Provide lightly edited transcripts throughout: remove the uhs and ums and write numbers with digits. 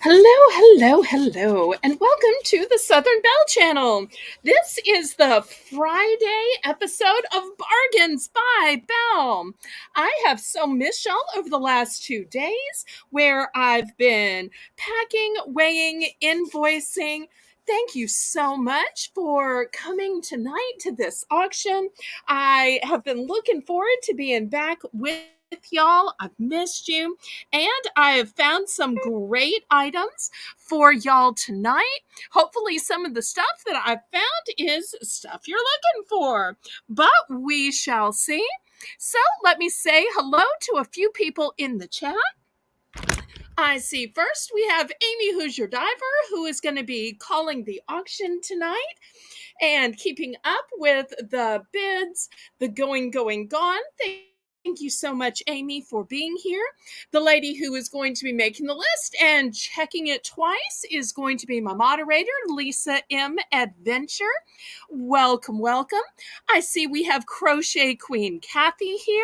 Hello, and welcome to the Southern Belle channel. This is the Friday episode of Bargains by Belle. I have so missed y'all over the last 2 days where I've been packing, weighing, invoicing. Thank you so much for coming tonight to this auction. I have been looking forward to being back with y'all. I've missed you. And I have found some great items for y'all tonight. Hopefully, some of the stuff that I've found is stuff you're looking for, but we shall see. So, let me say hello to a few people in the chat. I see first we have Amy, who's your diver, who is going to be calling the auction tonight and keeping up with the bids, the going, gone. Thank you so much, Amy, for being here. The lady who is going to be making the list and checking it twice is going to be my moderator, Lisa M. Adventure. Welcome. I see we have Crochet Queen Kathy here.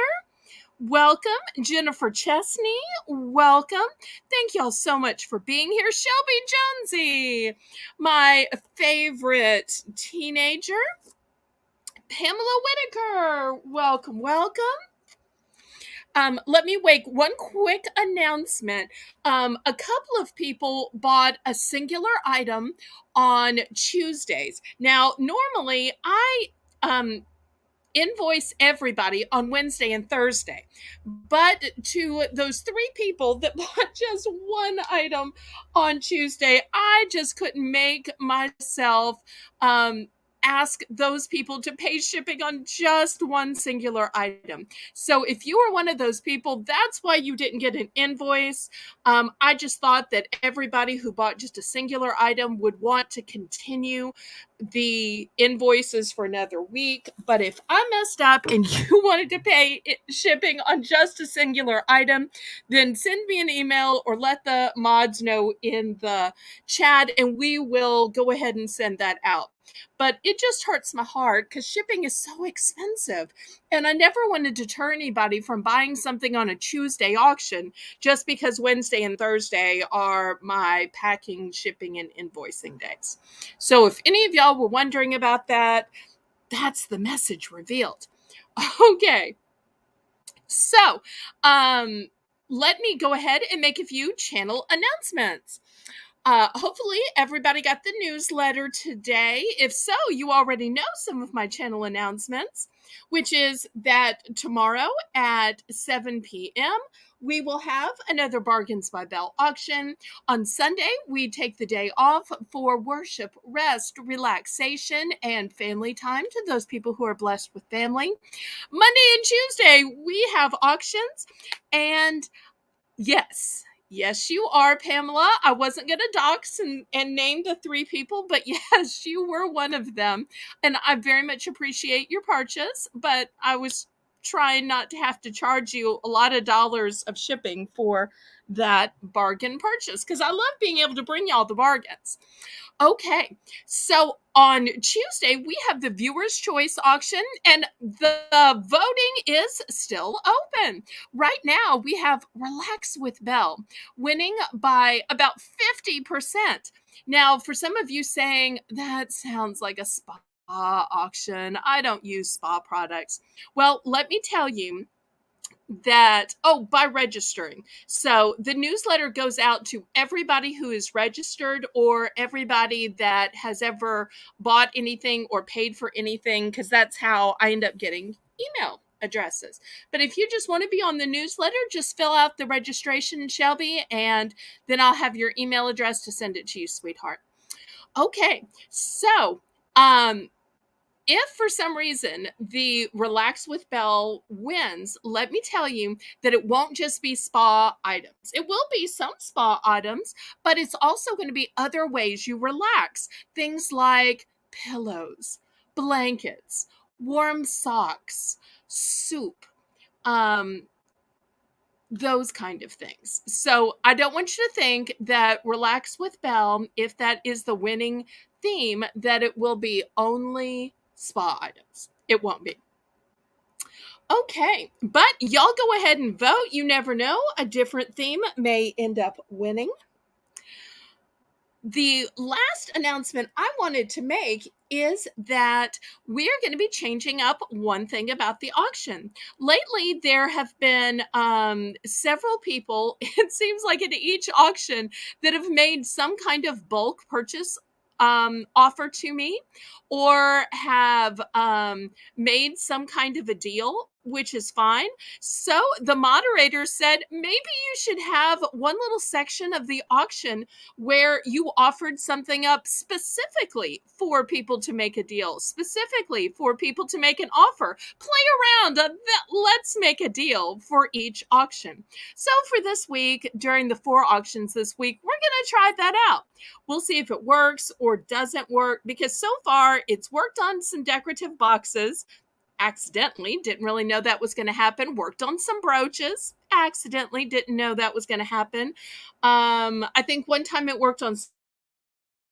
Welcome, Jennifer Chesney. Welcome. Thank y'all so much for being here. Shelby Jonesy, my favorite teenager. Pamela Whitaker. Welcome. Let me make one quick announcement. A couple of people bought a singular item on Tuesdays. Now, normally I invoice everybody on Wednesday and Thursday. But to those 3 people that bought just one item on Tuesday, I just couldn't make myself ask those people to pay shipping on just one singular item. So if you are one of those people, that's why you didn't get an invoice. I just thought that everybody who bought just a singular item would want to continue the invoices for another week. But if I messed up and you wanted to pay shipping on just a singular item, then send me an email or let the mods know in the chat and we will go ahead and send that out. But it just hurts my heart because shipping is so expensive. And I never want to deter anybody from buying something on a Tuesday auction just because Wednesday and Thursday are my packing, shipping, and invoicing days. So if any of y'all were wondering about that, that's the message revealed. Okay. So, let me go ahead and make a few channel announcements. Hopefully everybody got the newsletter today. If so, you already know some of my channel announcements, which is that tomorrow at 7 p.m., we will have another Bargains by Belle auction. On Sunday, we take the day off for worship, rest, relaxation, and family time to those people who are blessed with family. Monday and Tuesday, we have auctions. And yes, you are, Pamela. I wasn't going to dox and name the 3 people, but yes, you were one of them. And I very much appreciate your purchase, but I was trying not to have to charge you a lot of dollars of shipping for that bargain purchase because I love being able to bring y'all the bargains. Okay, so on Tuesday, we have the Viewer's Choice auction, and the voting is still open. Right now, we have Relax with Belle winning by about 50%. Now, for some of you saying, that sounds like a spa auction, I don't use spa products. Well, let me tell you, that by registering. So the newsletter goes out to everybody who is registered or everybody that has ever bought anything or paid for anything, because that's how I end up getting email addresses. But if you just want to be on the newsletter, just fill out the registration, Shelby, and then I'll have your email address to send it to you, sweetheart. Okay, so if for some reason the Relax with Belle wins, let me tell you that it won't just be spa items. It will be some spa items, but it's also going to be other ways you relax. Things like pillows, blankets, warm socks, soup, those kind of things. So I don't want you to think that Relax with Belle, if that is the winning theme, that it will be only spa items. It won't be. Okay, but y'all go ahead and vote. You never know, a different theme may end up winning. The last announcement I wanted to make is that we're going to be changing up one thing about the auction. Lately, there have been several people, it seems like at each auction, that have made some kind of bulk purchase offer to me, or have made some kind of a deal, which is fine. So the moderator said maybe you should have one little section of the auction where you offered something up specifically for people to make a deal, specifically for people to make an offer. Play around. Let's make a deal for each auction. So for this week, during the 4 auctions this week, we're going to try that out. We'll see if it works or doesn't work, because so far it's worked on some decorative boxes. Accidentally, didn't really know that was going to happen. Worked on some brooches. Accidentally, didn't know that was going to happen. I think one time it worked on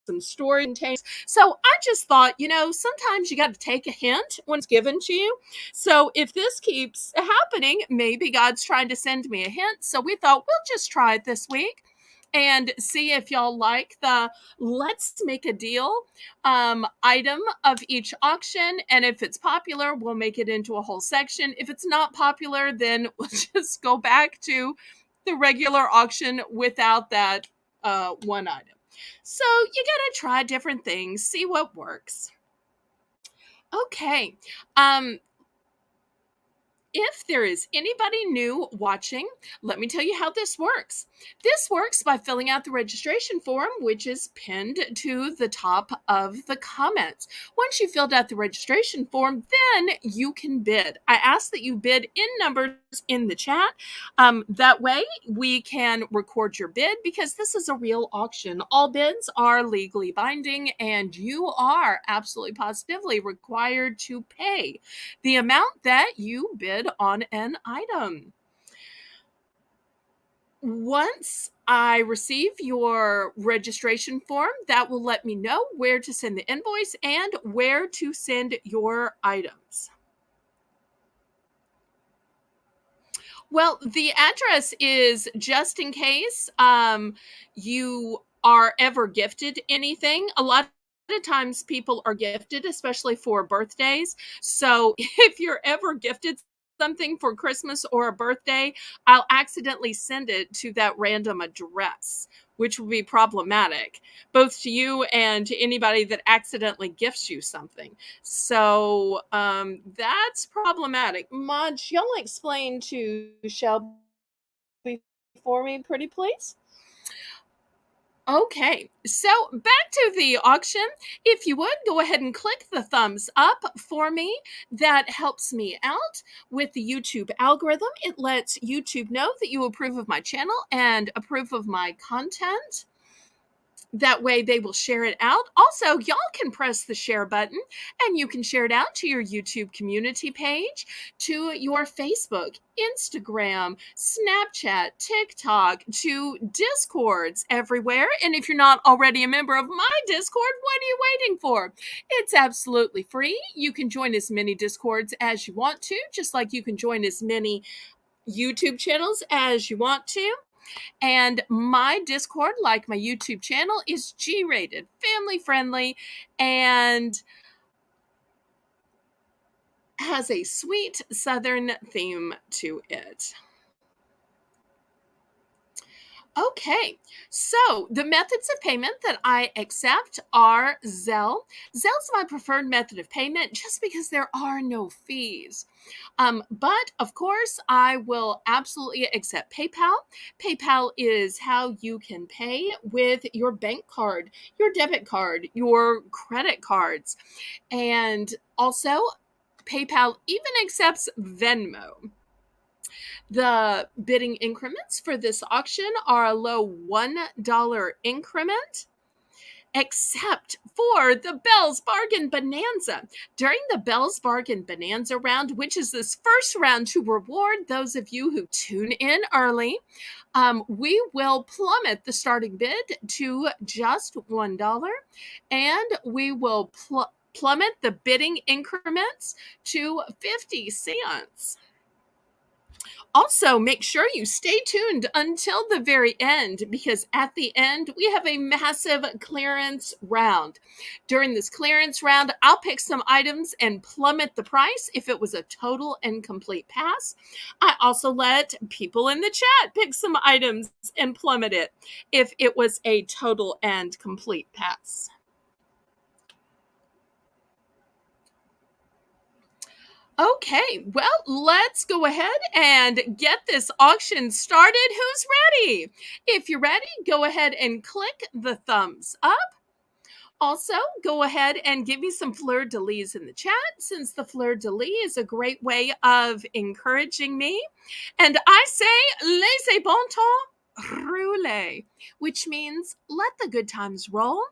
some story containers. So I just thought, sometimes you got to take a hint when it's given to you. So if this keeps happening, maybe God's trying to send me a hint. So we thought we'll just try it this week and see if y'all like the let's make a deal item of each auction. And if it's popular, we'll make it into a whole section. If it's not popular, then we'll just go back to the regular auction without that one item. So you got to try different things, see what works. Okay. If there is anybody new watching, let me tell you how this works. This works by filling out the registration form, which is pinned to the top of the comments. Once you filled out the registration form, then you can bid. I ask that you bid in numbers in the chat. That way we can record your bid, because this is a real auction. All bids are legally binding, and you are absolutely positively required to pay the amount that you bid on an item. Once I receive your registration form, that will let me know where to send the invoice and where to send your items. Well, the address is just in case you are ever gifted anything. A lot of times people are gifted, especially for birthdays. So if you're ever gifted something for Christmas or a birthday, I'll accidentally send it to that random address, which would be problematic, both to you and to anybody that accidentally gifts you something. So that's problematic. Maj, y'all explain to Shelby for me, pretty please? Okay, so back to the auction. If you would, go ahead and click the thumbs up for me. That helps me out with the YouTube algorithm. It lets YouTube know that you approve of my channel and approve of my content. That way they will share it out. Also, y'all can press the share button and you can share it out to your YouTube community page, to your Facebook, Instagram, Snapchat, TikTok, to Discords everywhere. And if you're not already a member of my Discord, what are you waiting for? It's absolutely free. You can join as many Discords as you want to, just like you can join as many YouTube channels as you want to. And my Discord, like my YouTube channel, is G-rated, family friendly, and has a sweet Southern theme to it. Okay, so the methods of payment that I accept are Zelle. Zelle's my preferred method of payment just because there are no fees. But of course, I will absolutely accept PayPal. PayPal is how you can pay with your bank card, your debit card, your credit cards. And also, PayPal even accepts Venmo. The bidding increments for this auction are a low $1 increment, except for the Belle's Bargain Bonanza. During the Belle's Bargain Bonanza round, which is this first round to reward those of you who tune in early, we will plummet the starting bid to just $1, and we will plummet the bidding increments to 50 cents. Also, make sure you stay tuned until the very end because at the end, we have a massive clearance round. During this clearance round, I'll pick some items and plummet the price if it was a total and complete pass. I also let people in the chat pick some items and plummet it if it was a total and complete pass. Okay, well, let's go ahead and get this auction started. Who's ready? If you're ready, go ahead and click the thumbs up. Also, go ahead and give me some fleur de lis in the chat, since the fleur de lis is a great way of encouraging me. And I say, laissez bon temps rouler, which means let the good times roll.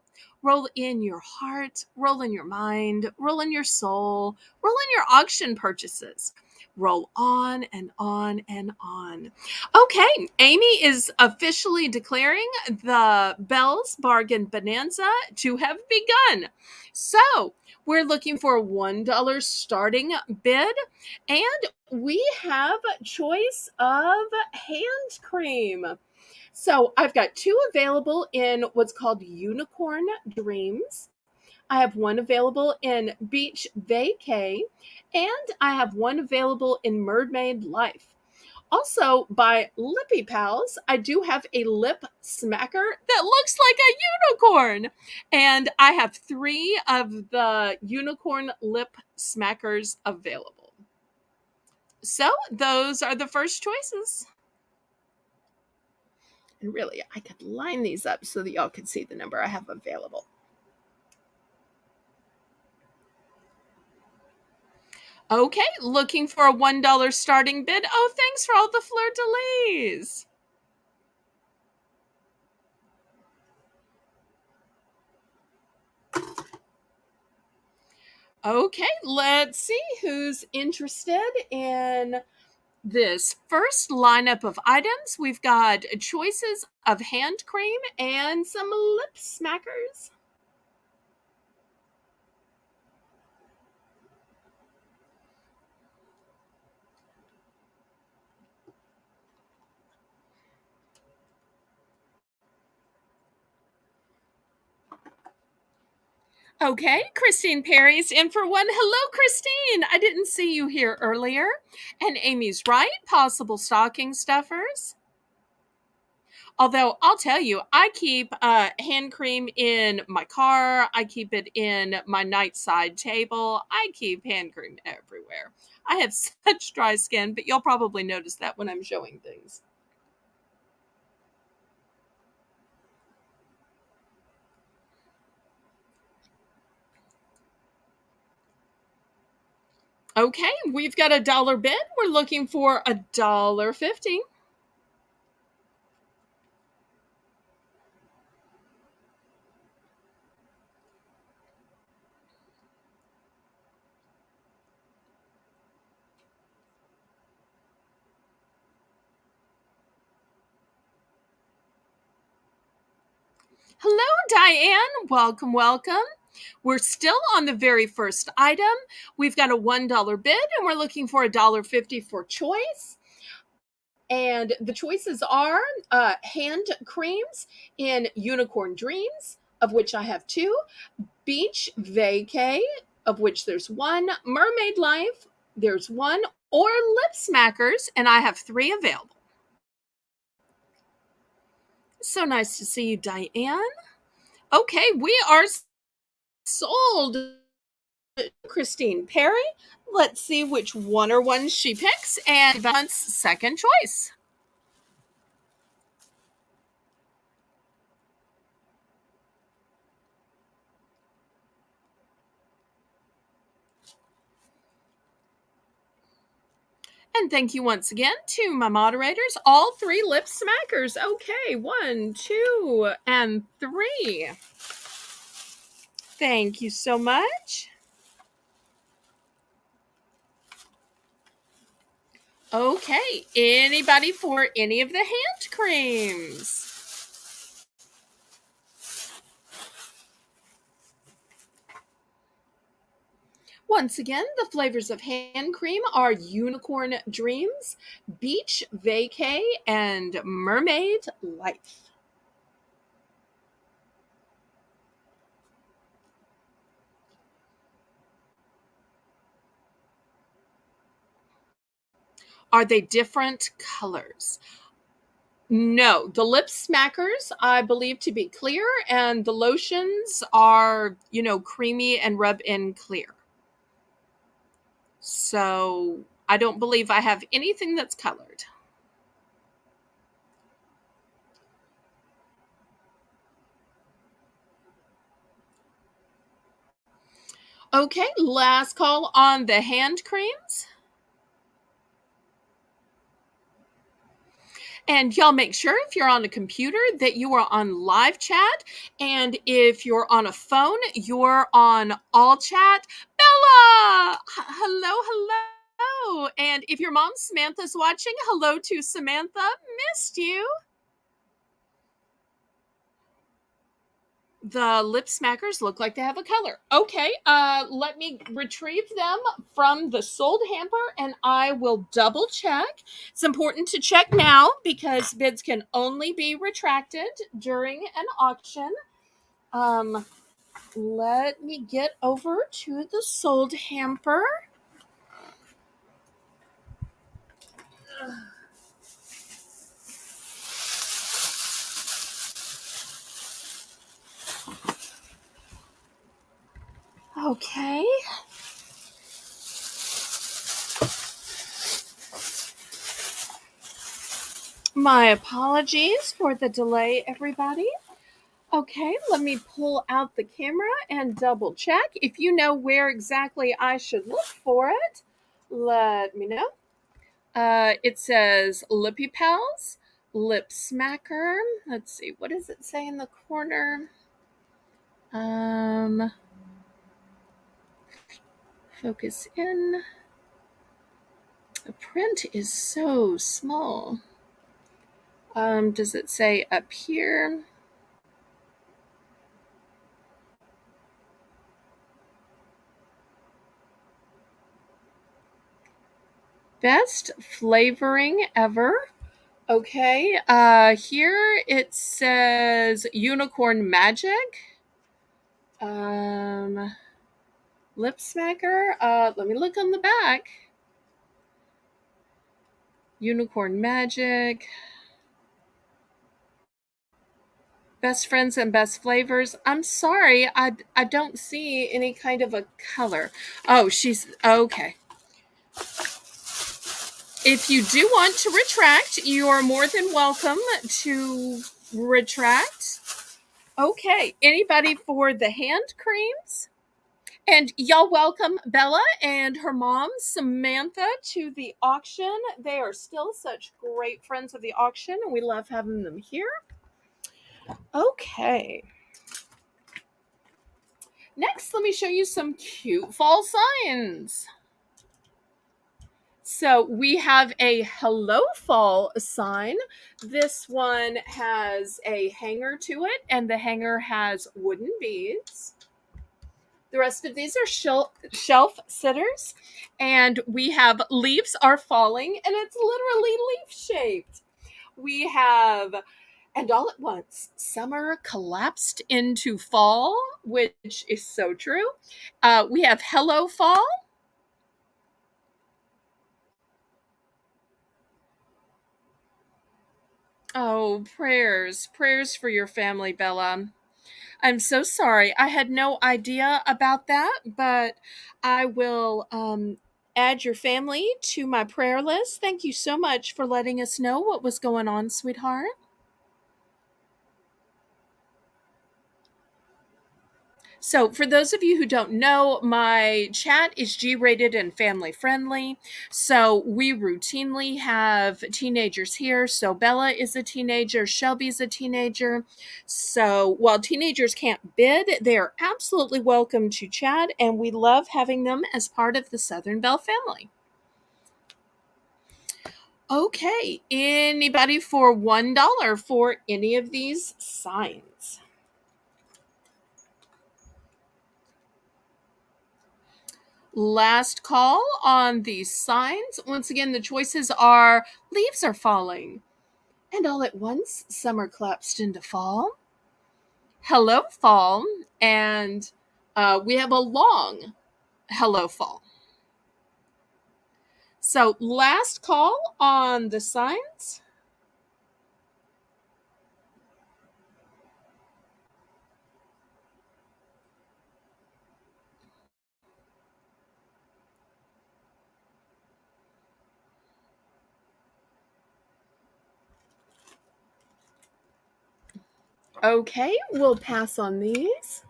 Roll in your heart, roll in your mind, roll in your soul, roll in your auction purchases. Roll on and on and on. Okay, Amy is officially declaring the Belle's Bargain Bonanza to have begun. So we're looking for a $1 starting bid, and we have a choice of hand cream. So I've got two available in what's called Unicorn Dreams. I have one available in Beach Vacay, and I have one available in Mermaid Life. Also, by Lippy Pals, I do have a lip smacker that looks like a unicorn. And I have three of the unicorn lip smackers available. So, those are the first choices. And really, I could line these up so that y'all can see the number I have available. Okay, looking for a $1 starting bid. Oh, thanks for all the fleur de lis. Okay, let's see who's interested in this first lineup of items. We've got choices of hand cream and some lip smackers. Okay, Christine Perry's in for one. Hello, Christine. I didn't see you here earlier. And Amy's right, possible stocking stuffers. Although I'll tell you, I keep hand cream in my car. I keep it in my nightside table. I keep hand cream everywhere. I have such dry skin, but you'll probably notice that when I'm showing things. Okay, we've got a dollar bid. We're looking for $1.50. Hello, Diane. Welcome, welcome. We're still on the very first item. We've got a $1 bid, and we're looking for $1.50 for choice. And the choices are hand creams in Unicorn Dreams, of which I have two, Beach Vacay, of which there's one, Mermaid Life, there's one, or Lip Smackers, and I have three available. So nice to see you, Diane. Okay, we are sold. Christine Perry. Let's see which one or ones she picks and Valent's second choice. And thank you once again to my moderators, all three lip smackers. Okay, 1, 2, and 3. Thank you so much. Okay, anybody for any of the hand creams? Once again, the flavors of hand cream are Unicorn Dreams, Beach Vacay, and Mermaid Life. Are they different colors? No, the lip smackers I believe to be clear, and the lotions are, creamy and rub in clear. So I don't believe I have anything that's colored. Okay, last call on the hand creams. And y'all make sure if you're on a computer that you are on live chat. And if you're on a phone, you're on all chat. Bella! Hello, hello. And if your mom Samantha's watching, hello to Samantha. Missed you. The lip smackers look like they have a color. Okay, let me retrieve them from the sold hamper and I will double check. It's important to check now because bids can only be retracted during an auction. Um, Let me get over to the sold hamper. Okay. My apologies for the delay, everybody. Okay, let me pull out the camera and double check. If you know where exactly I should look for it, let me know. It says Lippy Pals, Lip Smacker. Let's see, what does it say in the corner? Focus in. The print is so small. Does it say up here? Best flavoring ever. Okay, here it says Unicorn Magic. Lip Smacker. Let me look on the back. Unicorn Magic. Best friends and best flavors. I'm sorry, I don't see any kind of a color. Oh, she's okay. If you do want to retract, you are more than welcome to retract. Okay, anybody for the hand creams? And y'all welcome Bella and her mom, Samantha, to the auction. They are still such great friends of the auction, and we love having them here. Okay. Next, let me show you some cute fall signs. So we have a Hello Fall sign. This one has a hanger to it, and the hanger has wooden beads. The rest of these are shelf sitters. And we have Leaves Are Falling, and it's literally leaf shaped. We have And All at Once, Summer Collapsed into Fall, which is so true. We have Hello Fall. Oh, prayers for your family, Bella. I'm so sorry. I had no idea about that, but I will add your family to my prayer list. Thank you so much for letting us know what was going on, sweetheart. So, for those of you who don't know, my chat is G rated and family friendly. So, we routinely have teenagers here. So, Bella is a teenager, Shelby's a teenager. So, while teenagers can't bid, they are absolutely welcome to chat, and we love having them as part of the Southern Belle family. Okay, anybody for $1 for any of these signs? Last call on these signs. Once again, the choices are leaves are falling, and all at once summer collapsed into fall. Hello, fall, and we have a long hello, fall. So, last call on the signs. Okay, we'll pass on these.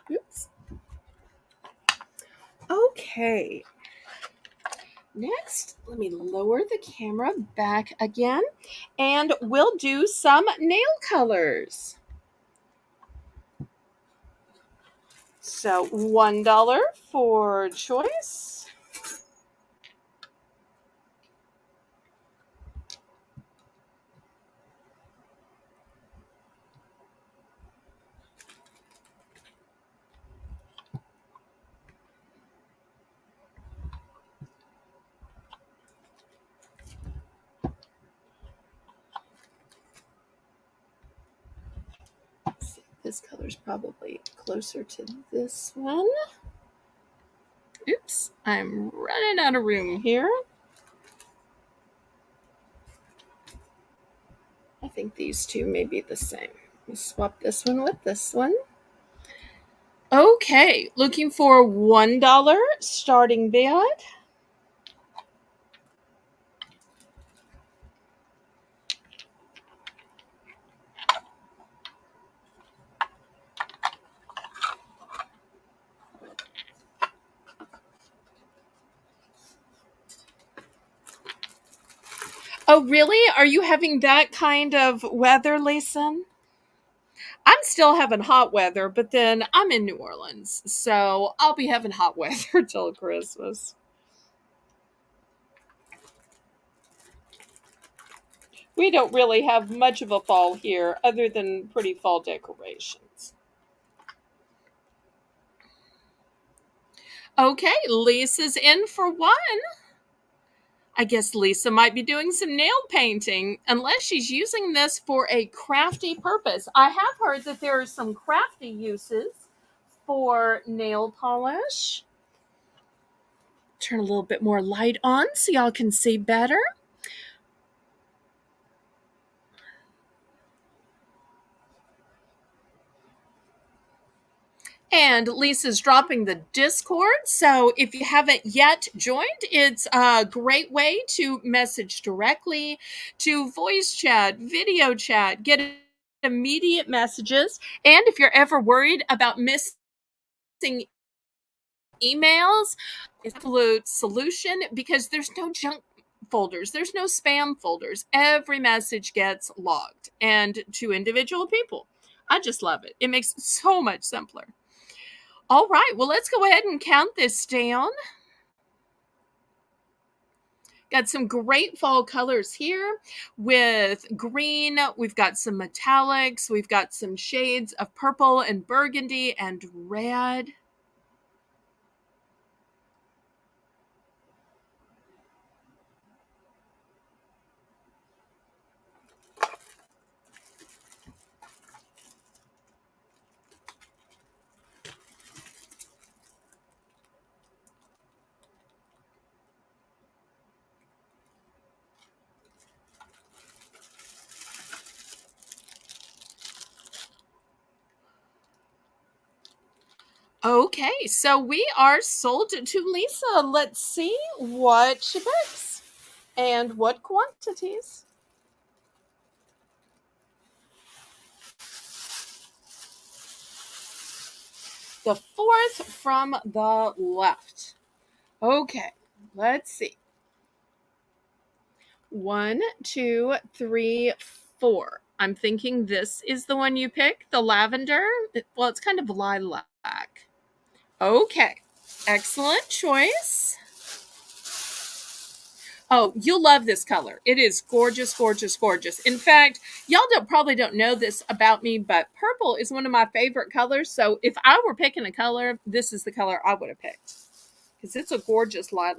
Oops. Okay. Next, let me lower the camera back again, and we'll do some nail colors. So $1 for choice. This color's probably closer to this one. Oops, I'm running out of room here. I think these two may be the same. Let me swap this one with this one. Okay, looking for $1 starting bid. Oh, really? Are you having that kind of weather, Lisa? I'm still having hot weather, but then I'm in New Orleans, so I'll be having hot weather till Christmas. We don't really have much of a fall here other than pretty fall decorations. Okay, Lisa's in for one. I guess Lisa might be doing some nail painting, unless she's using this for a crafty purpose. I have heard that there are some crafty uses for nail polish. Turn a little bit more light on so y'all can see better. And Lisa's dropping the Discord. So if you haven't yet joined, it's a great way to message directly, to voice chat, video chat, get immediate messages. And if you're ever worried about missing emails, it's an absolute solution because there's no junk folders, there's no spam folders. Every message gets logged and to individual people. I just love it. It makes it so much simpler. All right, well, let's go ahead and count this down. Got some great fall colors here with green. We've got some metallics. We've got some shades of purple and burgundy and red. Okay, so we are sold to Lisa. Let's see what she picks and what quantities. The fourth from the left. Okay, let's see. 1, 2, 3, 4. I'm thinking this is the one you picked, the lavender. Well, it's kind of lilac. Okay, excellent choice. Oh, you'll love this color. It is gorgeous, gorgeous, gorgeous. In fact, y'all probably don't know this about me, but purple is one of my favorite colors. So if I were picking a color, this is the color I would have picked because it's a gorgeous lilac.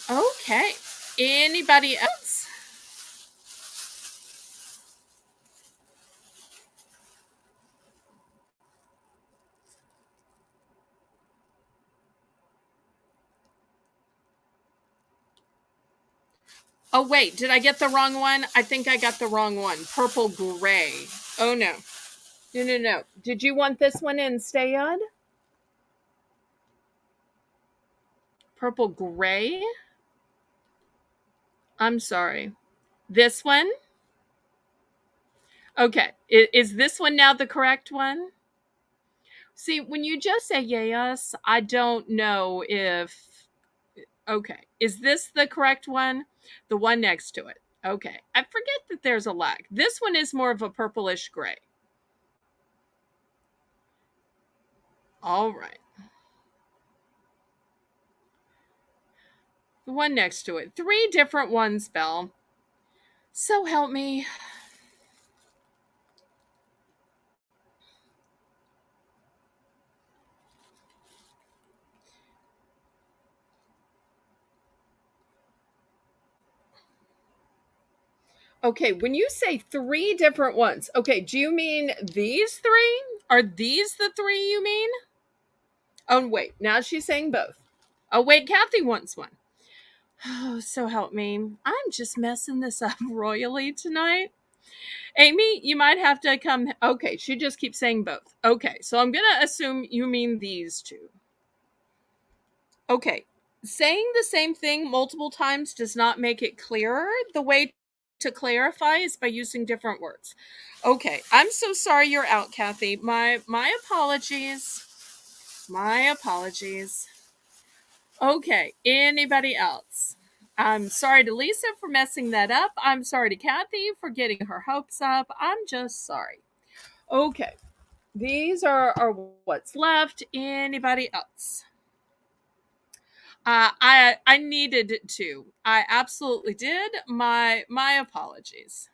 Okay. Anybody else? Oh, wait, did I get the wrong one? I think I got the wrong one. Purple gray. Oh, no. No, no, no. Did you want this one instead? Purple gray? I'm sorry. This one? Okay. Is this one now the correct one? See, when you just say yes, I don't know if. Okay. Is this the correct one? The one next to it. Okay. I forget that there's a lag. This one is more of a purplish gray. All right. The one next to it. 3 different ones, Belle. So help me. Okay, when you say 3 different ones, okay, do you mean these 3? Are these the 3 you mean? Oh, wait, now she's saying both. Oh, wait, Kathy wants one. Oh, so help me. I'm just messing this up royally tonight. Amy, you might have to come. Okay, she just keeps saying both. Okay, so I'm going to assume you mean these 2. Okay, saying the same thing multiple times does not make it clearer. The way to clarify is by using different words. Okay, I'm so sorry you're out, Kathy. My apologies. My apologies. Okay, anybody else? I'm sorry to Lisa for messing that up. I'm sorry to Kathy for getting her hopes up. I'm just sorry. Okay, these are what's left. Anybody else? I needed to. I absolutely did. My apologies.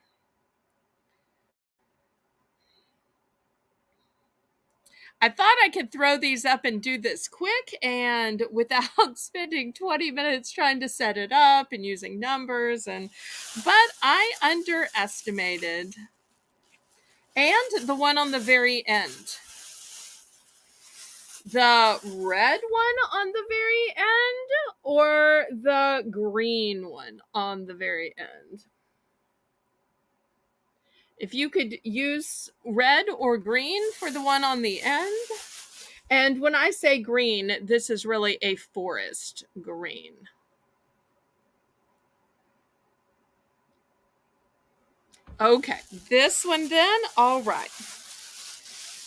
I thought I could throw these up and do this quick and without spending 20 minutes trying to set it up and using numbers but I underestimated. And the one on the very end. The red one on the very end or the green one on the very end? If you could use red or green for the one on the end. And when I say green, this is really a forest green. Okay, this one then. All right.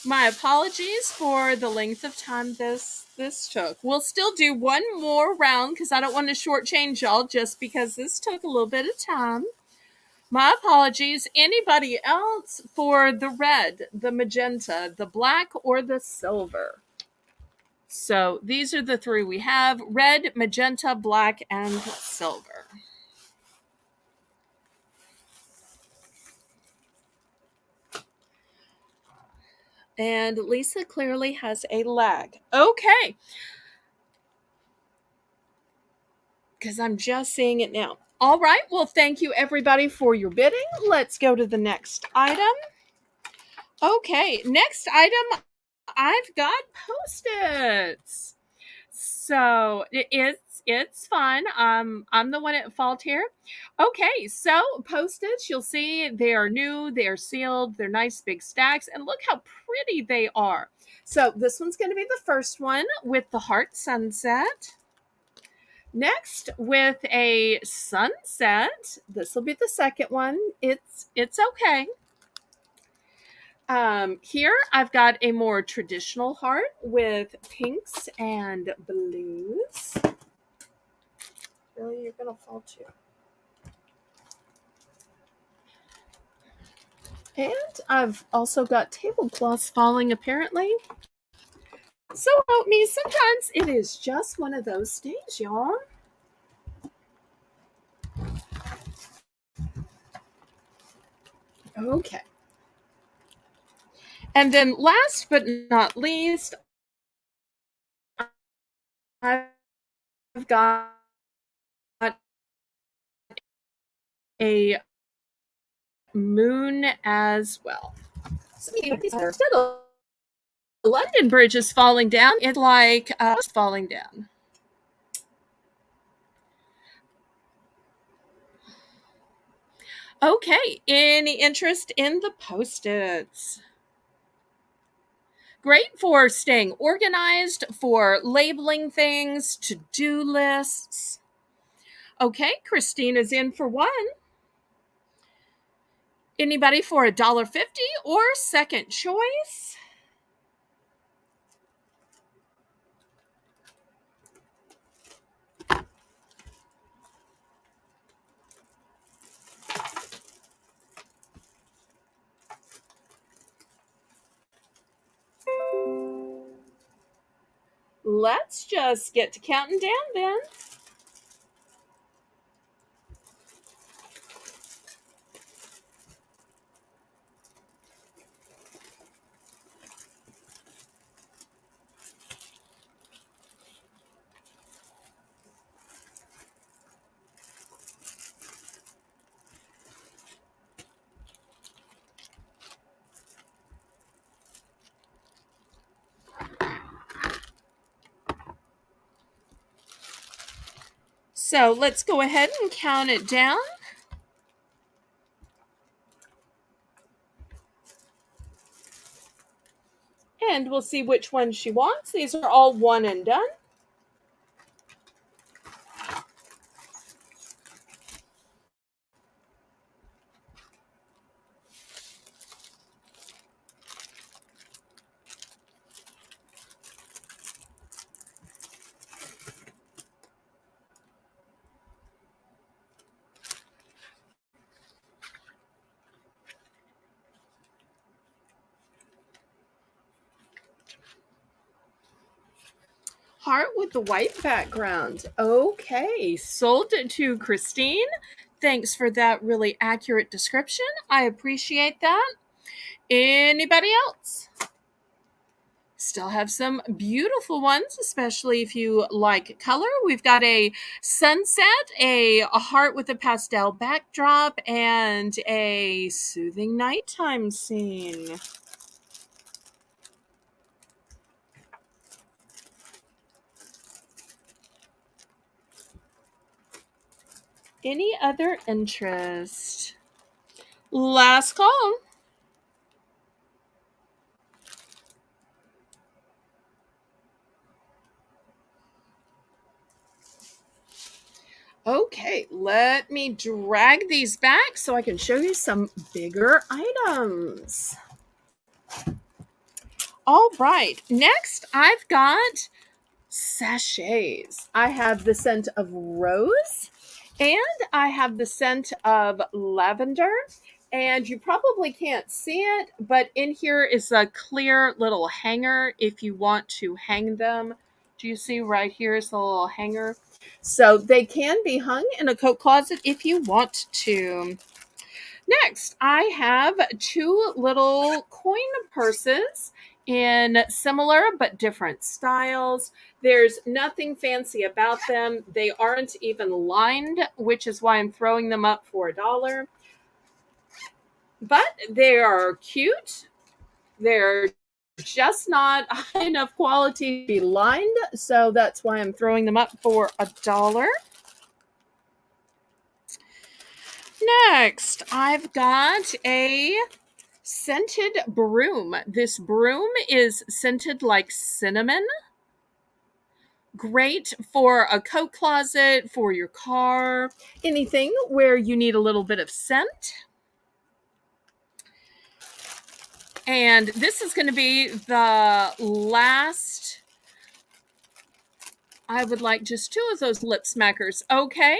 My apologies for the length of time this took. We'll still do one more round because I don't want to shortchange y'all just because this took a little bit of time. My apologies. Anybody else for the red, the magenta, the black, or the silver? So these are the 3 we have: red, magenta, black, and silver. And Lisa clearly has a lag. Okay. Because I'm just seeing it now. All right. Well, thank you everybody for your bidding. Let's go to the next item. Okay. Next item, I've got Post-its. So it's fun. I'm the one at fault here. Okay, so Post-its, you'll see they are new, they are sealed, they're nice big stacks, and look how pretty they are. So this one's going to be the first one with the heart sunset. Next, with a sunset, this will be the second one. It's okay. Here I've got a more traditional heart with pinks and blues. Really, you're gonna fall too. And I've also got tablecloths falling apparently. So help me, sometimes it is just one of those days, y'all. Okay. And then last but not least, I've got a moon as well. So the London Bridge is falling down. It's like falling down. Okay, any interest in the Post-its? Great for staying organized, for labeling things, to-do lists. Okay, Christina's in for one. Anybody for $1.50 or second choice? Let's just get to counting down then. So let's go ahead and count it down. And we'll see which one she wants. These are all one and done. Heart with the white background. Okay, sold it to Christine. Thanks for that really accurate description. I appreciate that. Anybody else? Still have some beautiful ones, especially if you like color. We've got a sunset, a heart with a pastel backdrop, and a soothing nighttime scene. Any other interest? Last call. Okay, let me drag these back so I can show you some bigger items. All right, next I've got sachets. I have the scent of rose and I have the scent of lavender. And you probably can't see it, but in here is a clear little hanger if you want to hang them. Do you see right here is the little hanger? So they can be hung in a coat closet if you want to. Next, I have two little coin purses in similar but different styles. There's nothing fancy about them. They aren't even lined, which is why I'm throwing them up for $1. But they are cute. They're just not high enough quality to be lined, so that's why I'm throwing them up for $1. Next, I've got a scented broom. This broom is scented like cinnamon. Great for a coat closet, for your car, anything where you need a little bit of scent. And this is going to be the last. I would like just two of those lip smackers. Okay.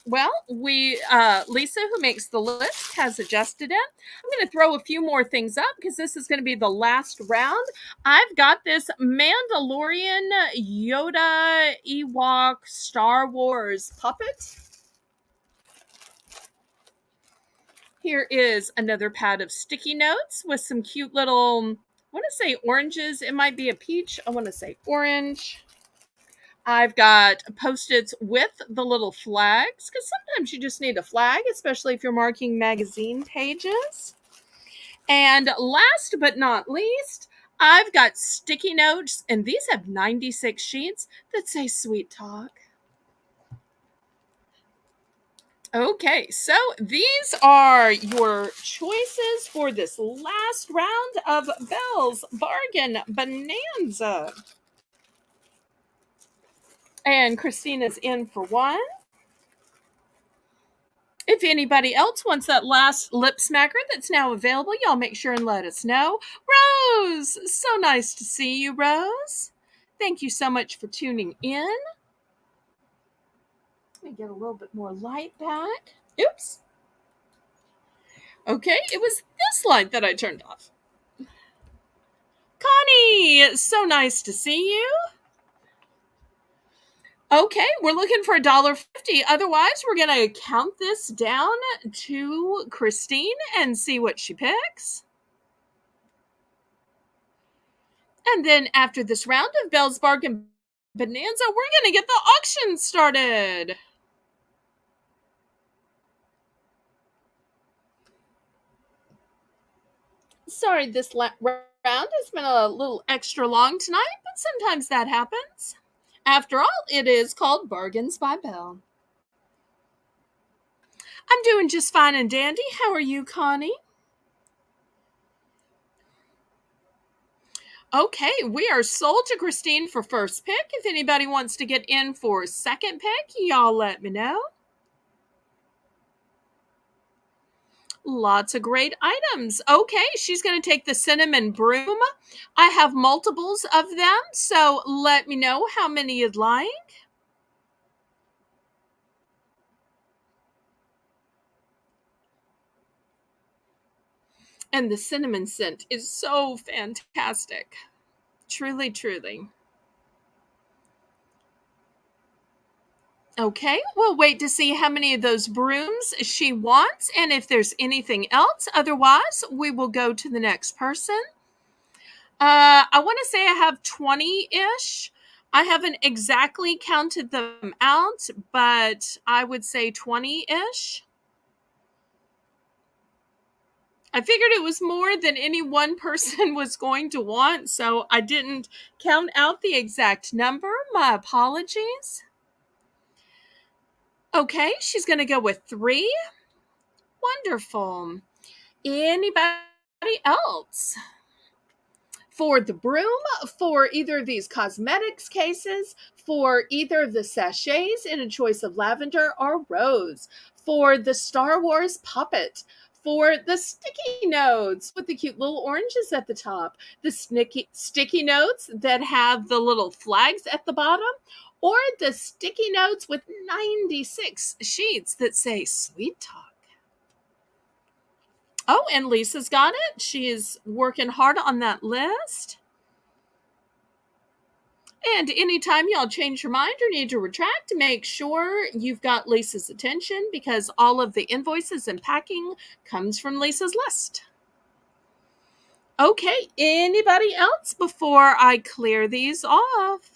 Well, Lisa, who makes the list, has adjusted it. I'm going to throw a few more things up because this is going to be the last round. I've got this Mandalorian Yoda Ewok Star Wars puppet. Here is another pad of sticky notes with some cute little, I want to say oranges. It might be a peach. I want to say orange. I've got Post-its with the little flags because sometimes you just need a flag, especially if you're marking magazine pages. And last but not least, I've got sticky notes, and these have 96 sheets that say sweet talk. Okay, so these are your choices for this last round of Belle's Bargain Bonanza. And Christina's in for one. If anybody else wants that last lip smacker that's now available, y'all make sure and let us know. Rose, so nice to see you, Rose. Thank you so much for tuning in. Let me get a little bit more light back. Oops. Okay, it was this light that I turned off. Connie, so nice to see you. Okay, we're looking for $1.50. Otherwise, we're going to count this down to Christine and see what she picks. And then after this round of Belle's Bargain Bonanza, we're going to get the auction started. Sorry, this round has been a little extra long tonight, but sometimes that happens. After all, it is called Bargains by Belle. I'm doing just fine and dandy. How are you, Connie? Okay, we are sold to Christine for first pick. If anybody wants to get in for second pick, y'all let me know. Lots of great items. Okay, she's going to take the cinnamon broom. I have multiples of them, so let me know how many you'd like. And the cinnamon scent is so fantastic. Truly, truly. Okay, we'll wait to see how many of those brooms she wants and if there's anything else. Otherwise, we will go to the next person. I want to say I have 20-ish. I haven't exactly counted them out, but I would say 20-ish. I figured it was more than any one person was going to want, so I didn't count out the exact number. My apologies. Okay, she's going to go with 3. Wonderful. Anybody else? For the broom, for either of these cosmetics cases, for either of the sachets in a choice of lavender or rose, for the Star Wars puppet, for the sticky notes with the cute little oranges at the top, the sticky notes that have the little flags at the bottom, or the sticky notes with 96 sheets that say sweet talk. Oh, and Lisa's got it. She is working hard on that list. And anytime y'all change your mind or need to retract, make sure you've got Lisa's attention because all of the invoices and packing comes from Lisa's list. Okay, anybody else before I clear these off?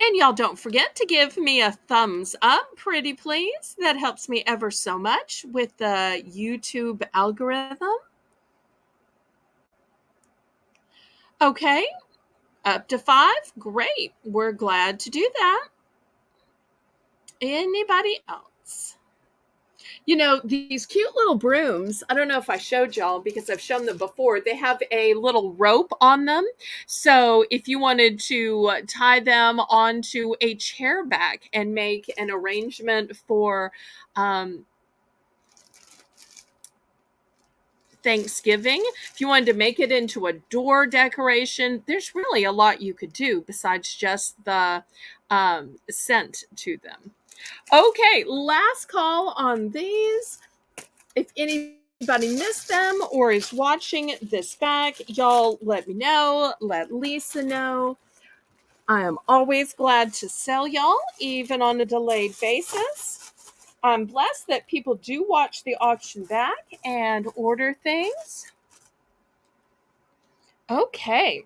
And y'all don't forget to give me a thumbs up, pretty please. That helps me ever so much with the YouTube algorithm. Okay, up to 5. Great. We're glad to do that. Anybody else? You know, these cute little brooms, I don't know if I showed y'all because I've shown them before. They have a little rope on them. So if you wanted to tie them onto a chair back and make an arrangement for Thanksgiving. If you wanted to make it into a door decoration, there's really a lot you could do besides just the scent to them. Okay, last call on these. If anybody missed them or is watching this back, y'all let me know. Let Lisa know. I am always glad to sell y'all, even on a delayed basis. I'm blessed that people do watch the auction back and order things. Okay,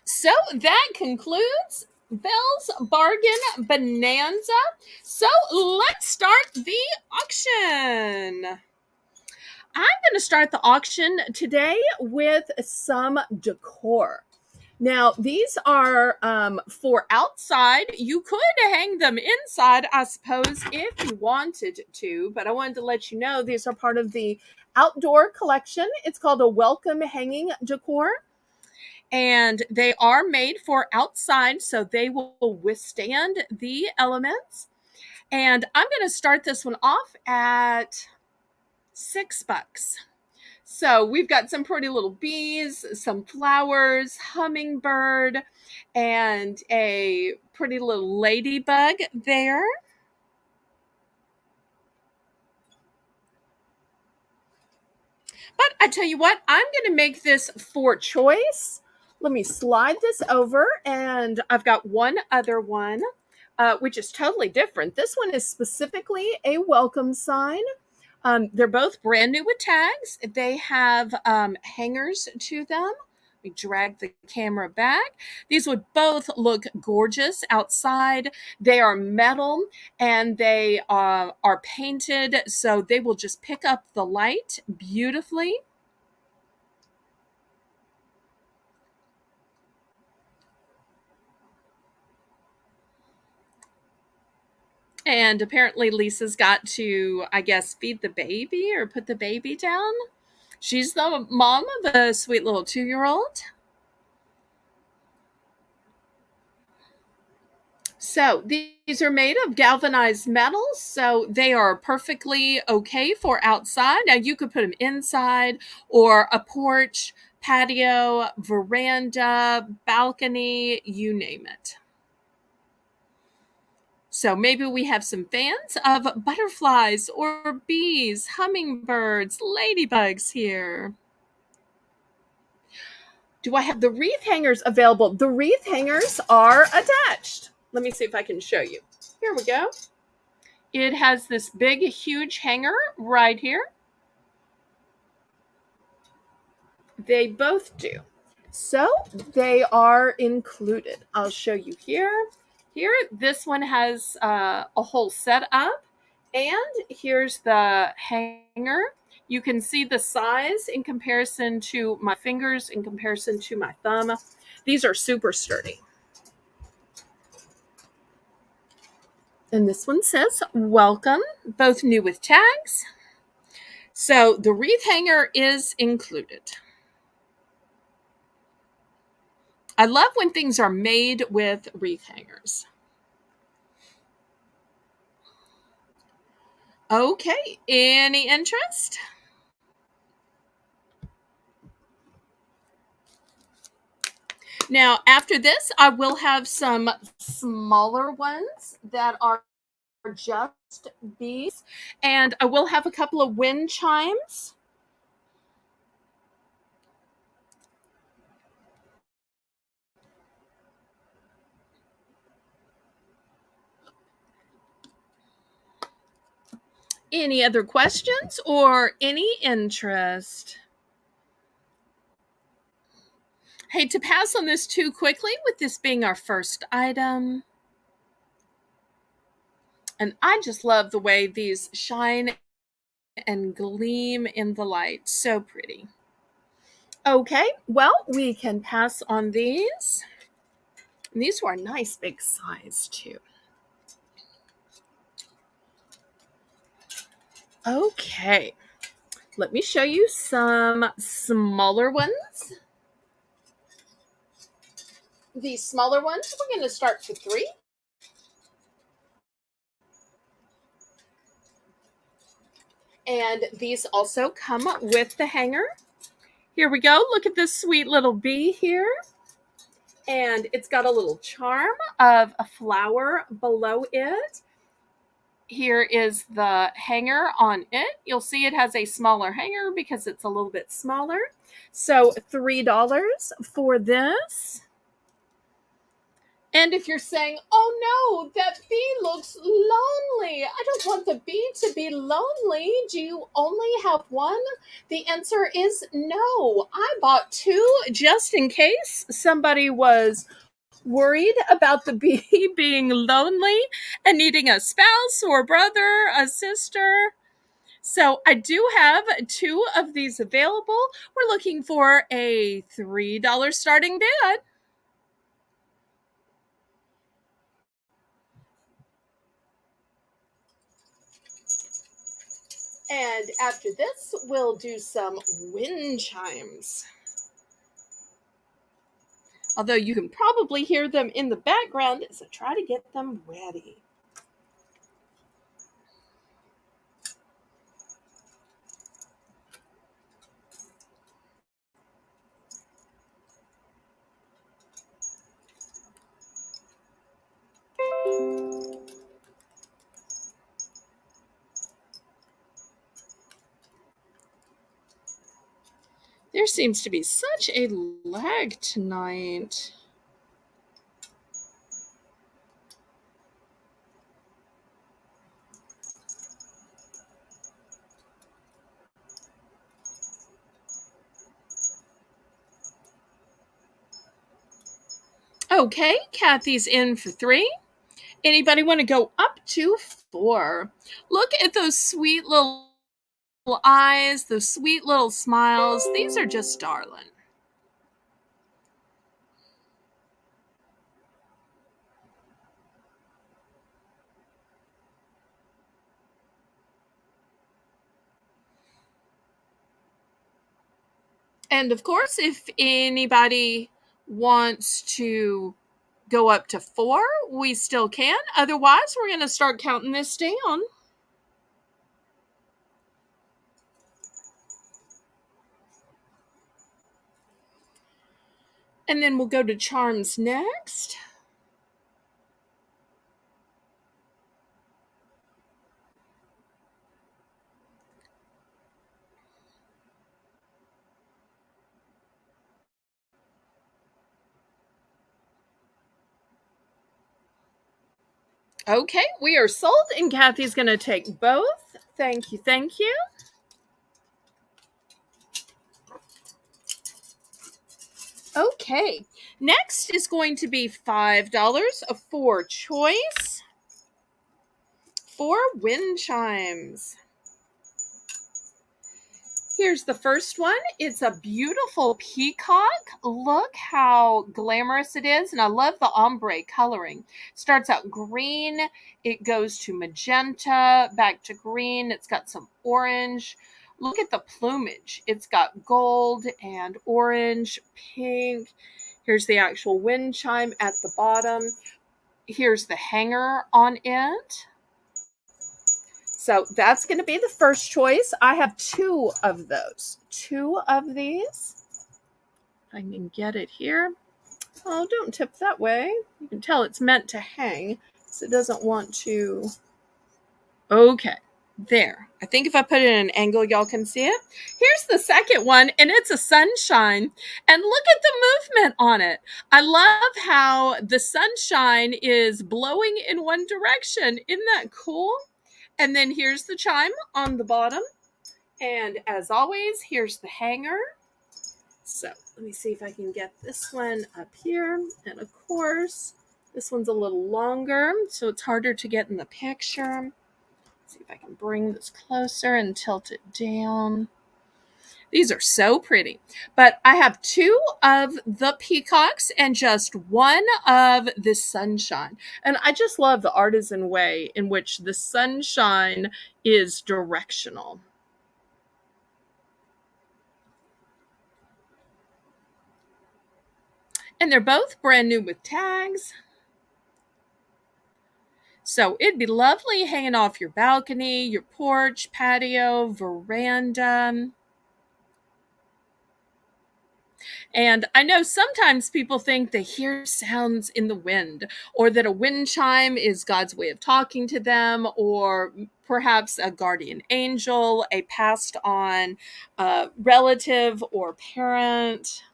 so that concludes Belle's Bargain Bonanza. So let's start the auction. I'm going to start the auction today with some decor. Now, these are for outside. You could hang them inside, I suppose, if you wanted to, but I wanted to let you know these are part of the outdoor collection. It's called a welcome hanging decor, and they are made for outside, so they will withstand the elements. And I'm going to start this one off at $6. So we've got some pretty little bees, some flowers, hummingbird, and a pretty little ladybug there. But I tell you what, I'm going to make this for choice. Let me slide this over, and I've got one other one, which is totally different. This one is specifically a welcome sign. They're both brand new with tags. They have hangers to them. We drag the camera back. These would both look gorgeous outside. They are metal and they are painted, so they will just pick up the light beautifully. And apparently Lisa's got to, I guess, feed the baby or put the baby down. She's the mom of a sweet little 2-year-old. So these are made of galvanized metals, so they are perfectly okay for outside. Now you could put them inside or a porch, patio, veranda, balcony, you name it. So maybe we have some fans of butterflies or bees, hummingbirds, ladybugs here. Do I have the wreath hangers available? The wreath hangers are attached. Let me see if I can show you. Here we go. It has this big, huge hanger right here. They both do. So they are included. I'll show you here. Here, this one has a whole setup. And here's the hanger. You can see the size in comparison to my fingers, in comparison to my thumb. These are super sturdy. And this one says, welcome, both new with tags. So the wreath hanger is included. I love when things are made with wreath hangers. Okay, any interest? Now, after this, I will have some smaller ones that are just bees, and I will have a couple of wind chimes. Any other questions or any interest? Hate to pass on this too quickly with this being our first item. And I just love the way these shine and gleam in the light. So pretty. Okay, well, we can pass on these. And these were a nice big size too. Okay, let me show you some smaller ones. These smaller ones, we're going to start for 3. And these also come with the hanger. Here we go. Look at this sweet little bee here. And it's got a little charm of a flower below it. Here is the hanger on it. You'll see it has a smaller hanger because it's a little bit smaller. So $3 for this. And if you're saying, oh no, that bee looks lonely, I don't want the bee to be lonely, do you only have one? The answer is no. I bought two just in case somebody was worried about the bee being lonely and needing a spouse or a brother, a sister. So I do have two of these available. We're looking for a $3 starting bid. And after this, we'll do some wind chimes. Although you can probably hear them in the background as I try to get them ready. There seems to be such a lag tonight. Okay, Kathy's in for 3. Anybody want to go up to 4? Look at those sweet little eyes, those sweet little smiles. These are just darling. And of course, if anybody wants to go up to 4, we still can. Otherwise, we're going to start counting this down. And then we'll go to charms next. Okay, we are sold, and Kathy's going to take both. Thank you, thank you. Okay, next is going to be $5 for choice for wind chimes. Here's the first one. It's a beautiful peacock. Look how glamorous it is. And I love the ombre coloring. Starts out green. It goes to magenta, back to green. It's got some orange. Look at the plumage. It's got gold and orange, pink. Here's the actual wind chime at the bottom. Here's the hanger on it. So that's going to be the first choice. I have 2 of those. 2 of these. If I can get it here. Oh, don't tip that way. You can tell it's meant to hang, so it doesn't want to. Okay, there. I think if I put it in an angle, y'all can see it. Here's the second one, and it's a sunshine. And look at the movement on it. I love how the sunshine is blowing in one direction. Isn't that cool? And then here's the chime on the bottom. And as always, here's the hanger. So let me see if I can get this one up here. And of course, this one's a little longer, so it's harder to get in the picture. Let's see if I can bring this closer and tilt it down. These are so pretty. But I have 2 of the peacocks and just 1 of the sunshine. And I just love the artisan way in which the sunshine is directional. And they're both brand new with tags. So it'd be lovely hanging off your balcony, your porch, patio, veranda. And I know sometimes people think they hear sounds in the wind, or that a wind chime is God's way of talking to them, or perhaps a guardian angel, a passed on relative or parent.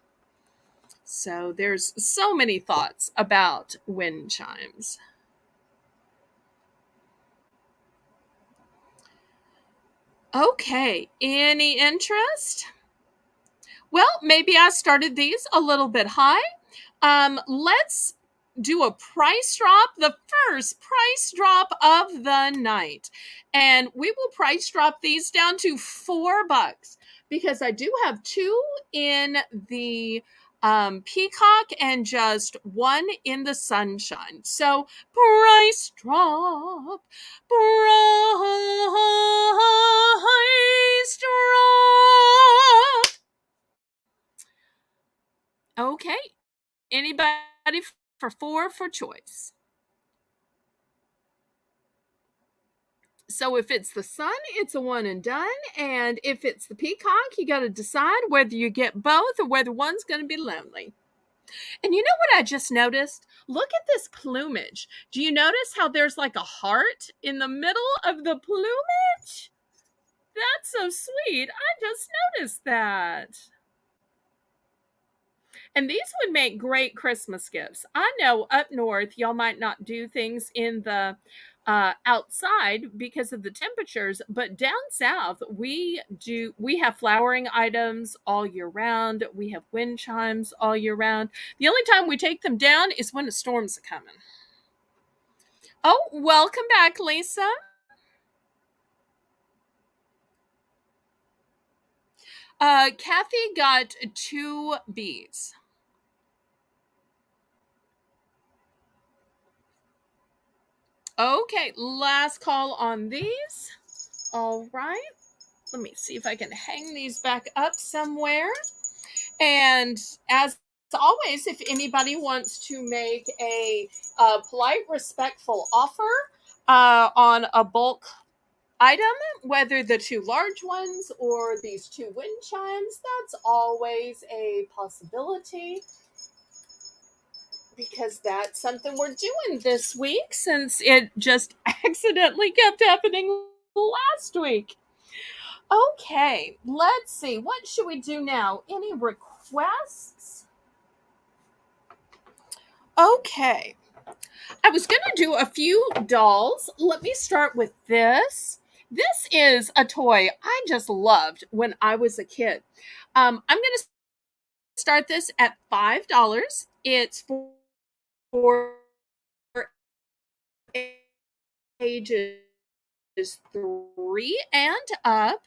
So there's so many thoughts about wind chimes. Okay, any interest? Well, maybe I started these a little bit high. Let's do a price drop, the first price drop of the night. And we will price drop these down to $4 because I do have two in the peacock and just one in the sunshine. So price drop, price drop. Okay. Anybody for four for choice? So if it's the sun, it's a one and done. And if it's the peacock, you got to decide whether you get both or whether one's going to be lonely. And you know what I just noticed? Look at this plumage. Do you notice how there's like a heart in the middle of the plumage? That's so sweet. I just noticed that. And these would make great Christmas gifts. I know up north, y'all might not do things in the outside because of the temperatures, but down south, we have flowering items all year round. We have wind chimes all year round. The only time we take them down is when the storms are coming. Oh, welcome back, Lisa. Kathy got two B's. Okay, last call on these. All right. Let me see if I can hang these back up somewhere. And as always, if anybody wants to make a polite, respectful offer on a bulk item, whether the two large ones or these two wind chimes, that's always a possibility because that's something we're doing this week since it just accidentally kept happening last week. Okay, let's see. What should we do now? Any requests? Okay. I was going to do a few dolls. Let me start with this. This is a toy I just loved when I was a kid. I'm going to start this at $5. It's for ages 3 and up.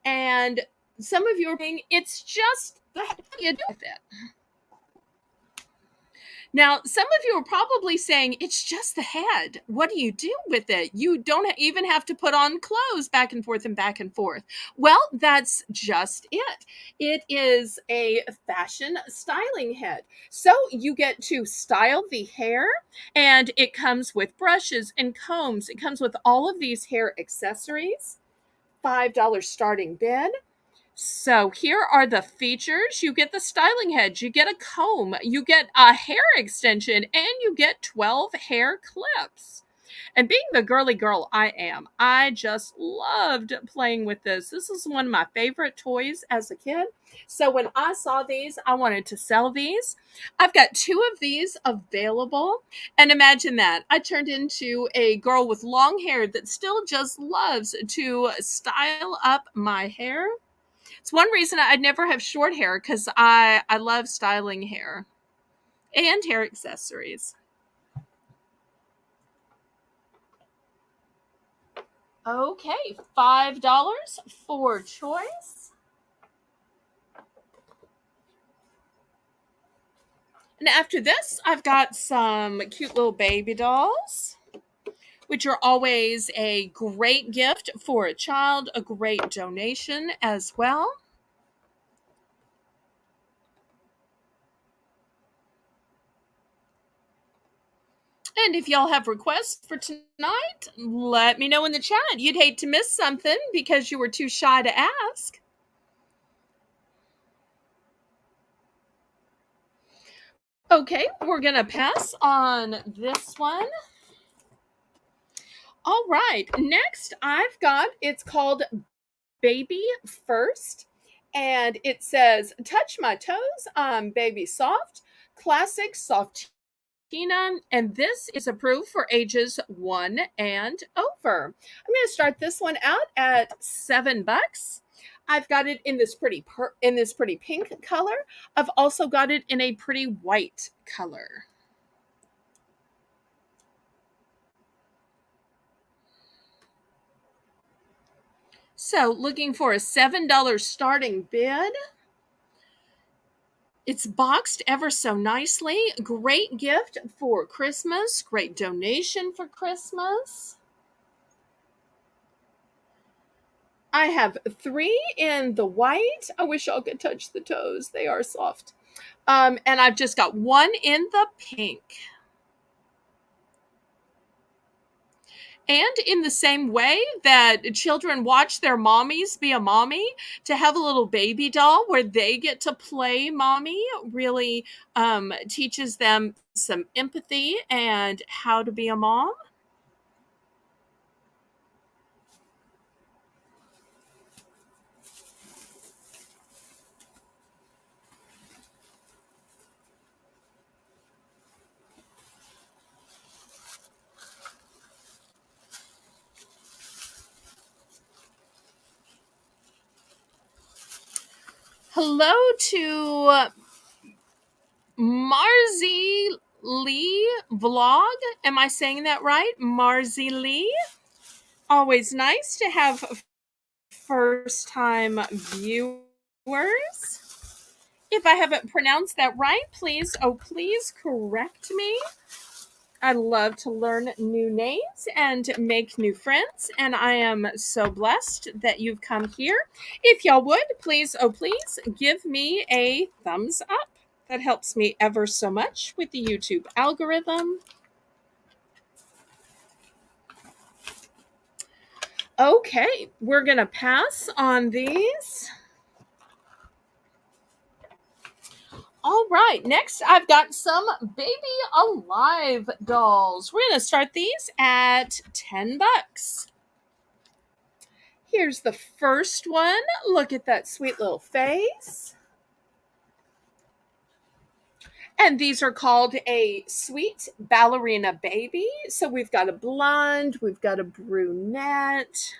And some of you are being, it's just, what do you do with it? Now, some of you are probably saying, it's just the head. What do you do with it? You don't even have to put on clothes back and forth and back and forth. Well, that's just it. It is a fashion styling head. So you get to style the hair, and it comes with brushes and combs. It comes with all of these hair accessories. $5 starting bid. So here are the features. You get the styling head, you get a comb, you get a hair extension, and you get 12 hair clips. And being the girly girl I am, I just loved playing with this. This is one of my favorite toys as a kid. So when I saw these, I wanted to sell these. I've got two of these available. And imagine that. I turned into a girl with long hair that still just loves to style up my hair. It's one reason I'd never have short hair because I love styling hair and hair accessories. Okay, $5 for choice. And after this, I've got some cute little baby dolls, which are always a great gift for a child, a great donation as well. And if y'all have requests for tonight, let me know in the chat. You'd hate to miss something because you were too shy to ask. Okay, we're going to pass on this one. All right, next I've got, it's called Baby First, and it says, touch my toes, I'm baby soft, classic soft Tina, and this is approved for ages 1 and over. I'm going to start this one out at $7. I've got it in this pretty pink color. I've also got it in a pretty white color. So, looking for a $7 starting bid. It's boxed ever so nicely. Great gift for Christmas. Great donation for Christmas. I have 3 in the white. I wish y'all could touch the toes. They are soft. And I've just got 1 in the pink. And in the same way that children watch their mommies be a mommy, to have a little baby doll where they get to play mommy really teaches them some empathy and how to be a mom. Hello to Marzi Lee Vlog. Am I saying that right? Marzi Lee. Always nice to have first time viewers. If I haven't pronounced that right, please correct me. I love to learn new names and make new friends, and I am so blessed that you've come here. If y'all would, please give me a thumbs up. That helps me ever so much with the YouTube algorithm. Okay, we're going to pass on these. All right, next I've got some Baby Alive dolls. We're going to start these at $10. Here's the first one. Look at that sweet little face. And these are called a sweet ballerina baby. So we've got a blonde, we've got a brunette.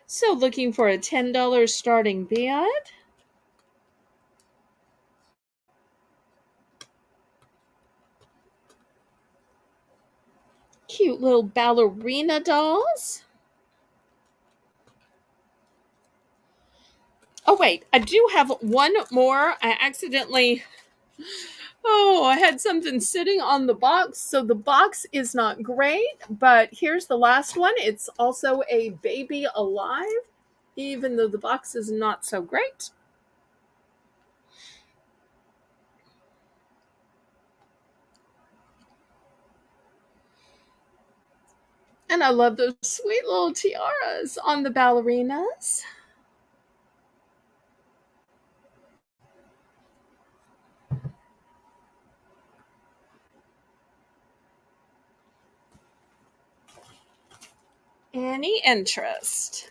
So looking for a $10 starting bid. Cute little ballerina dolls. Oh, wait, I do have one more. I had something sitting on the box. So the box is not great, but here's the last one. It's also a Baby Alive, even though the box is not so great. And I love those sweet little tiaras on the ballerinas. Any interest?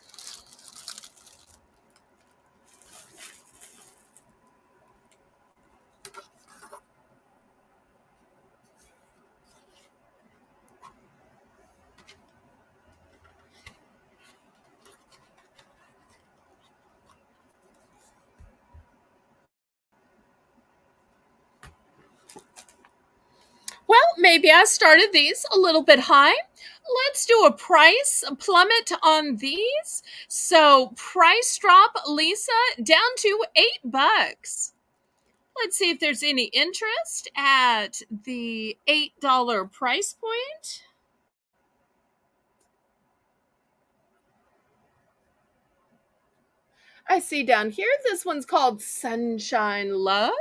Well, maybe I started these a little bit high. Let's do a price plummet on these. So price drop, Lisa, down to $8. Let's see if there's any interest at the $8 price point. I see down here, this one's called Sunshine Love.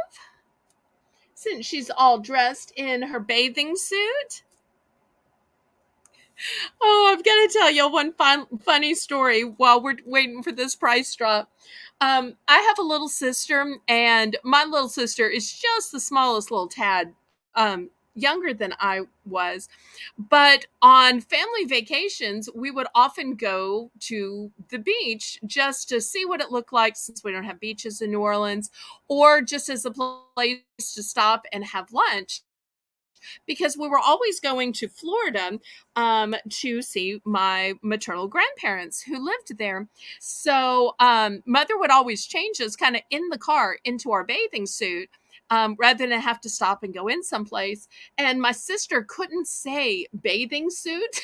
Since she's all dressed in her bathing suit. Oh, I've got to tell you one funny story while we're waiting for this price drop. I have a little sister, and my little sister is just the smallest little tad, younger than I was. But on family vacations, we would often go to the beach just to see what it looked like since we don't have beaches in New Orleans, or just as a place to stop and have lunch because we were always going to Florida to see my maternal grandparents who lived there. So mother would always change us kind of in the car into our bathing suit. Rather than have to stop and go in someplace. And my sister couldn't say bathing suit,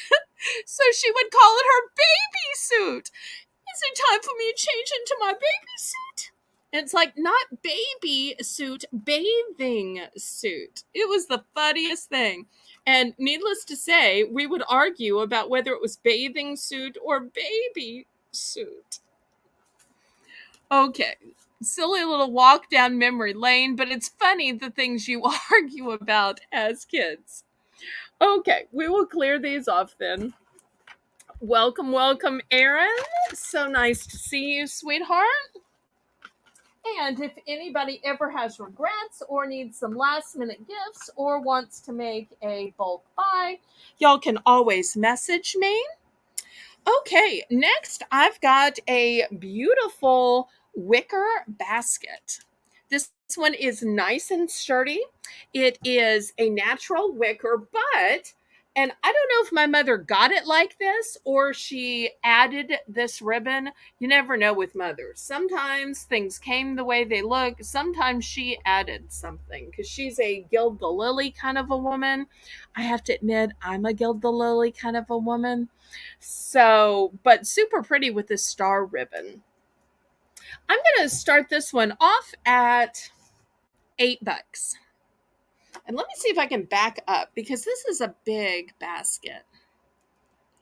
so she would call it her baby suit. Is it time for me to change into my baby suit? And it's like, not baby suit, bathing suit. It was the funniest thing. And needless to say, we would argue about whether it was bathing suit or baby suit. Okay, silly little walk down memory lane, but it's funny the things you argue about as kids. Okay, we will clear these off then. Welcome, welcome, Erin. So nice to see you, sweetheart. And if anybody ever has regrets or needs some last minute gifts or wants to make a bulk buy, y'all can always message me. Okay, next I've got a beautiful wicker basket. This one is nice and sturdy. It is a natural wicker, but, and I don't know if my mother got it like this or she added this ribbon. You never know with mothers. Sometimes things came the way they look. Sometimes she added something because she's a gild the lily kind of a woman. I have to admit, I'm a gild the lily kind of a woman. So, but super pretty with this star ribbon. I'm going to start this one off at $8. And let me see if I can back up because this is a big basket.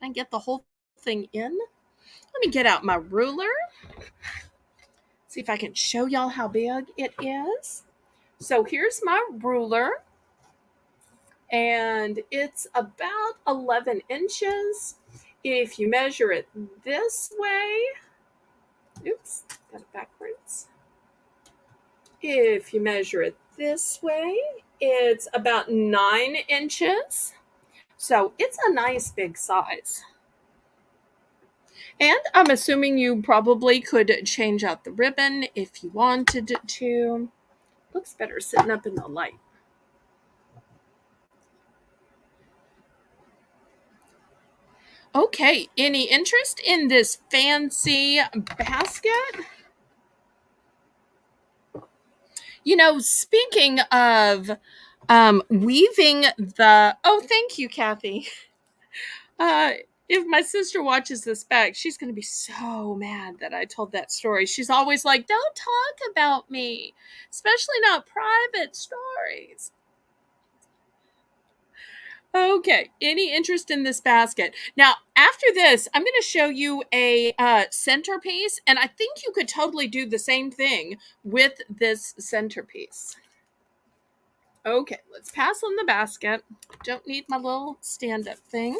I get the whole thing in. Let me get out my ruler. See if I can show y'all how big it is. So here's my ruler. And it's about 11 inches. If you measure it this way, oops, got it backwards. If you measure it this way, it's about 9 inches. So it's a nice big size. And I'm assuming you probably could change out the ribbon if you wanted to. Looks better sitting up in the light. Okay, any interest in this fancy basket? You know, speaking of weaving the, oh, thank you, Kathy. Uh, if my sister watches this back, she's going to be so mad that I told that story. She's always like, don't talk about me, especially not private stories. Okay, any interest in this basket? Now, after this, I'm going to show you a centerpiece, and I think you could totally do the same thing with this centerpiece. Okay, let's pass on the basket. Don't need my little stand-up thing.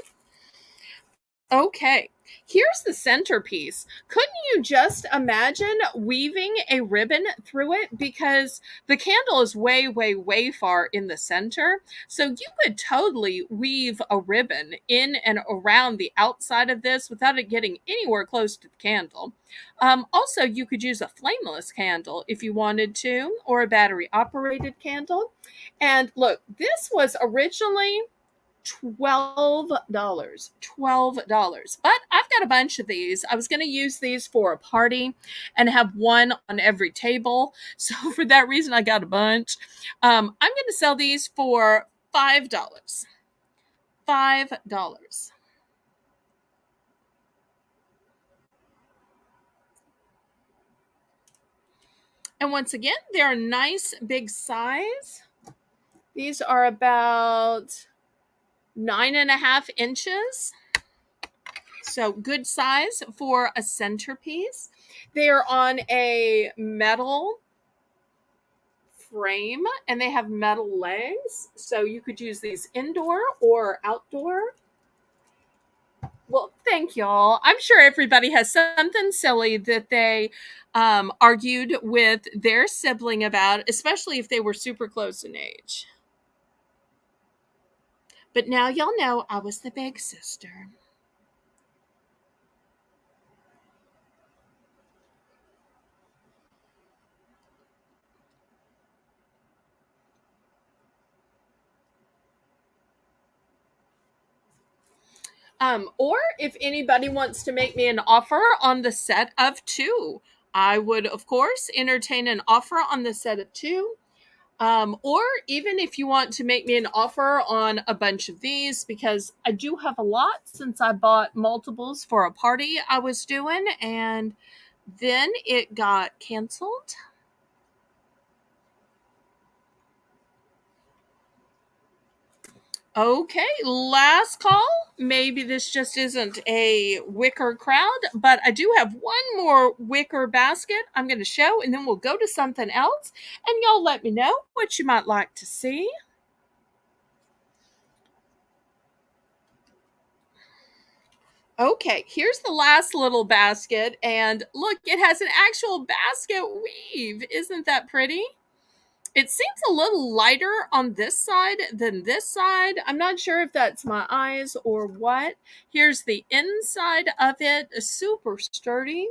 Okay, here's the centerpiece. Couldn't you just imagine weaving a ribbon through it? Because the candle is way, way, way far in the center. So you could totally weave a ribbon in and around the outside of this without it getting anywhere close to the candle. Also, you could use a flameless candle if you wanted to, or a battery operated candle. And look, this was originally $12. But I've got a bunch of these. I was going to use these for a party and have one on every table. So for that reason, I got a bunch. I'm going to sell these for $5. $5. And once again, they're a nice big size. These are about 9.5 inches. So good size for a centerpiece. They're on a metal frame and they have metal legs. So you could use these indoor or outdoor. Well, thank y'all. I'm sure everybody has something silly that they argued with their sibling about, especially if they were super close in age. But now y'all know I was the big sister. Or if anybody wants to make me an offer on the set of two, I would, of course, entertain an offer on the set of two. Or even if you want to make me an offer on a bunch of these, because I do have a lot since I bought multiples for a party I was doing and then it got canceled. Okay, last call. Maybe this just isn't a wicker crowd, but I do have one more wicker basket I'm going to show, and then we'll go to something else, and y'all let me know what you might like to see. Okay, here's the last little basket, and look, it has an actual basket weave. Isn't that pretty? It seems a little lighter on this side than this side. I'm not sure if that's my eyes or what. Here's the inside of it, super sturdy.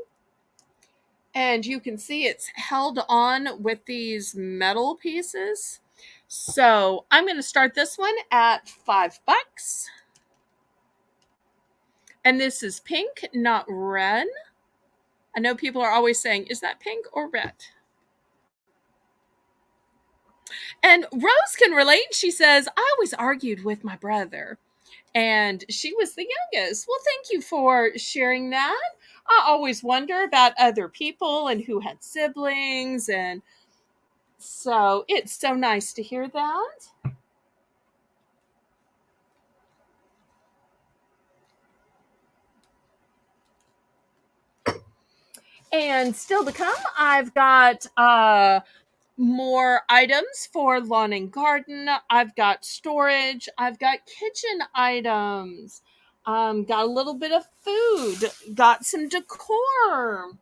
And you can see it's held on with these metal pieces. So I'm going to start this one at $5. And this is pink, not red. I know people are always saying, is that pink or red? And Rose can relate. She says, I always argued with my brother, and she was the youngest. Well, thank you for sharing that. I always wonder about other people and who had siblings, and so it's so nice to hear that. And still to come, I've got more items for lawn and garden. I've got storage. I've got kitchen items. Got a little bit of food. Got some decor.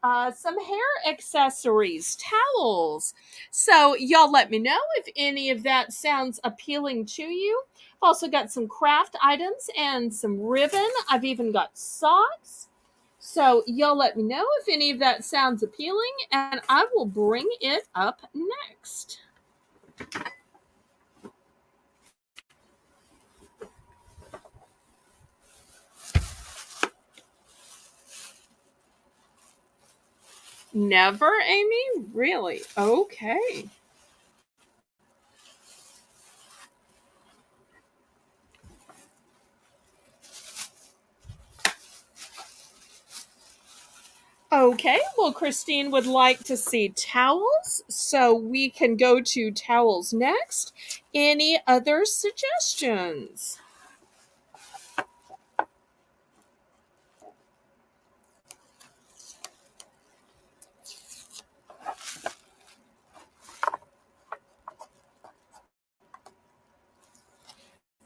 Some hair accessories, towels. So y'all let me know if any of that sounds appealing to you. I've also got some craft items and some ribbon. I've even got socks. So y'all let me know if any of that sounds appealing, and I will bring it up next. Never, Amy? Really? Okay. Okay, well, Christine would like to see towels, so we can go to towels next. Any other suggestions?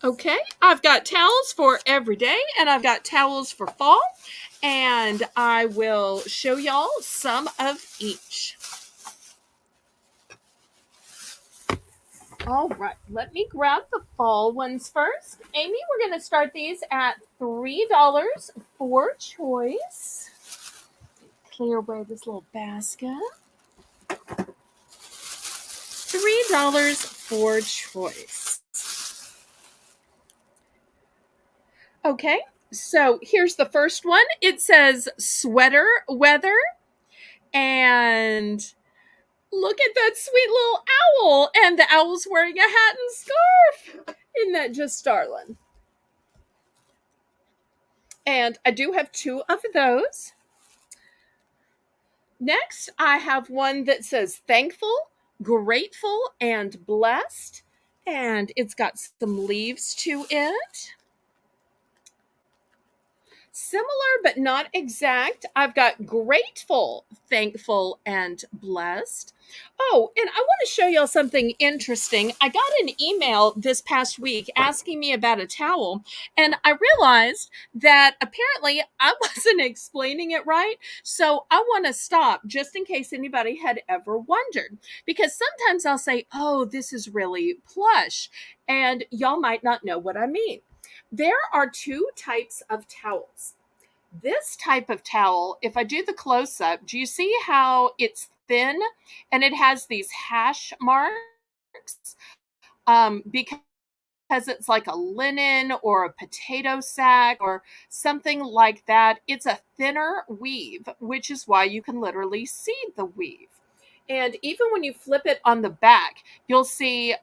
Okay, I've got towels for every day and I've got towels for fall, and I will show y'all some of each. All right, let me grab the fall ones first. Amy, we're going to start these at $3 for choice. Clear away this little basket. $3 for choice. Okay, so here's the first one. It says sweater weather, and look at that sweet little owl, and the owl's wearing a hat and scarf. Isn't that just startling? And I do have two of those. Next, I have one that says thankful, grateful, and blessed. And it's got some leaves to it. Similar but not exact. I've got grateful, thankful, and blessed. Oh, and I want to show y'all something interesting. I got an email this past week asking me about a towel, and I realized that apparently I wasn't explaining it right. So I want to stop just in case anybody had ever wondered. Because sometimes I'll say, oh, this is really plush, and y'all might not know what I mean. There are two types of towels. This type of towel, if I do the close up, do you see how it's thin and it has these hash marks? Because it's like a linen or a potato sack or something like that. It's a thinner weave, which is why you can literally see the weave. And even when you flip it on the back, you'll see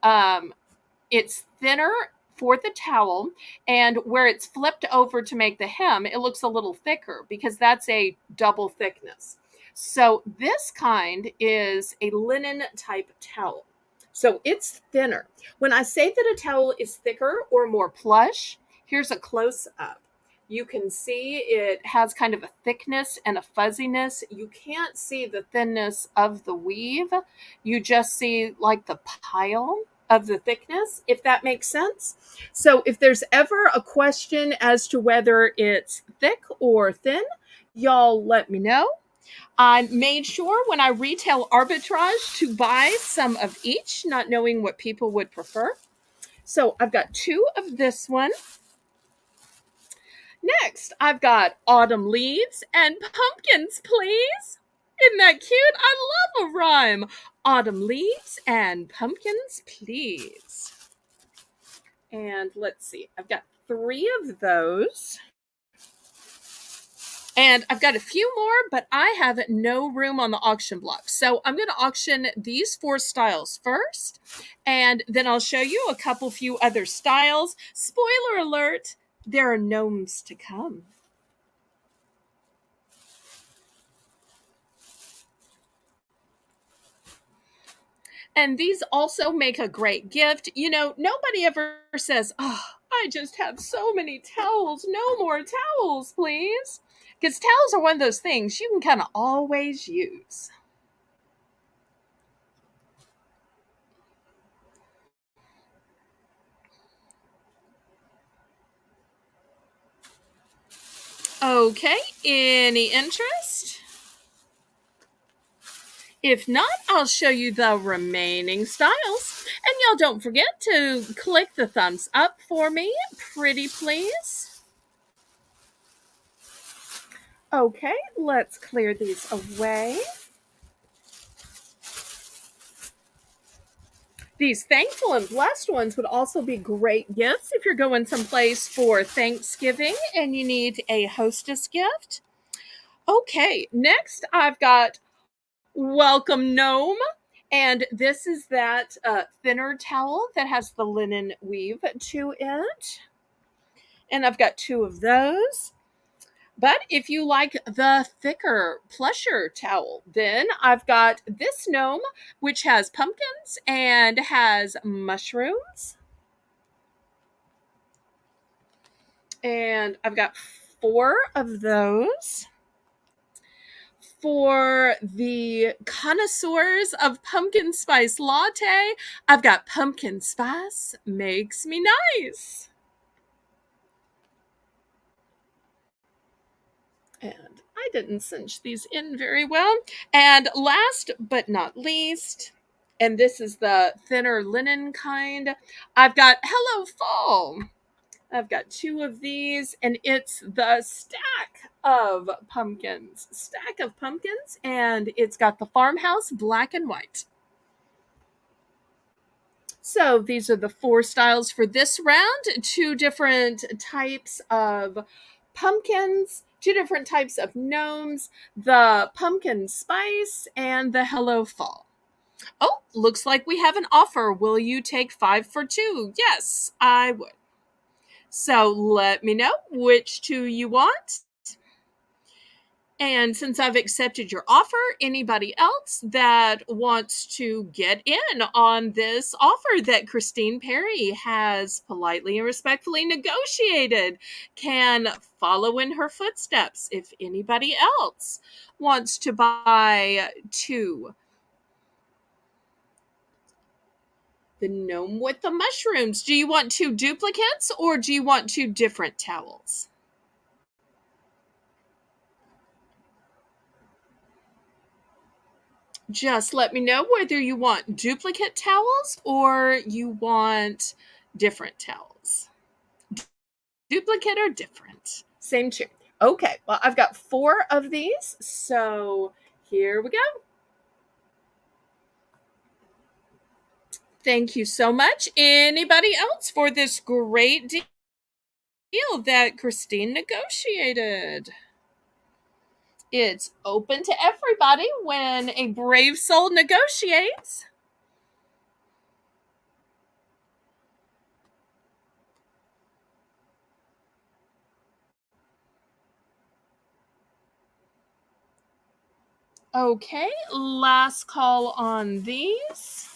it's thinner for the towel, and where it's flipped over to make the hem, it looks a little thicker because that's a double thickness. So this kind is a linen type towel. So it's thinner. When I say that a towel is thicker or more plush, here's a close up. You can see it has kind of a thickness and a fuzziness. You can't see the thinness of the weave. You just see like the pile of the thickness, if that makes sense. So if there's ever a question as to whether it's thick or thin, y'all let me know. I made sure when I retail arbitrage to buy some of each, not knowing what people would prefer. So I've got two of this one. Next, I've got autumn leaves and pumpkins, please. Isn't that cute? I love a rhyme. Autumn leaves and pumpkins, please. And let's see, I've got three of those. And I've got a few more, but I have no room on the auction block. So I'm going to auction these four styles first, and then I'll show you a couple few other styles. Spoiler alert, there are gnomes to come. And these also make a great gift. You know, nobody ever says, oh, I just have so many towels. No more towels, please. Because towels are one of those things you can kind of always use. Okay, any interest? If not, I'll show you the remaining styles. And y'all don't forget to click the thumbs up for me, pretty please. Okay, let's clear these away. These thankful and blessed ones would also be great gifts if you're going someplace for Thanksgiving and you need a hostess gift. Okay, next I've got Welcome Gnome. And this is that thinner towel that has the linen weave to it. And I've got two of those. But if you like the thicker, plusher towel, then I've got this gnome, which has pumpkins and has mushrooms. And I've got four of those. For the connoisseurs of pumpkin spice latte, I've got pumpkin spice makes me nice. And I didn't cinch these in very well. And last but not least, and this is the thinner linen kind, I've got Hello Fall. I've got two of these, and it's the stack of pumpkins. Stack of pumpkins, and it's got the farmhouse black and white. So these are the four styles for this round. Two different types of pumpkins, two different types of gnomes, the pumpkin spice, and the Hello Fall. Oh, looks like we have an offer. Will you take 5 for 2? Yes, I would. So let me know which two you want. And since I've accepted your offer, anybody else that wants to get in on this offer that Christine Perry has politely and respectfully negotiated can follow in her footsteps. If anybody else wants to buy two, the gnome with the mushrooms, do you want two duplicates or do you want two different towels? Just let me know whether you want duplicate towels or you want different towels. Duplicate or different? Same too. Okay, well, I've got 4 of these, so here we go. Thank you so much. Anybody else for this great deal that Christine negotiated? It's open to everybody when a brave soul negotiates. Okay, last call on these.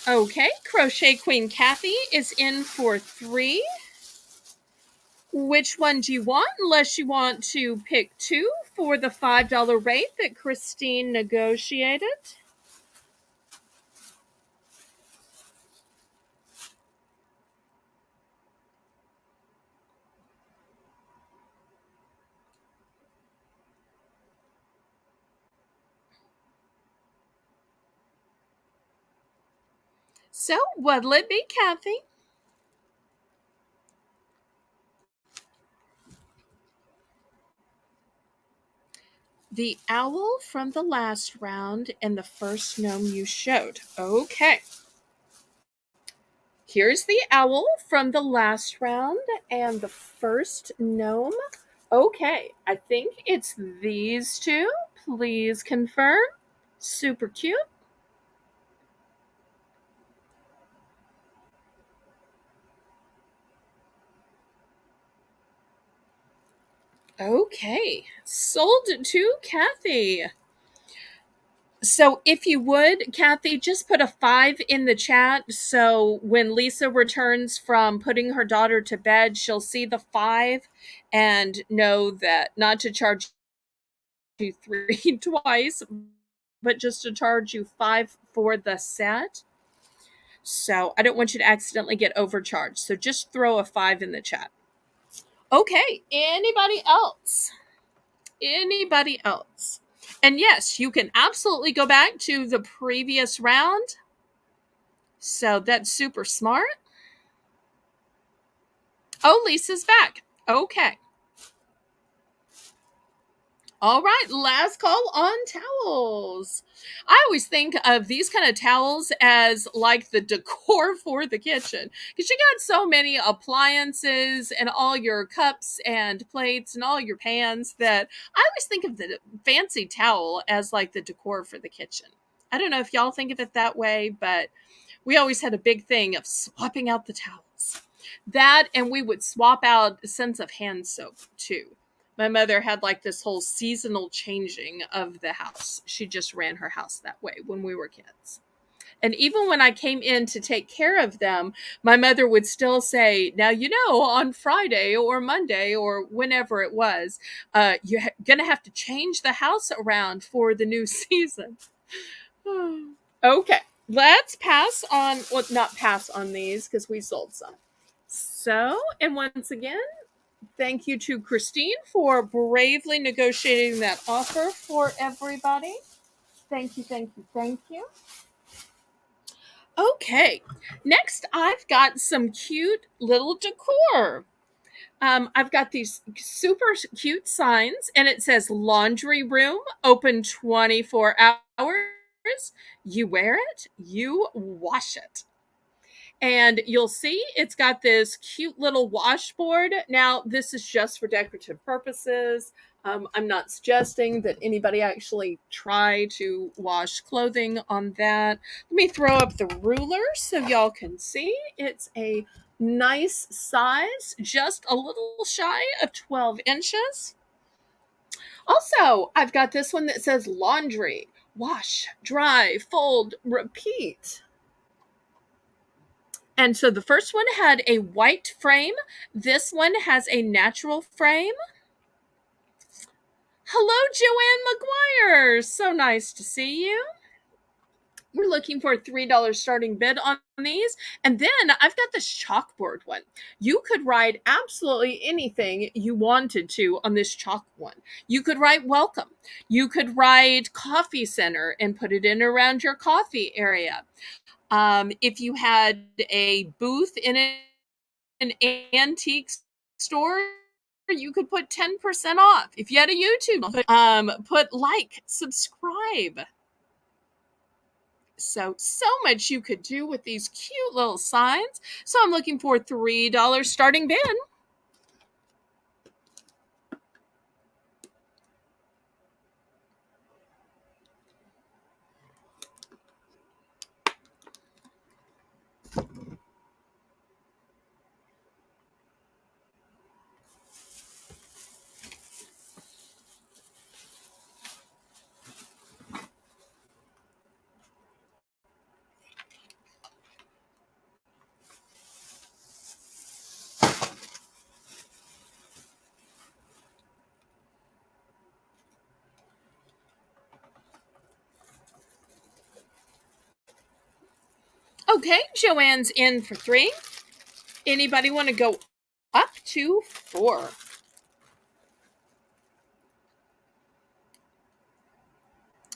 Okay, Crochet Queen Kathy is in for 3. Which one do you want? Unless you want to pick 2 for the $5 rate that Christine negotiated. So, what'll it be, Kathy? The owl from the last round and the first gnome you showed. Okay. Here's the owl from the last round and the first gnome. Okay, I think it's these two. Please confirm. Super cute. Okay, sold to Kathy. So if you would, Kathy, just put a 5 in the chat. So when Lisa returns from putting her daughter to bed, she'll see the 5 and know that not to charge you 3 twice, but just to charge you 5 for the set. So I don't want you to accidentally get overcharged. So just throw a 5 in the chat. Okay, anybody else? Anybody else? And yes, you can absolutely go back to the previous round. So that's super smart. Oh, Lisa's back. Okay. All right, last call on towels. I always think of these kind of towels as like the decor for the kitchen because you got so many appliances and all your cups and plates and all your pans that I always think of the fancy towel as like the decor for the kitchen. I don't know if y'all think of it that way, but we always had a big thing of swapping out the towels. That and we would swap out scents of hand soap too. My mother had like this whole seasonal changing of the house. She just ran her house that way when we were kids. And even when I came in to take care of them, my mother would still say, now, on Friday or Monday or whenever it was, you're going to have to change the house around for the new season. Okay, let's pass on, well, not pass on these because we sold some. So, and once again, thank you to Christine for bravely negotiating that offer for everybody. Thank you, thank you, thank you. Okay, next I've got some cute little decor. I've got these super cute signs, and it says laundry room open 24 hours. You wear it, you wash it. And you'll see it's got this cute little washboard. Now, this is just for decorative purposes. I'm not suggesting that anybody actually try to wash clothing on that. Let me throw up the ruler so y'all can see. It's a nice size, just a little shy of 12 inches. Also, I've got this one that says laundry, wash, dry, fold, repeat. And so the first one had a white frame. This one has a natural frame. Hello, Joanne McGuire. So nice to see you. We're looking for a $3 starting bid on these. And then I've got this chalkboard one. You could write absolutely anything you wanted to on this chalk one. You could write welcome. You could write coffee center and put it in around your coffee area. If you had a booth in an antique store, you could put 10% off. If you had a YouTube, put like, subscribe. So much you could do with these cute little signs. So I'm looking for $3 starting bid. Okay, Joanne's in for 3. Anybody want to go up to 4?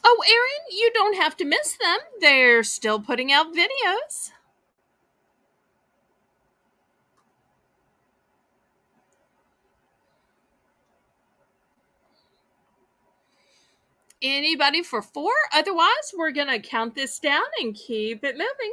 Oh, Erin, you don't have to miss them. They're still putting out videos. Anybody for 4? Otherwise, we're going to count this down and keep it moving.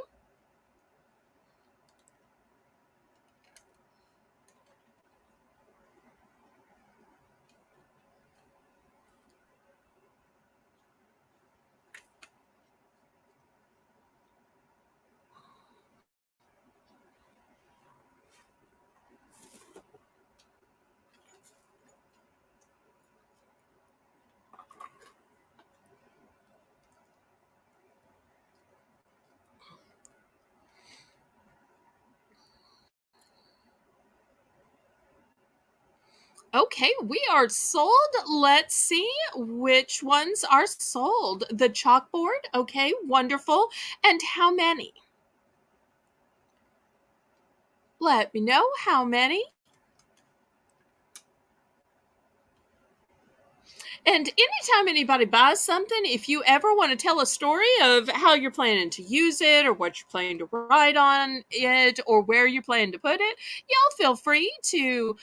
Okay, we are sold. Let's see which ones are sold. The chalkboard. Okay, wonderful. And how many? Let me know how many. And anytime anybody buys something, if you ever want to tell a story of how you're planning to use it or what you're planning to write on it or where you're planning to put it, y'all feel free to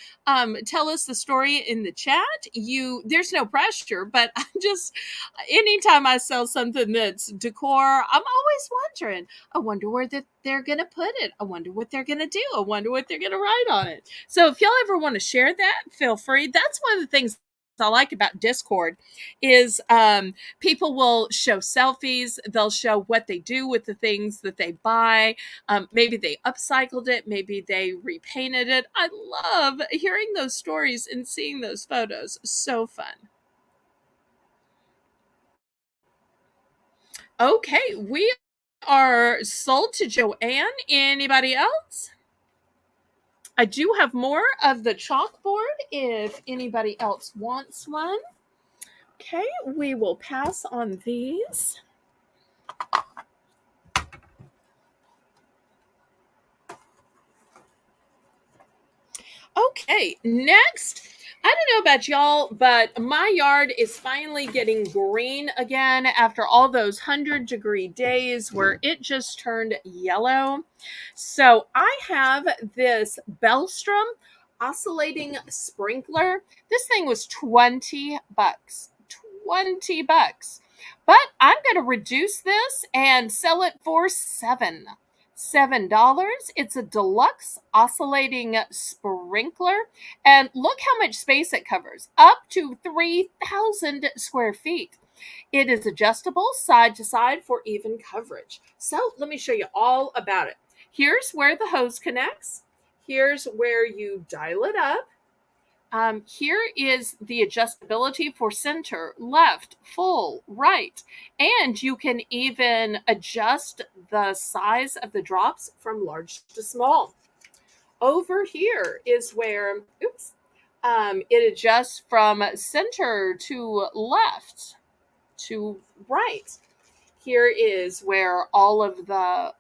tell us the story in the chat. There's no pressure, but I just, anytime I sell something that's decor, I'm always wondering, I wonder where they're going to put it. I wonder what they're going to do. I wonder what they're going to write on it. So if y'all ever want to share that, feel free. That's one of the things I like about Discord is people will show selfies. They'll show what they do with the things that they buy. Maybe they upcycled it. Maybe they repainted it. I love hearing those stories and seeing those photos. So fun. Okay, we are sold to Joanne. Anybody else? I do have more of the chalkboard if anybody else wants one. Okay, we will pass on these. Okay, next. I don't know about y'all, but my yard is finally getting green again after all those 100-degree days where it just turned yellow. So I have this Bellstrom oscillating sprinkler. This thing was 20 bucks. 20 bucks. But I'm going to reduce this and sell it for 7. $7. It's a deluxe oscillating sprinkler. And look how much space it covers, up to 3,000 square feet. It is adjustable side to side for even coverage. So let me show you all about it. Here's where the hose connects. Here's where you dial it up. Here is the adjustability for center, left, full, right, and you can even adjust the size of the drops from large to small. Over here is where, it adjusts from center to left to right. Here is where all of the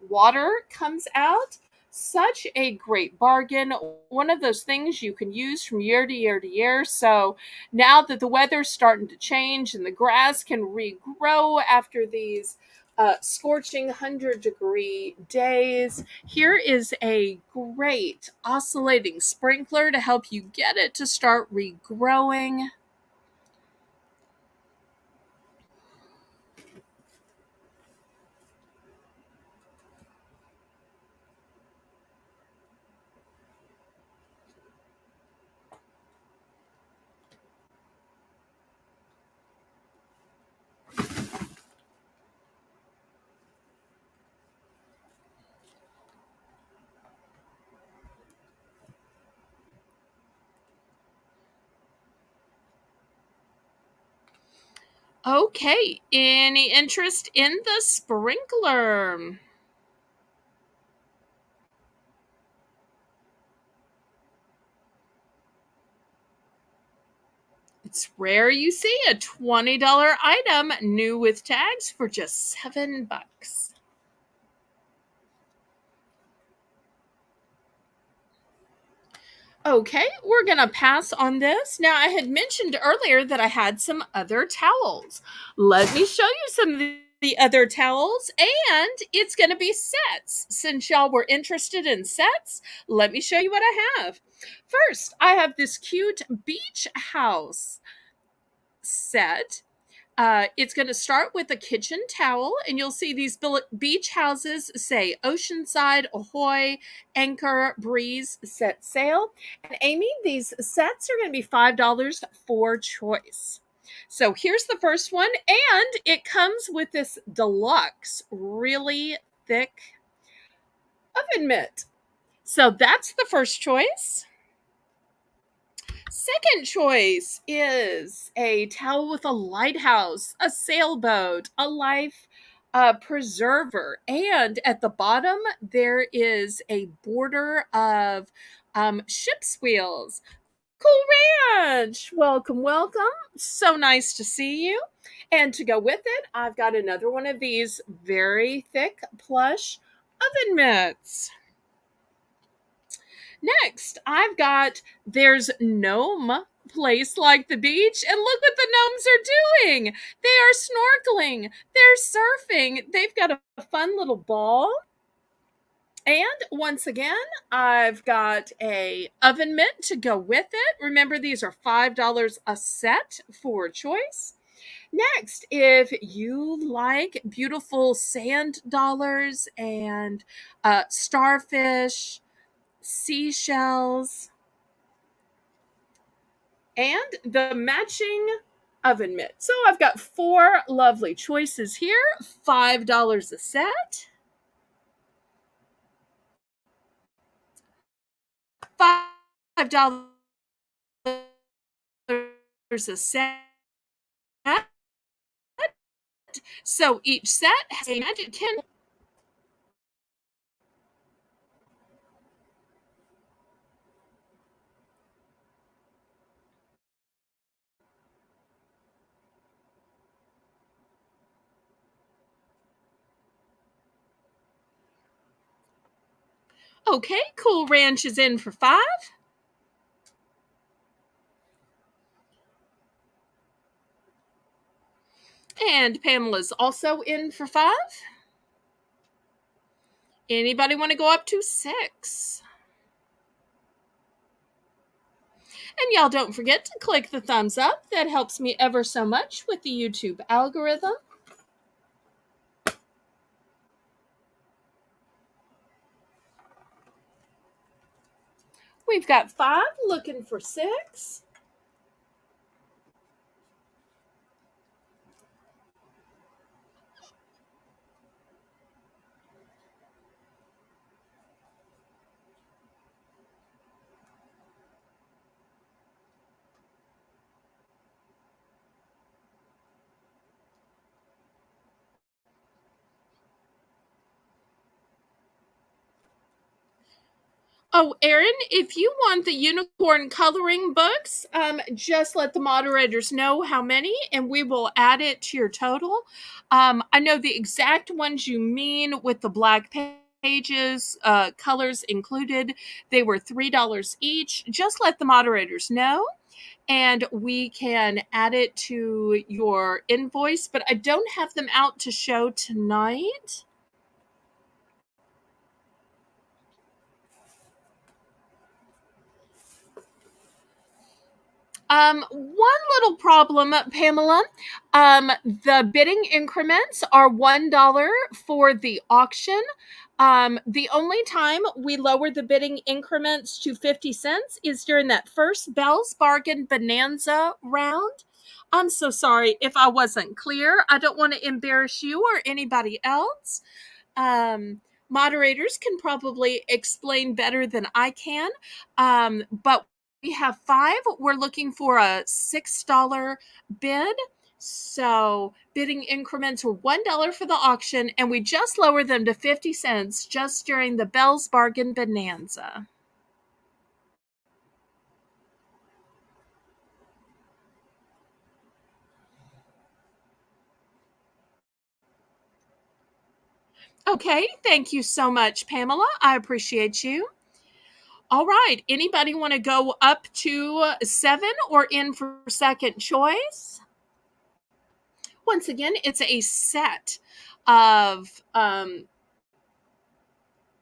water comes out. Such a great bargain. One of those things you can use from year to year to year. So now that the weather's starting to change and the grass can regrow after these scorching 100-degree days, here is a great oscillating sprinkler to help you get it to start regrowing. Okay, any interest in the sprinkler? It's rare you see a $20 item new with tags for just $7. Okay, we're going to pass on this. Now, I had mentioned earlier that I had some other towels. Let me show you some of the other towels, and it's going to be sets. Since y'all were interested in sets, let me show you what I have. First, I have this cute beach house set. It's going to start with a kitchen towel, and you'll see these beach houses say Oceanside, Ahoy, Anchor, Breeze, Set Sail. And Amy, these sets are going to be $5 for choice. So here's the first one, and it comes with this deluxe, really thick oven mitt. So that's the first choice. Second choice is a towel with a lighthouse, a sailboat, a life preserver. And at the bottom, there is a border of ship's wheels. Cool Ranch! Welcome, welcome. So nice to see you. And to go with it, I've got another one of these very thick plush oven mitts. Next, I've got There's Gnome Place Like the Beach, and look what the gnomes are doing. They are snorkeling, they're surfing, they've got a fun little ball. And once again, I've got a oven mitt to go with it. Remember, these are $5 a set for choice. Next, if you like beautiful sand dollars and starfish, seashells, and the matching oven mitt. So I've got 4 lovely choices here, $5 a set. $5 a set. So each set has a magic tin. Okay, Cool Ranch is in for 5. And Pamela's also in for 5. Anybody want to go up to 6? And y'all don't forget to click the thumbs up. That helps me ever so much with the YouTube algorithm. We've got 5 looking for 6. Oh, Erin, if you want the unicorn coloring books, just let the moderators know how many, and we will add it to your total. I know the exact ones you mean with the black pages, colors included. They were $3 each. Just let the moderators know, and we can add it to your invoice. But I don't have them out to show tonight. One little problem, Pamela. The bidding increments are $1 for the auction. The only time we lower the bidding increments to 50 cents is during that first Bell's Bargain Bonanza round. I'm so sorry if I wasn't clear. I don't want to embarrass you or anybody else. Um, Moderators can probably explain better than I can. But we have 5. We're looking for a $6 bid. So bidding increments were $1 for the auction, and we just lowered them to 50 cents just during the Bell's Bargain Bonanza. Okay, thank you so much, Pamela. I appreciate you. All right, anybody want to go up to 7 or in for second choice? Once again, it's a set of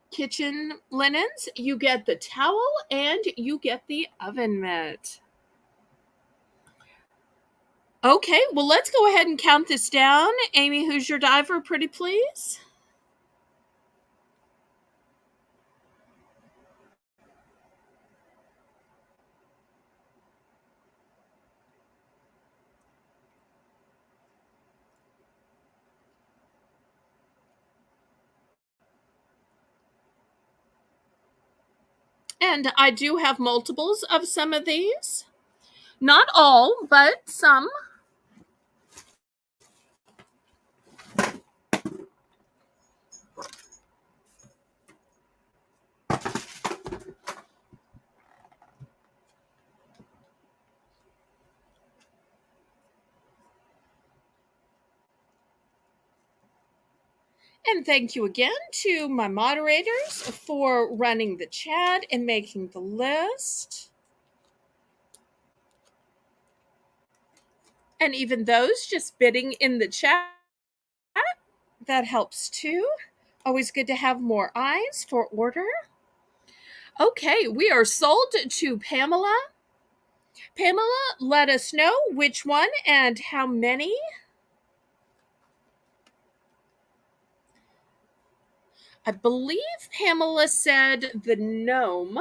kitchen linens. You get the towel and you get the oven mitt. Okay, well, let's go ahead and count this down. Amy, who's your diver, pretty please? And I do have multiples of some of these. Not all, but some. And thank you again to my moderators for running the chat and making the list. And even those just bidding in the chat, that helps too. Always good to have more eyes for order. Okay, we are sold to Pamela. Pamela, let us know which one and how many. I believe Pamela said the gnome,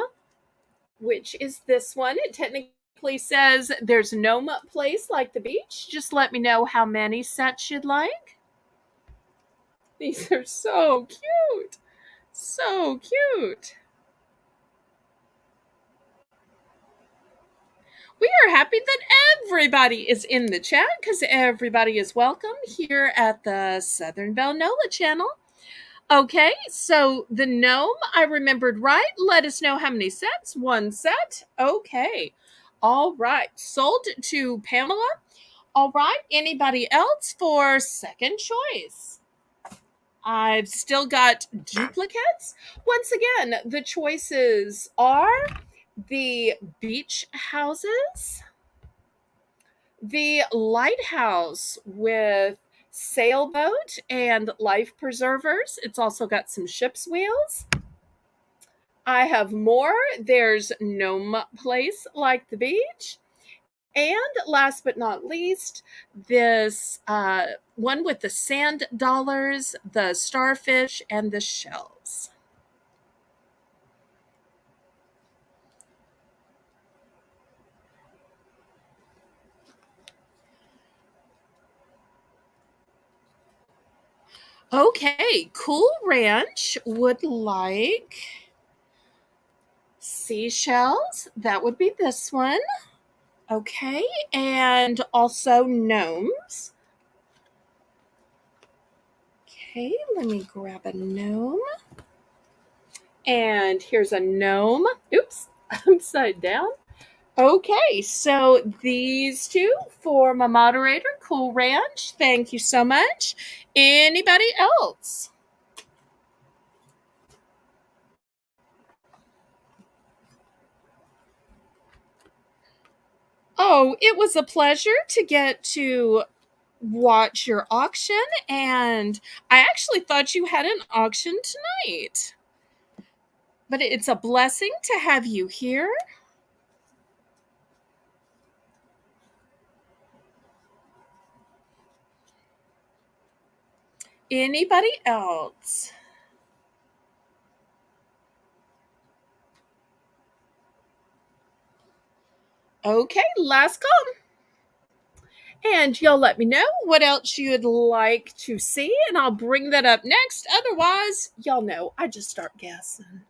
which is this one. It technically says there's gnome place like the beach. Just let me know how many sets you'd like. These are so cute. So cute. We are happy that everybody is in the chat because everybody is welcome here at the Southern Belle Nola channel. Okay, so the gnome, I remembered right. Let us know how many sets. 1 set. Okay. All right. Sold to Pamela. All right. Anybody else for second choice? I've still got duplicates. Once again, the choices are the beach houses, the lighthouse with sailboat and life preservers. It's also got some ship's wheels. I have more. There's gnome place like the beach. And last but not least, this one with the sand dollars, the starfish, and the shells. Okay, Cool Ranch would like seashells. That would be this one. Okay, and also gnomes. Okay, let me grab a gnome. And here's a gnome. Oops, upside down. Okay, so these two for my moderator, Cool Ranch. Thank you so much. Anybody else? Oh, it was a pleasure to get to watch your auction, and I actually thought you had an auction tonight. But it's a blessing to have you here. Anybody else? Okay, last call. And you'll let me know what else you'd like to see, and I'll bring that up next. Otherwise, y'all know I just start guessing.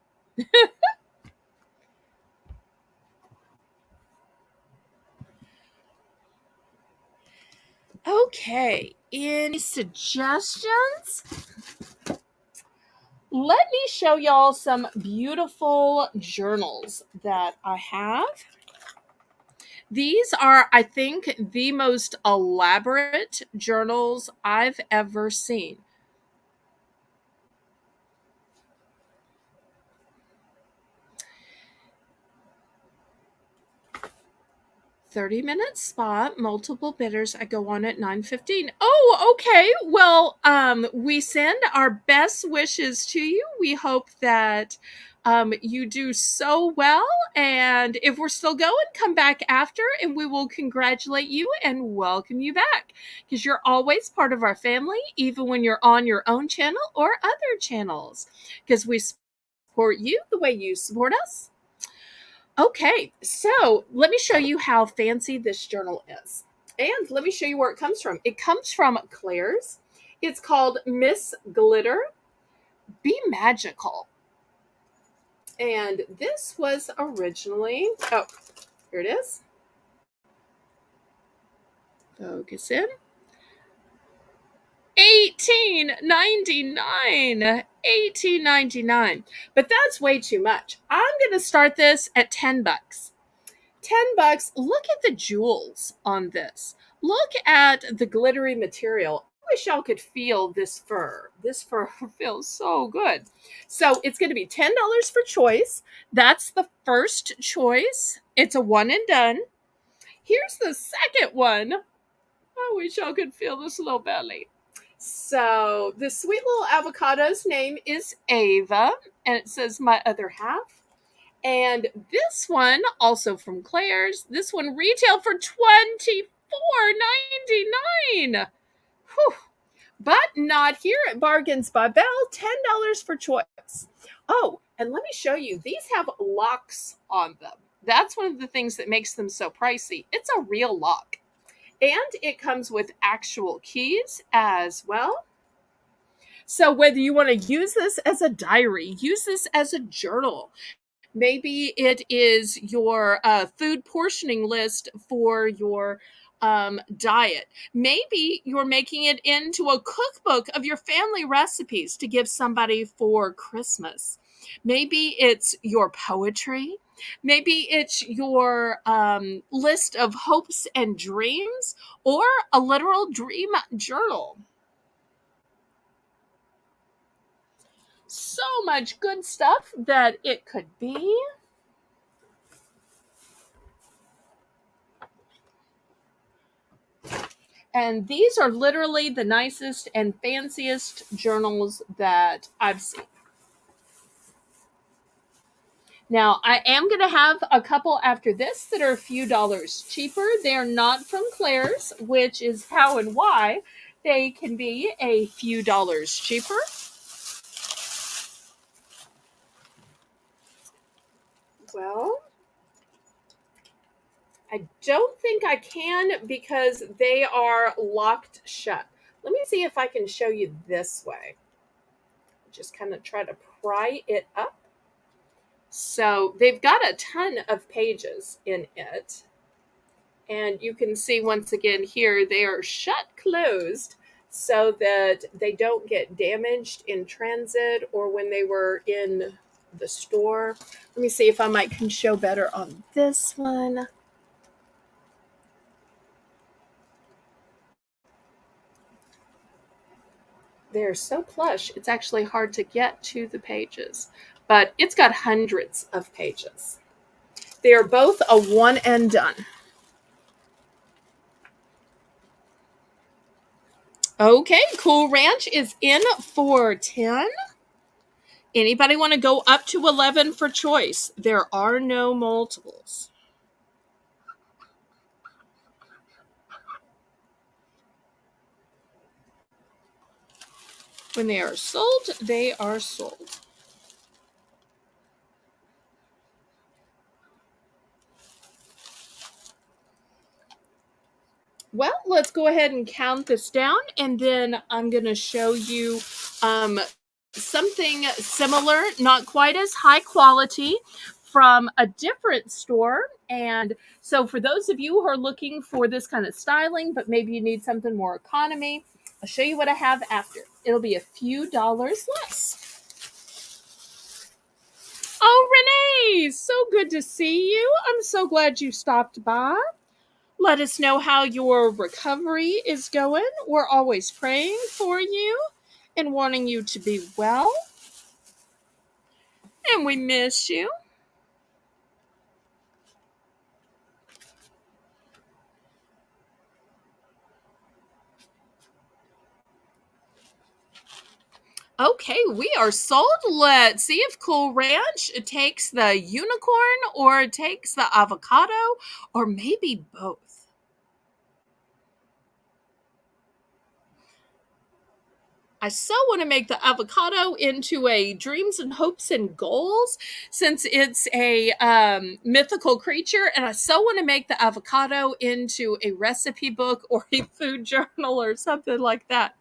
Okay, any suggestions? Let me show y'all some beautiful journals that I have. These are, I think, the most elaborate journals I've ever seen. 30-minute spot, multiple bidders. I go on at 9:15. Oh, okay. Well, we send our best wishes to you. We hope that you do so well. And if we're still going, come back after and we will congratulate you and welcome you back because you're always part of our family, even when you're on your own channel or other channels, because we support you the way you support us. Okay, so let me show you how fancy this journal is. And let me show you where it comes from. It comes from Claire's. It's called Miss Glitter Be Magical. And this was originally, oh, here it is. Focus in. 18.99. 18.99. But that's way too much. I'm going to start this at 10 bucks. 10 bucks. Look at the jewels on this. Look at the glittery material. I wish y'all could feel this fur. This fur feels so good. So it's going to be $10 for choice. That's the first choice. It's a one and done. Here's the second one. I wish y'all could feel this little belly. So the sweet little avocado's name is Ava, and it says my other half. And this one, also from Claire's, this one retailed for $24.99. Whew. But not here at Bargains by Belle, $10 for choice. Oh, and let me show you, these have locks on them. That's one of the things that makes them so pricey. It's a real lock. And it comes with actual keys as well. So whether you want to use this as a diary, use this as a journal, maybe it is your food portioning list for your diet. Maybe you're making it into a cookbook of your family recipes to give somebody for Christmas. Maybe it's your poetry. Maybe it's your list of hopes and dreams or a literal dream journal. So much good stuff that it could be. And these are literally the nicest and fanciest journals that I've seen. Now, I am going to have a couple after this that are a few dollars cheaper. They're not from Claire's, which is how and why they can be a few dollars cheaper. Well, I don't think I can because they are locked shut. Let me see if I can show you this way. Just kind of try to pry it up. So they've got a ton of pages in it. And you can see once again here, they are shut closed so that they don't get damaged in transit or when they were in the store. Let me see if I might can show better on this one. They're so plush, it's actually hard to get to the pages, but it's got hundreds of pages. They are both a one and done. Okay, Cool Ranch is in for 10. Anybody want to go up to 11 for choice? There are no multiples. When they are sold, they are sold. Well, let's go ahead and count this down, and then I'm going to show you something similar, not quite as high quality, from a different store. And so for those of you who are looking for this kind of styling, but maybe you need something more economy, I'll show you what I have after. It'll be a few dollars less. Oh, Renee, so good to see you. I'm so glad you stopped by. Let us know how your recovery is going. We're always praying for you and wanting you to be well. And we miss you. Okay, we are sold. Let's see if Cool Ranch takes the unicorn or takes the avocado or maybe both. I so want to make the avocado into a dreams and hopes and goals since it's a mythical creature. And I so want to make the avocado into a recipe book or a food journal or something like that.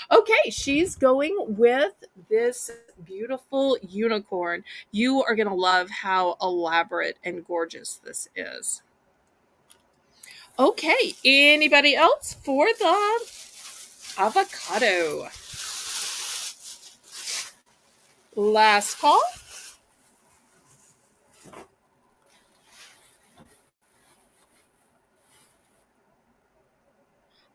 Okay, she's going with this beautiful unicorn. You are going to love how elaborate and gorgeous this is. Okay, anybody else for the avocado? Last call.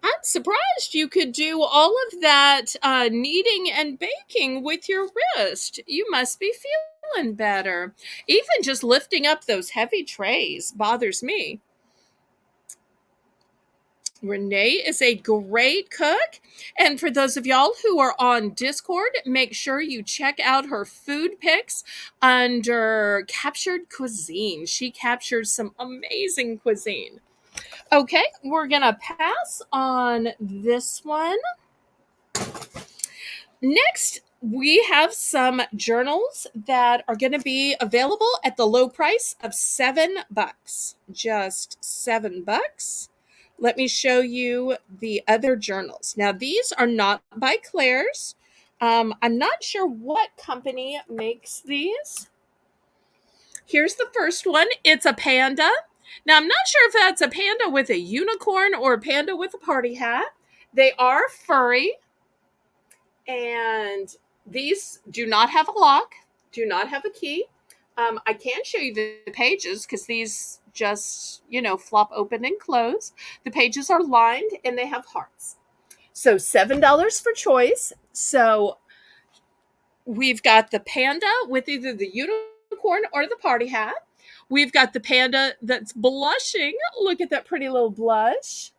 I'm surprised you could do all of that kneading and baking with your wrist. You must be feeling better. Even just lifting up those heavy trays bothers me. Renee is a great cook. And for those of y'all who are on Discord, make sure you check out her food pics under Captured Cuisine. She captures some amazing cuisine. Okay, we're going to pass on this one. Next, we have some journals that are going to be available at the low price of $7. Just $7. Let me show you the other journals. Now, these are not by Claire's. I'm not sure what company makes these. Here's the first one. It's a panda. Now, I'm not sure if that's a panda with a unicorn or a panda with a party hat. They are furry. And these do not have a lock, do not have a key. I can show you the pages because these just, flop open and close. The pages are lined and they have hearts. So $7 for choice. So we've got the panda with either the unicorn or the party hat. We've got the panda that's blushing. Look at that pretty little blush.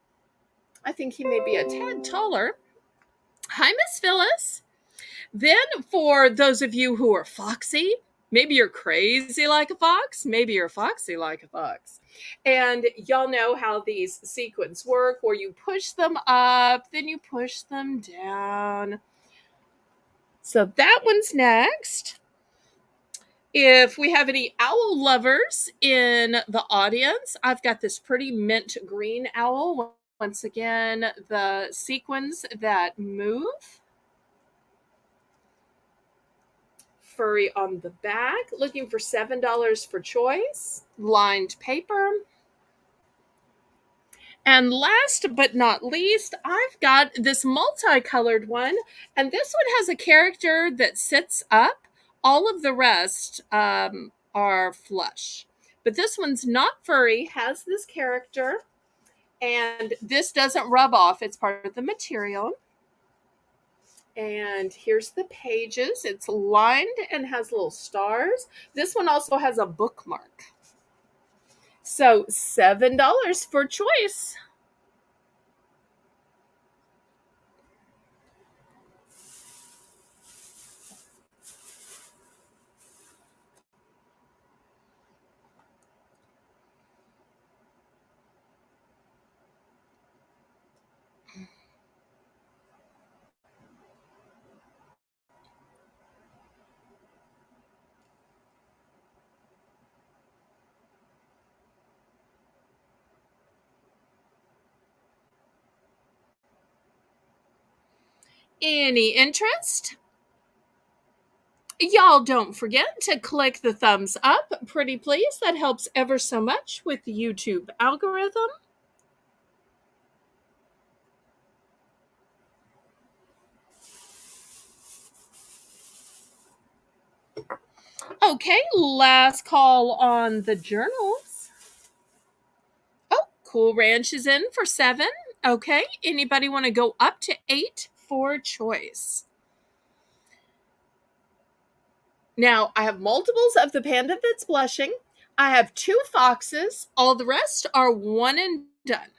I think he may be a tad taller. Hi, Miss Phyllis. Then, for those of you who are foxy, maybe you're crazy like a fox, maybe you're foxy like a fox. And y'all know how these sequins work, where you push them up, then you push them down. So that one's next. If we have any owl lovers in the audience, I've got this pretty mint green owl, Once again, the sequins that move. Furry on the back. Looking for $7 for choice. Lined paper. And last but not least, I've got this multicolored one. And this one has a character that sits up. All of the rest are flush. But this one's not furry, has this character. And this doesn't rub off. It's part of the material. And here's the pages. It's lined and has little stars. This one also has a bookmark. So $7 for choice. Any interest? Y'all don't forget to click the thumbs up, pretty please. That helps ever so much with the YouTube algorithm. Okay, last call on the journals. Oh, Cool Ranch is in for 7. Okay, anybody want to go up to 8 for choice? Now, I have multiples of the panda that's blushing. I have 2 foxes. All the rest are one and done.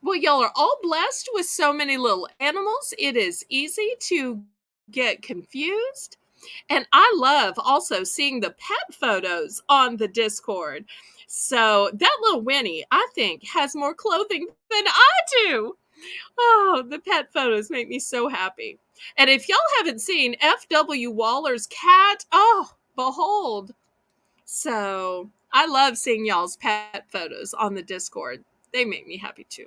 Well, y'all are all blessed with so many little animals. It is easy to get confused. And I love also seeing the pet photos on the Discord. So that little Winnie, I think, has more clothing than I do. Oh, the pet photos make me so happy. And if y'all haven't seen F.W. Waller's cat, oh, behold. So I love seeing y'all's pet photos on the Discord. They make me happy too.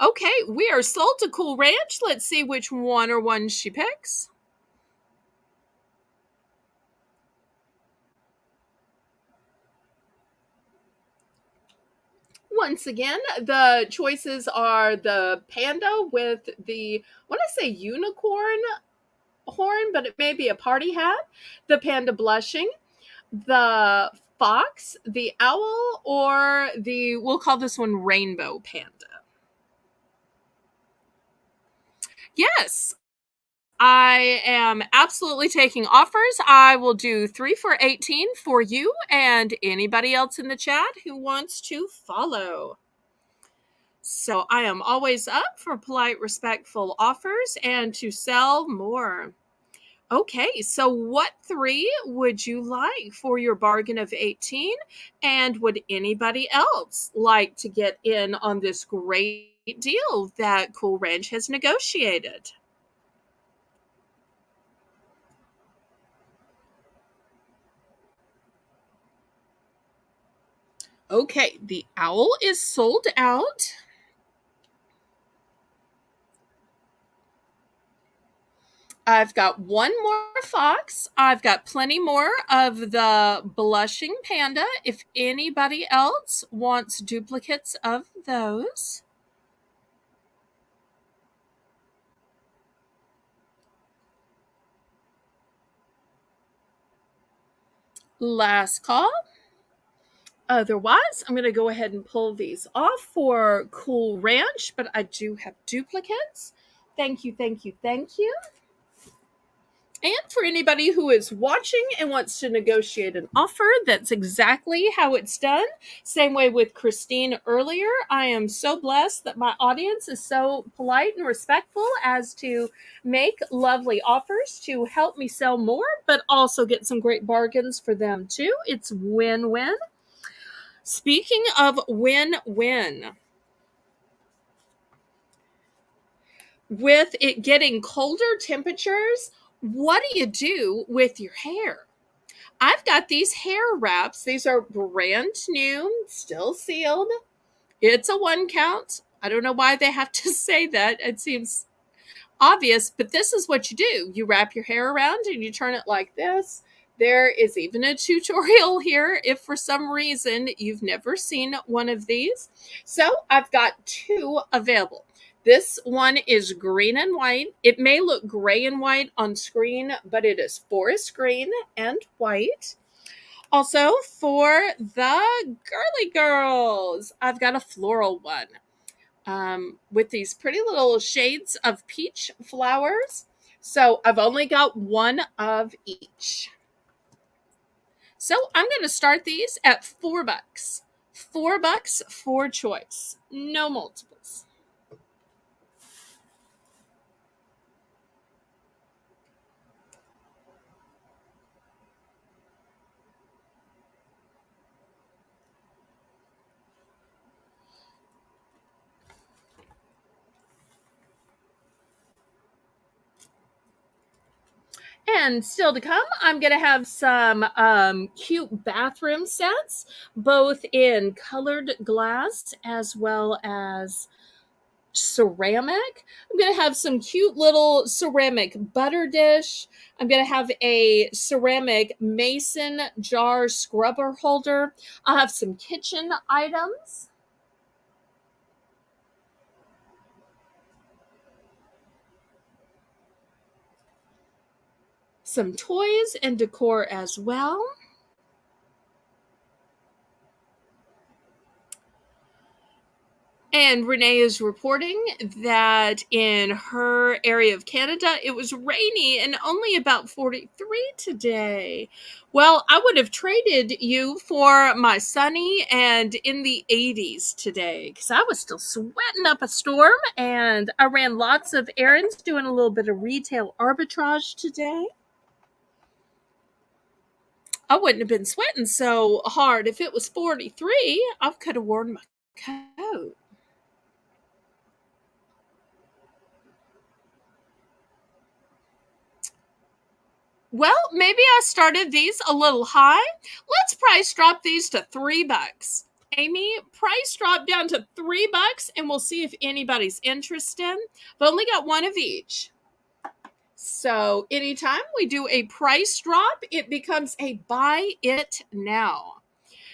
Okay, we are sold to Cool Ranch. Let's see which one or one she picks. Once again, the choices are the panda with the, I want to say unicorn horn, but it may be a party hat, the panda blushing, the fox, the owl, or the, we'll call this one rainbow panda. Yes, I am absolutely taking offers. I will do 3 for 18 for you and anybody else in the chat who wants to follow. So I am always up for polite, respectful offers and to sell more. Okay, so what 3 would you like for your bargain of 18? And would anybody else like to get in on this great deal that Cool Ranch has negotiated? Okay, the owl is sold out. I've got one more fox. I've got plenty more of the blushing panda. If anybody else wants duplicates of those. Last call. Otherwise, I'm going to go ahead and pull these off for Cool Ranch, but I do have duplicates. Thank you, thank you, thank you. And for anybody who is watching and wants to negotiate an offer, that's exactly how it's done. Same way with Christine earlier. I am so blessed that my audience is so polite and respectful as to make lovely offers to help me sell more, but also get some great bargains for them too. It's win-win. Speaking of win-win, with it getting colder temperatures, what do you do with your hair? I've got these hair wraps. These are brand new, still sealed. It's a 1 count. I don't know why they have to say that. It seems obvious, but this is what you do. You wrap your hair around and you turn it like this. There is even a tutorial here if for some reason you've never seen one of these. So I've got 2 available. This one is green and white. It may look gray and white on screen, but it is forest green and white. Also, for the girly girls, I've got a floral one with these pretty little shades of peach flowers. So I've only got 1 of each. So I'm going to start these at $4. $4 for choice. No multiples. And still to come, I'm going to have some cute bathroom sets, both in colored glass as well as ceramic. I'm going to have some cute little ceramic butter dish. I'm going to have a ceramic mason jar scrubber holder. I'll have some kitchen items. Some toys and decor as well. And Renee is reporting that in her area of Canada, it was rainy and only about 43 today. Well, I would have traded you for my sunny and in the 80s today because I was still sweating up a storm and I ran lots of errands doing a little bit of retail arbitrage today. I wouldn't have been sweating so hard if it was 43. I could have worn my coat. Well, maybe I started these a little high. Let's price drop these to $3. Amy, price drop down to $3 and we'll see if anybody's interested. I've only got 1 of each. So anytime we do a price drop, it becomes a buy it now.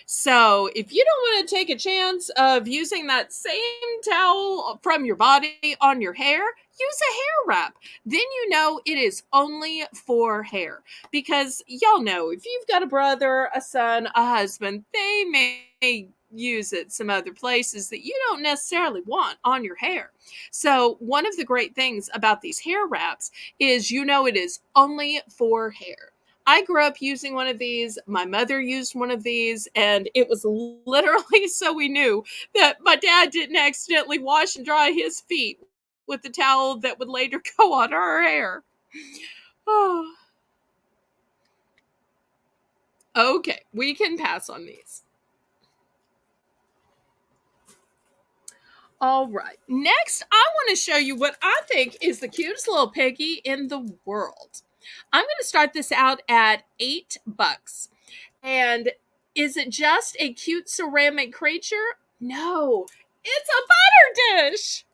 So if you don't want to take a chance of using that same towel from your body on your hair, use a hair wrap. Then you know it is only for hair. Because y'all know if you've got a brother, a son, a husband, they may use it some other places that you don't necessarily want on your hair. So one of the great things about these hair wraps is you know it is only for hair. I grew up using one of these. My mother used one of these, and it was literally so we knew that my dad didn't accidentally wash and dry his feet with the towel that would later go on our hair. Oh. Okay, we can pass on these. All right. Next, I want to show you what I think is the cutest little piggy in the world. I'm going to start this out at $8. And is it just a cute ceramic creature? No, it's a butter dish.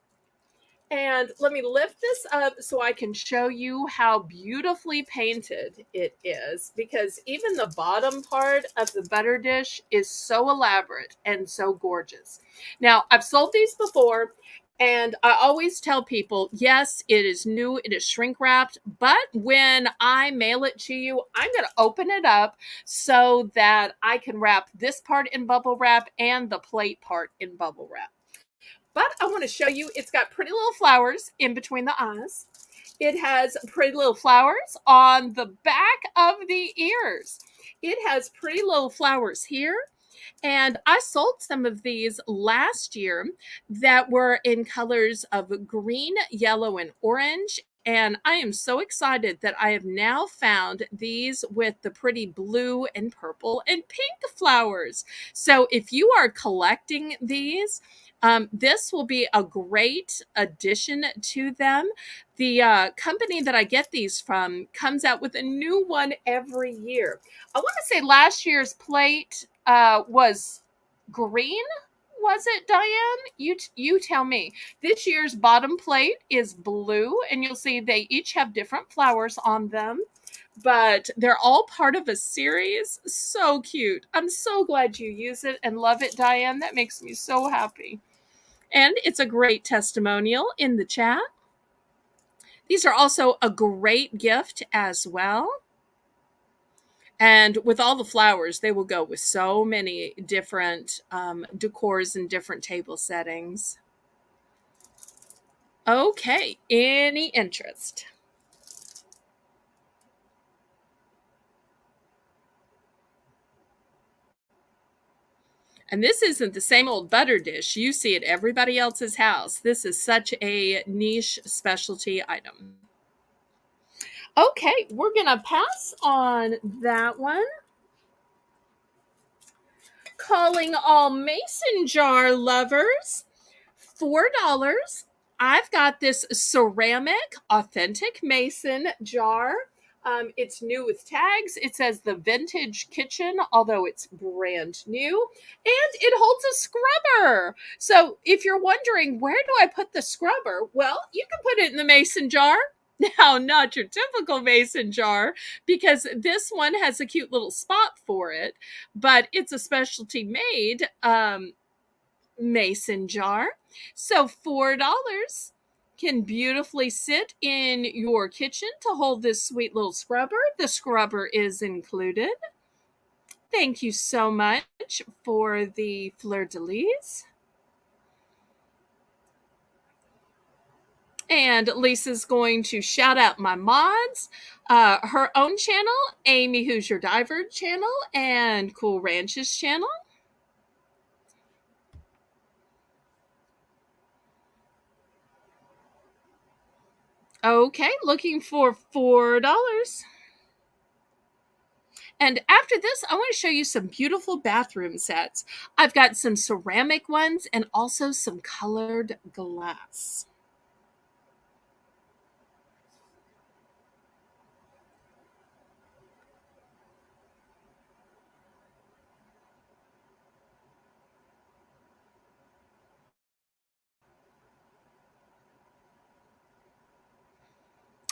And let me lift this up so I can show you how beautifully painted it is, because even the bottom part of the butter dish is so elaborate and so gorgeous. Now, I've sold these before, and I always tell people, yes, it is new, it is shrink wrapped, but when I mail it to you, I'm going to open it up so that I can wrap this part in bubble wrap and the plate part in bubble wrap. But I want to show you, it's got pretty little flowers in between the eyes. It has pretty little flowers on the back of the ears. It has pretty little flowers here. And I sold some of these last year that were in colors of green, yellow, and orange. And I am so excited that I have now found these with the pretty blue and purple and pink flowers. So if you are collecting these, This will be a great addition to them. The company that I get these from comes out with a new one every year. I want to say last year's plate was green. Was it, Diane? You tell me. This year's bottom plate is blue, and you'll see they each have different flowers on them, but they're all part of a series. So cute. I'm so glad you use it and love it, Diane. That makes me so happy. And it's a great testimonial in the chat. These are also a great gift as well. And with all the flowers, they will go with so many different decors and different table settings. Okay, any interest? And this isn't the same old butter dish you see at everybody else's house. This is such a niche specialty item. Okay, we're going to pass on that one. Calling all mason jar lovers, $4. I've got this ceramic authentic mason jar. It's new with tags. It says the vintage kitchen, although it's brand new, and it holds a scrubber. So if you're wondering, where do I put the scrubber? Well, you can put it in the mason jar. Now, not your typical mason jar, because this one has a cute little spot for it, but it's a specialty made mason jar. So $4 can beautifully sit in your kitchen to hold this sweet little scrubber. The scrubber is included. Thank you so much for the fleur-de-lis. And Lisa's going to shout out my mods, her own channel, Amy Who's Your Diver channel, and Cool Ranch's channel. Okay, looking for $4. And after this, I want to show you some beautiful bathroom sets. I've got some ceramic ones and also some colored glass.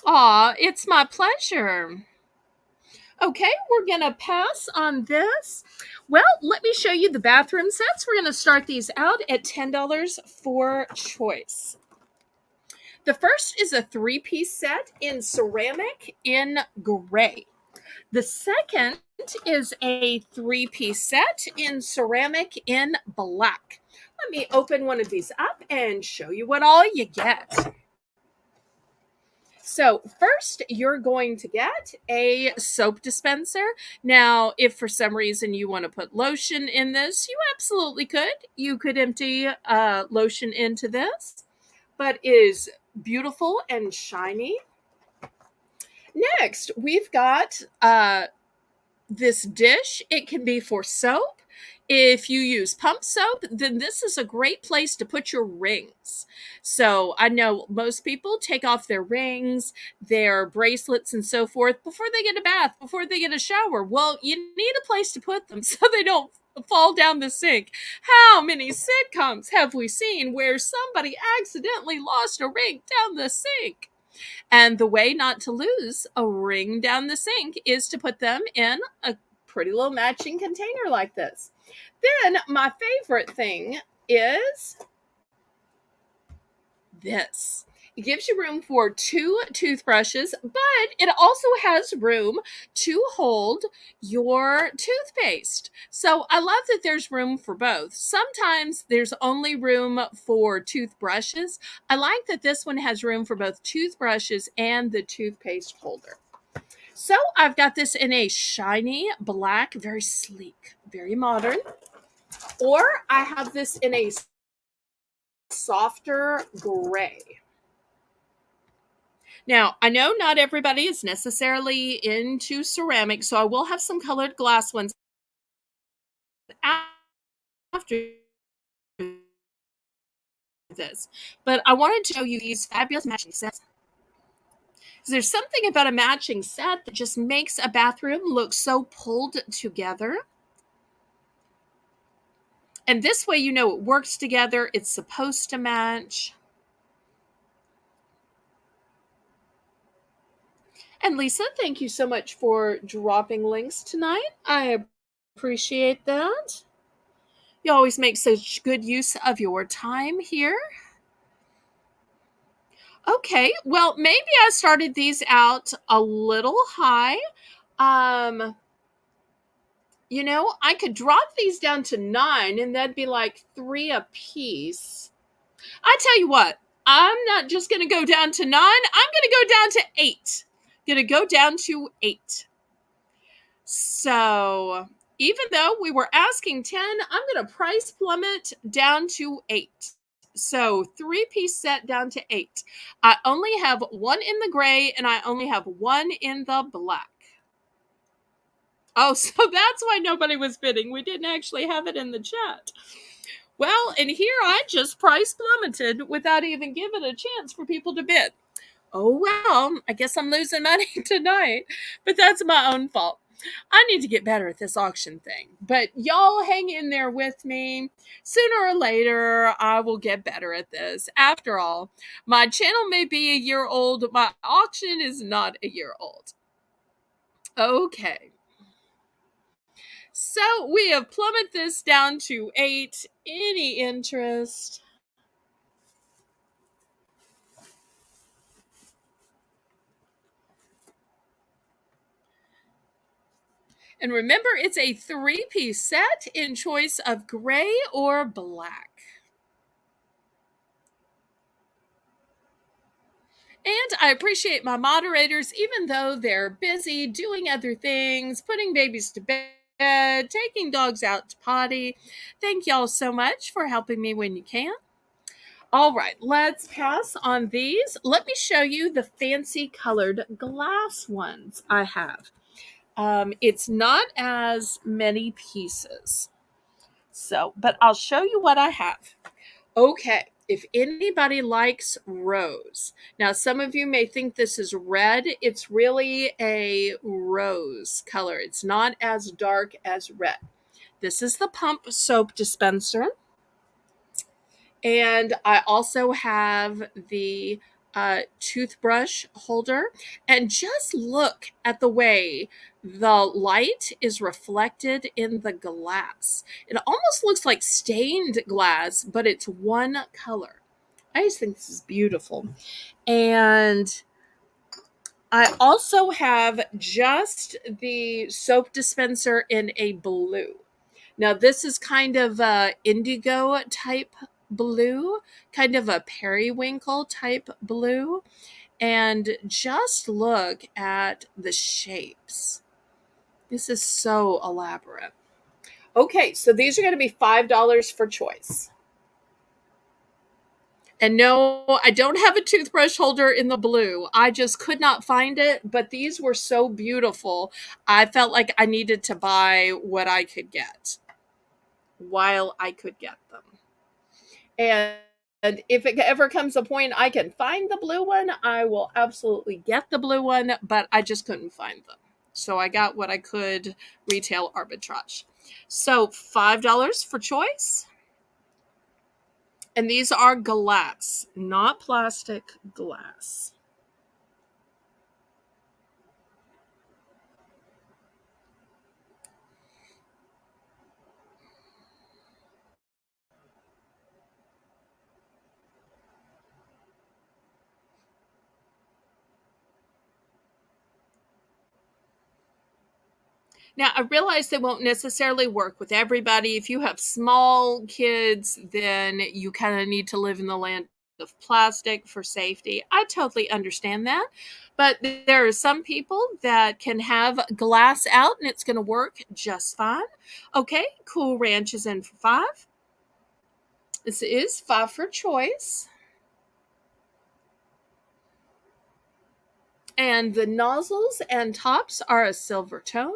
Aw, it's my pleasure. Okay, we're going to pass on this. Well, let me show you the bathroom sets. We're going to start these out at $10 for choice. The first is a 3-piece set in ceramic in gray. The second is a 3-piece set in ceramic in black. Let me open one of these up and show you what all you get. So first, you're going to get a soap dispenser. Now, if for some reason you want to put lotion in this, you absolutely could. You could empty lotion into this, but it is beautiful and shiny. Next, we've got this dish. It can be for soap. If you use pump soap, then this is a great place to put your rings. So I know most people take off their rings, their bracelets, and so forth before they get a bath, before they get a shower. Well, you need a place to put them so they don't fall down the sink. How many sitcoms have we seen where somebody accidentally lost a ring down the sink? And the way not to lose a ring down the sink is to put them in a pretty little matching container like this. Then my favorite thing is this. It gives you room for 2 toothbrushes, but it also has room to hold your toothpaste. So I love that there's room for both. Sometimes there's only room for toothbrushes. I like that this one has room for both toothbrushes and the toothpaste holder. So I've got this in a shiny black, very sleek, very modern. Or I have this in a softer gray. Now, I know not everybody is necessarily into ceramic, so I will have some colored glass ones. After this, but I wanted to show you these fabulous matching sets. There's something about a matching set that just makes a bathroom look so pulled together. And this way, you know it works together. It's supposed to match. And Lisa, thank you so much for dropping links tonight. I appreciate that. You always make such good use of your time here. Okay, well, maybe I started these out a little high. Um, I could drop these down to 9 and that'd be like 3 a piece. I tell you what, I'm not just going to go down to 9. I'm going to go down to 8. Going to go down to 8. So even though we were asking 10, I'm going to price plummet down to 8. So 3-piece set down to 8. I only have one in the gray and I only have one in the black. Oh, so that's why nobody was bidding. We didn't actually have it in the chat. Well, and here I just price plummeted without even giving a chance for people to bid. Oh, well, I guess I'm losing money tonight, but that's my own fault. I need to get better at this auction thing, but y'all hang in there with me. Sooner or later, I will get better at this. After all, my channel may be a year old, my auction is not a year old. Okay. So we have plummeted this down to 8. Any interest? And remember, it's a 3-piece set in choice of gray or black. And I appreciate my moderators, even though they're busy doing other things, putting babies to bed, taking dogs out to potty. Thank y'all so much for helping me when you can. All right, let's pass on these. Let me show you the fancy colored glass ones I have. It's not as many pieces. But I'll show you what I have. Okay, if anybody likes rose. Now, some of you may think this is red. It's really a rose color. It's not as dark as red. This is the pump soap dispenser. And I also have the toothbrush holder. And just look at the way the light is reflected in the glass. It almost looks like stained glass, but it's one color. I just think this is beautiful. And I also have just the soap dispenser in a blue. Now, this is kind of a indigo type blue, kind of a periwinkle type blue. And just look at the shapes. This is so elaborate. Okay, so these are going to be $5 for choice. And no, I don't have a toothbrush holder in the blue. I just could not find it, but these were so beautiful. I felt like I needed to buy what I could get while I could get them. And if it ever comes a point I can find the blue one, I will absolutely get the blue one, but I just couldn't find them. So I got what I could retail arbitrage. So $5 for choice. And these are glass, not plastic, glass. Now, I realize they won't necessarily work with everybody. If you have small kids, then you kind of need to live in the land of plastic for safety. I totally understand that. But there are some people that can have glass out and it's going to work just fine. Okay, Cool Ranch is in for 5. This is 5 for choice. And the nozzles and tops are a silver tone.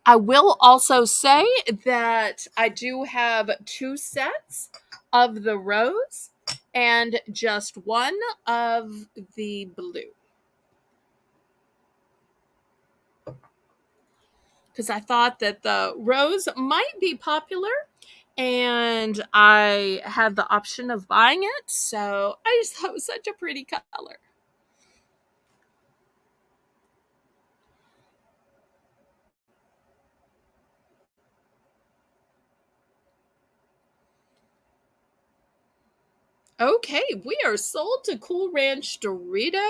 I will also say that I do have 2 sets of the rose and just 1 of the blue. Because I thought that the rose might be popular and I had the option of buying it. So I just thought it was such a pretty color. Okay, we are sold to Cool Ranch Dorito.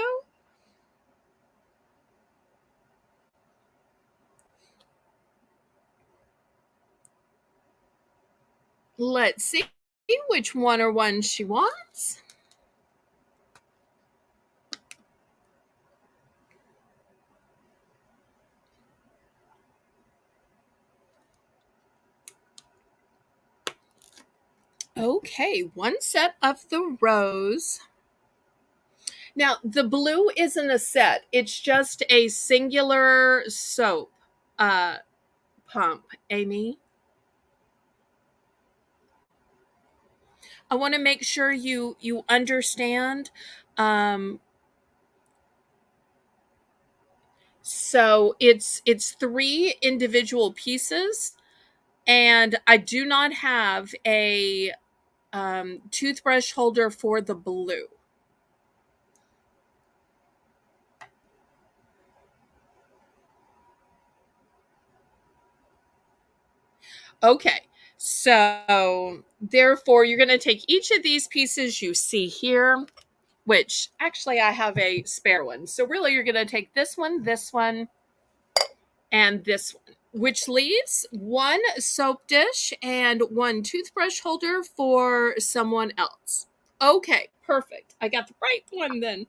Let's see which one or one she wants. Okay, 1 set of the rose. Now, the blue isn't a set. It's just a singular soap uh, pump, Amy. I want to make sure you understand. Um, so it's 3 individual pieces, and I do not have a toothbrush holder for the blue. Okay, so therefore, you're going to take each of these pieces you see here, which actually I have a spare one. So really, you're going to take this one, and this one, which leaves 1 soap dish and 1 toothbrush holder for someone else. Okay, perfect. I got the right one then.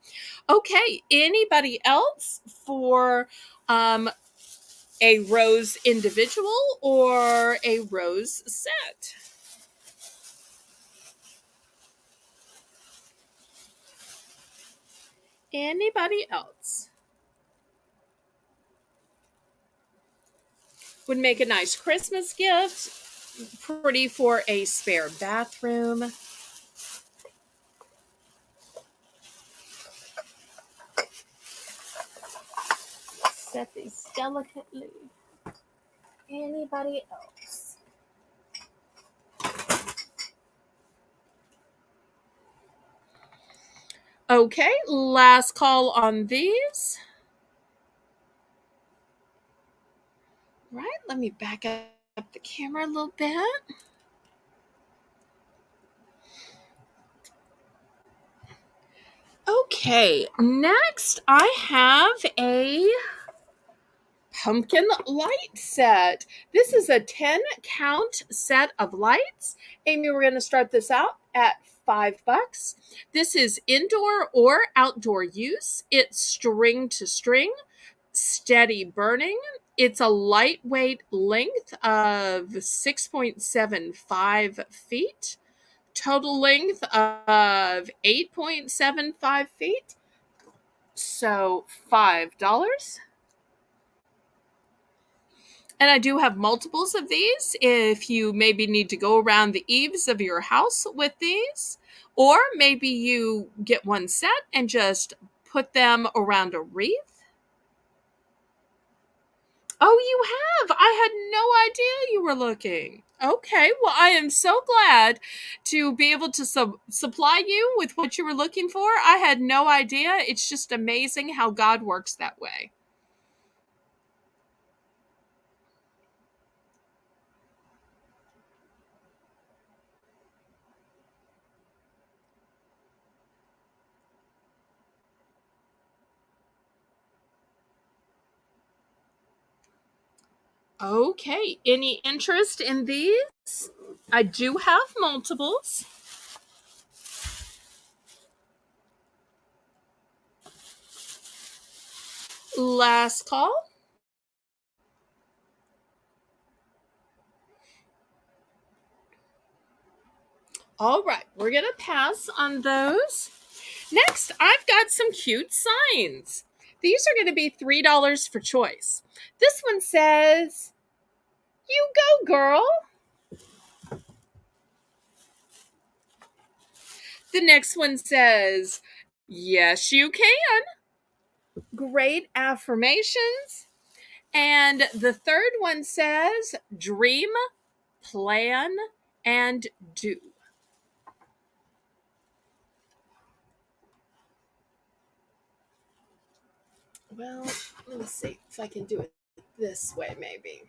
Okay, anybody else for a rose individual or a rose set? Anybody else? Would make a nice Christmas gift, pretty for a spare bathroom. Set these delicately. Anybody else? Okay, last call on these. Right, let me back up the camera a little bit. Okay, next I have a pumpkin light set. This is a 10 count set of lights. Amy, we're going to start this out at $5. This is indoor or outdoor use. It's string to string, steady burning. It's a lightweight length of 6.75 feet, total length of 8.75 feet. So $5. And I do have multiples of these if you maybe need to go around the eaves of your house with these. Or maybe you get 1 set and just put them around a wreath. Oh, you have? I had no idea you were looking. Okay, well, I am so glad to be able to supply you with what you were looking for. I had no idea. It's just amazing how God works that way. Okay, any interest in these? I do have multiples. Last call. All right, we're going to pass on those. Next, I've got some cute signs. These are going to be $3 for choice. This one says, You go, girl. The next one says, yes, you can. Great affirmations. And the third one says, dream, plan, and do. Well, let me see if I can do it this way, maybe.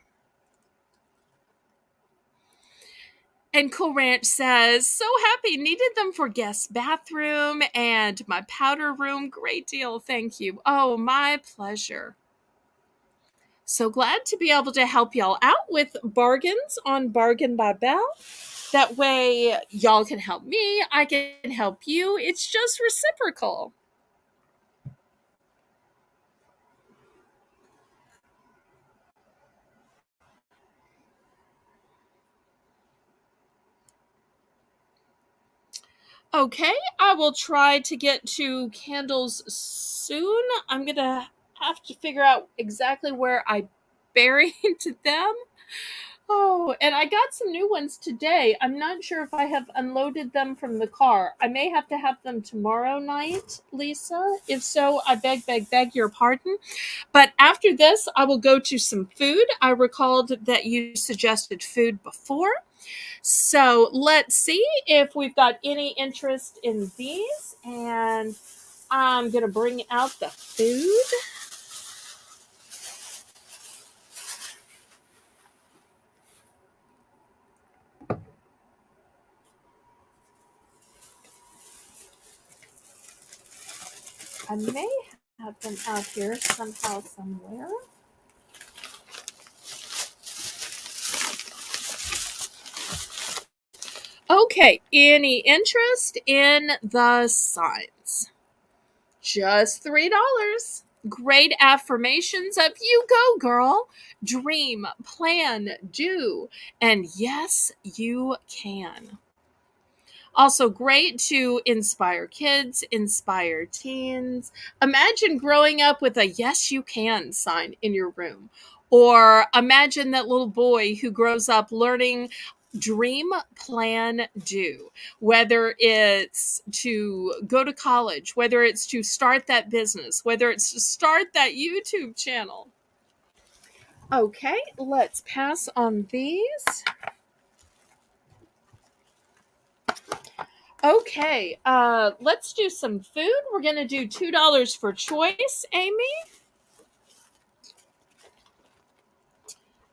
And Cool Ranch says, so happy, needed them for guest bathroom and my powder room. Great deal. Thank you. Oh, my pleasure. So glad to be able to help y'all out with bargains on Bargain by Belle. That way, y'all can help me, I can help you. It's just reciprocal. Okay, I will try to get to candles soon. I'm gonna have to figure out exactly where I buried them. Oh, and I got some new ones today. I'm not sure if I have unloaded them from the car. I may have to have them tomorrow night, Lisa. If so, I beg your pardon. But after this, I will go to some food. I recalled that you suggested food before. So let's see if we've got any interest in these. And I'm going to bring out the food. I may have them out here somehow, somewhere. Okay, any interest in the signs? Just $3. Great affirmations of you go, girl. Dream, plan, do, and yes, you can. Also, great to inspire kids, inspire teens. Imagine growing up with a yes, you can sign in your room. Or imagine that little boy who grows up learning dream, plan, do. Whether it's to go to college, whether it's to start that business, whether it's to start that YouTube channel. Okay, let's pass on these. Okay, let's do some food. We're gonna do $2 for choice, Amy.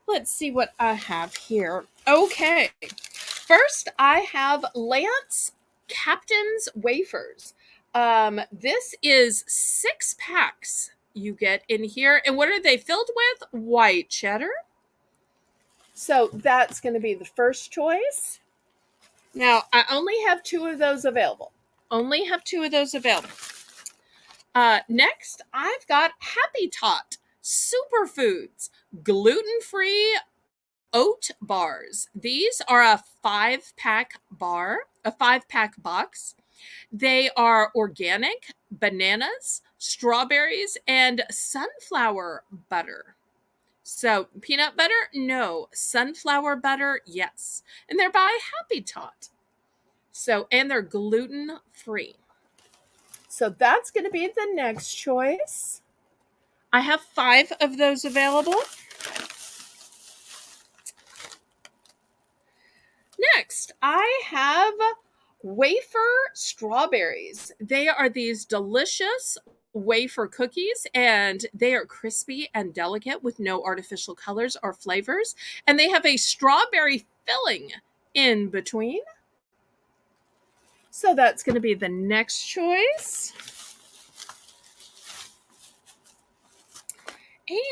Let's see what I have here. Okay, first I have Lance Captain's Wafers. This is 6 packs you get in here, and what are they filled with? White cheddar. So that's going to be the first choice. Now I only have 2 of those available. Only have 2 of those available. Next, I've got Happy Tot Superfoods gluten-free oat bars. These are a 5-pack bar, a 5-pack box. They are organic, bananas, strawberries, and sunflower butter. So, peanut butter? No. Sunflower butter? Yes. And they're by Happy Tot. So, and they're gluten free. So that's going to be the next choice. I have 5 of those available. Next, I have wafer strawberries. They are these delicious wafer cookies, and they are crispy and delicate with no artificial colors or flavors. And they have a strawberry filling in between. So that's going to be the next choice.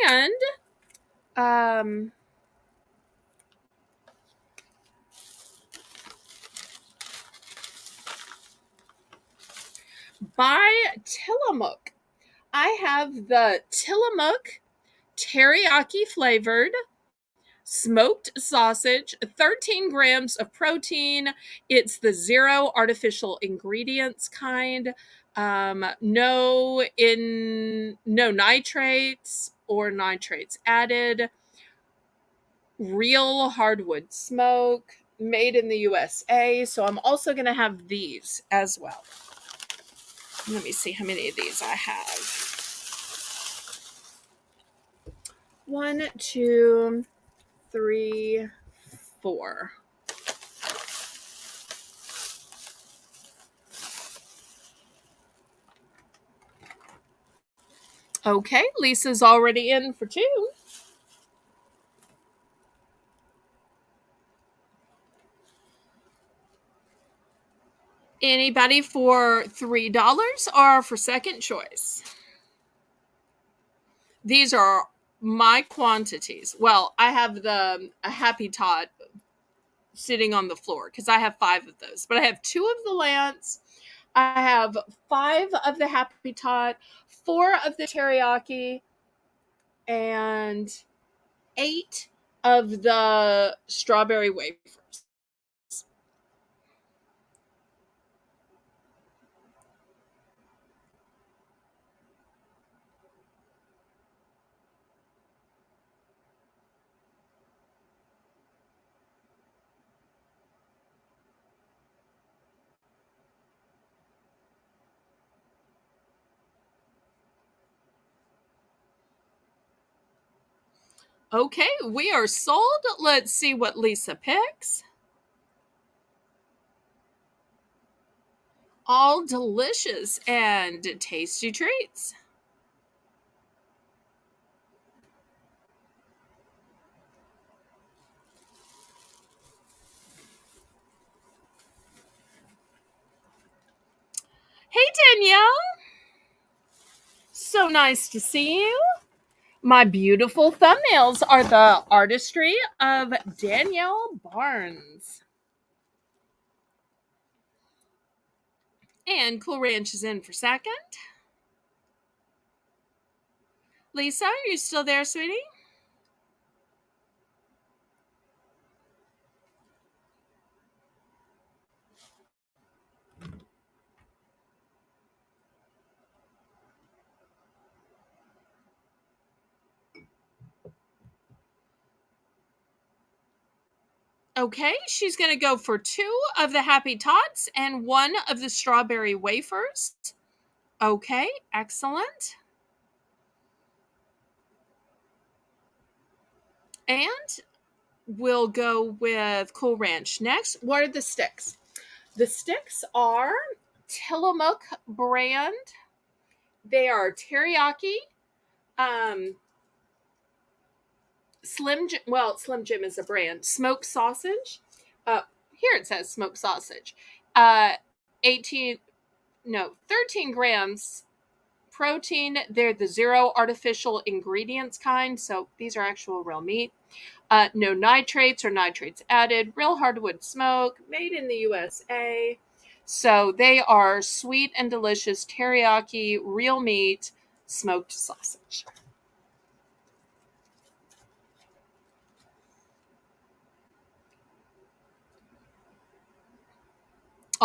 And by Tillamook, I have the Tillamook teriyaki flavored smoked sausage, 13 grams of protein. It's the zero artificial ingredients kind. No nitrates or nitrates added. real hardwood smoke, made in the USA. So I'm also going to have these as well. Let me see how many of these I have. 1, 2, 3, 4. Okay, Lisa's already in for 2. Anybody for $3 or for second choice? These are my quantities. Well, I have a Happy Tot sitting on the floor because I have 5 of those, but I have 2 of the Lance. I have 5 of the Happy Tot, 4 of the teriyaki, and 8 of the strawberry wafers. Okay, we are sold. Let's see what Lisa picks. All delicious and tasty treats. Hey, Danielle. So nice to see you. My beautiful thumbnails are the artistry of Danielle Barnes. And Cool Ranch is in for second. Lisa, are you still there, sweetie? Okay, she's going to go for 2 of the Happy Tots and 1 of the strawberry wafers. Okay, excellent. And we'll go with Cool Ranch next. What are the sticks? The sticks are Tillamook brand. They are teriyaki, um, Slim Jim is a brand. Smoked sausage. Here it says smoked sausage. Uh, 18, no, 13 grams protein. They're the zero artificial ingredients kind, so these are actual real meat. No nitrates or nitrates added. Real hardwood smoke, made in the USA. So they are sweet and delicious teriyaki, real meat, smoked sausage.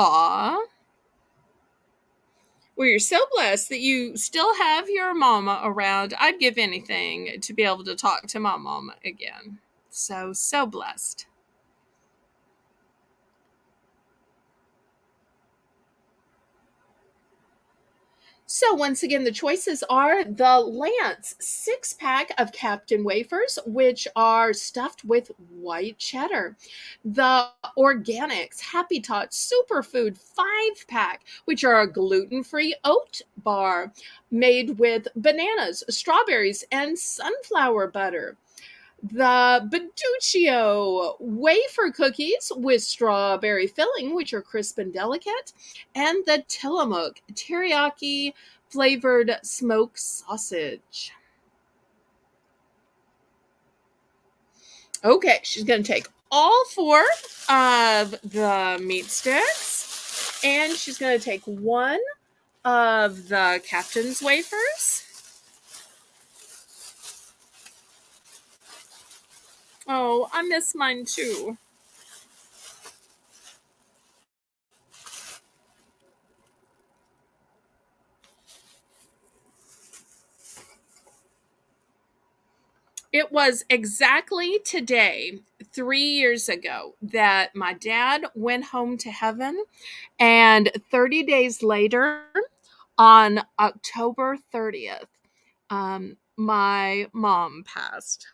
Aw. Well, you're so blessed that you still have your mama around. I'd give anything to be able to talk to my mama again. So blessed. So once again, the choices are the Lance 6-pack of Captain Wafers, which are stuffed with white cheddar. The Organics Happy Tot Superfood 5-pack, which are a gluten-free oat bar made with bananas, strawberries, and sunflower butter. The Beduccio wafer cookies with strawberry filling, which are crisp and delicate, and the Tillamook teriyaki flavored smoked sausage. Okay, she's going to take all 4 of the meat sticks, and she's going to take 1 of the Captain's wafers. Oh, I miss mine too. it was exactly today, 3 years ago, that my dad went home to heaven. And 30 days later, on October 30th, my mom passed.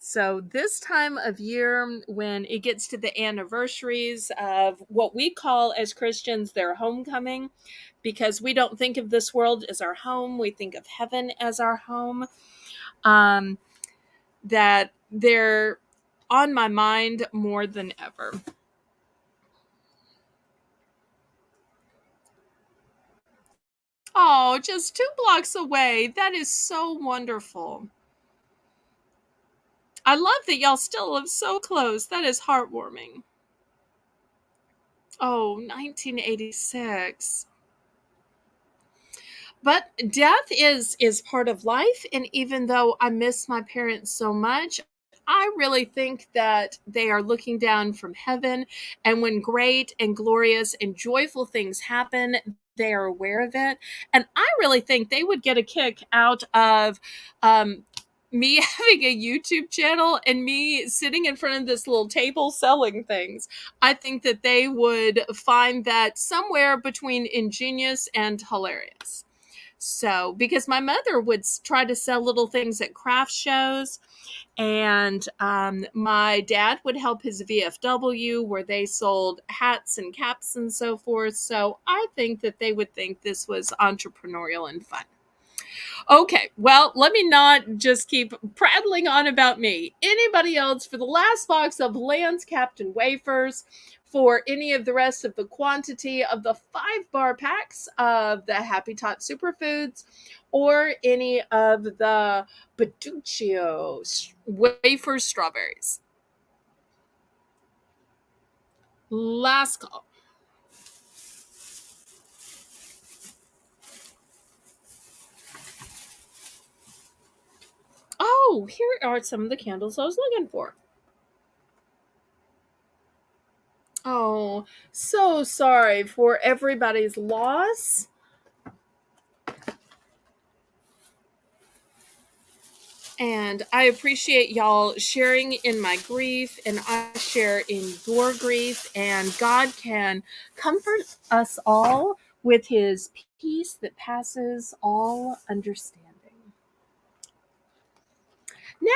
So, this time of year, when it gets to the anniversaries of what we call as Christians their homecoming, because we don't think of this world as our home, we think of heaven as our home, um, that they're on my mind more than ever. Oh, just 2 blocks away. That is so wonderful. I love that y'all still live so close. That is heartwarming. Oh, 1986. But death is part of life, and even though I miss my parents so much, I really think that they are looking down from heaven, and when great and glorious and joyful things happen, they are aware of it. And I really think they would get a kick out of me having a YouTube channel and me sitting in front of this little table selling things. I think that they would find that somewhere between ingenious and hilarious. So, because my mother would try to sell little things at craft shows, and my dad would help his VFW where they sold hats and caps and so forth. So, I think that they would think this was entrepreneurial and fun. Okay, well, let me not just keep prattling on about me. Anybody else for the last box of Lance Captain wafers, for any of the rest of the quantity of the 5 bar packs of the Happy Tot Superfoods, or any of the Baduccio wafer strawberries? Last call. Oh, here are some of the candles I was looking for. Oh, so sorry for everybody's loss. And I appreciate y'all sharing in my grief, and I share in your grief. And God can comfort us all with his peace that passes all understanding.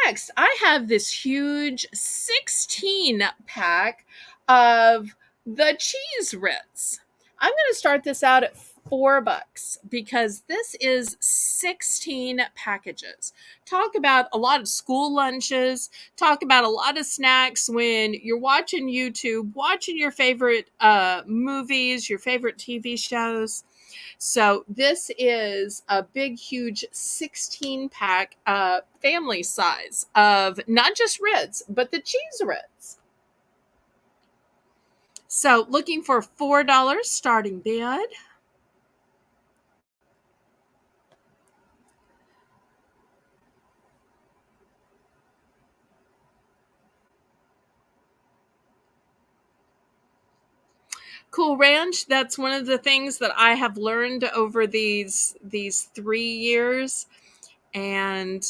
Next, I have this huge 16 pack of the cheese Ritz. I'm going to start this out at $4 because this is 16 packages. Talk about a lot of school lunches, talk about a lot of snacks when you're watching YouTube, watching your favorite movies, your favorite TV shows. So this is a big, huge 16 pack, family size of not just Ritz, but the cheese Ritz. So looking for $4 starting bid. Cool Ranch, that's one of the things that I have learned over these 3 years. And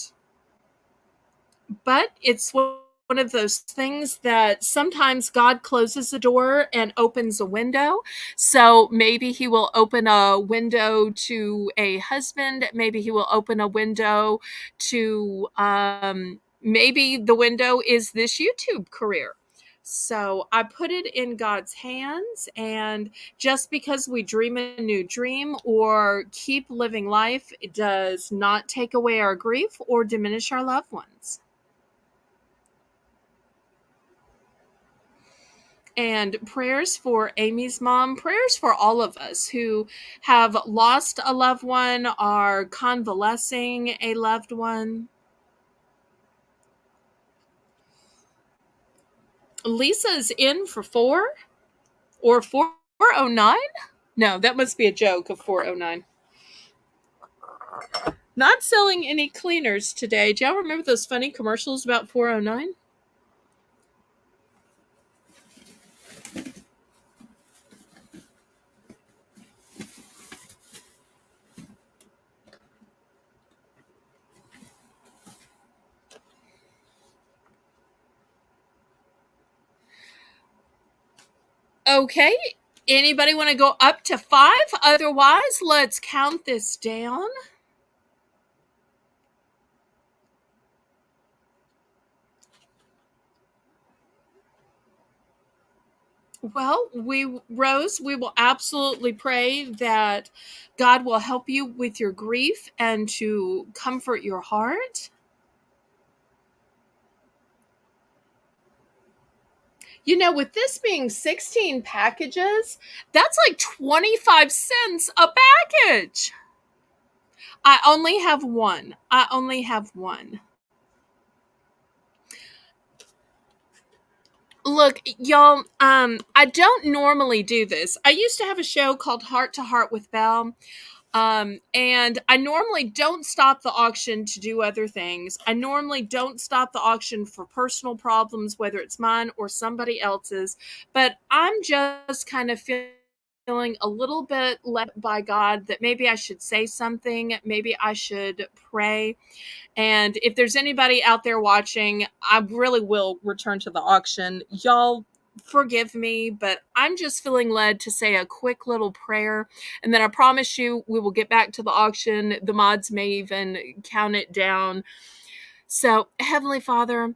but it's one of those things that sometimes God closes a door and opens a window. So maybe he will open a window to a husband. Maybe he will open a window to, maybe the window is this YouTube career. So I put it in God's hands, and just because we dream a new dream or keep living life, it does not take away our grief or diminish our loved ones. And prayers for Amy's mom, prayers for all of us who have lost a loved one, are convalescing a loved one. Lisa's in for 409. No, that must be a joke of 409. Not selling any cleaners today. Do y'all remember those funny commercials about 409? Okay. Anybody want to go up to 5? Otherwise, let's count this down. Well, Rose, we will absolutely pray that God will help you with your grief and to comfort your heart. You know, with this being 16 packages, that's like 25 cents a package. I only have one. I only have one. Look, y'all, I don't normally do this. I used to have a show called Heart to Heart with Belle. And I normally don't stop the auction to do other things. I normally don't stop the auction for personal problems, whether it's mine or somebody else's. But I'm just kind of feeling a little bit led by God that maybe I should say something. Maybe I should pray. And if there's anybody out there watching, I really will return to the auction. Y'all forgive me, but I'm just feeling led to say a quick little prayer. And then I promise you, we will get back to the auction. The mods may even count it down. So, Heavenly Father,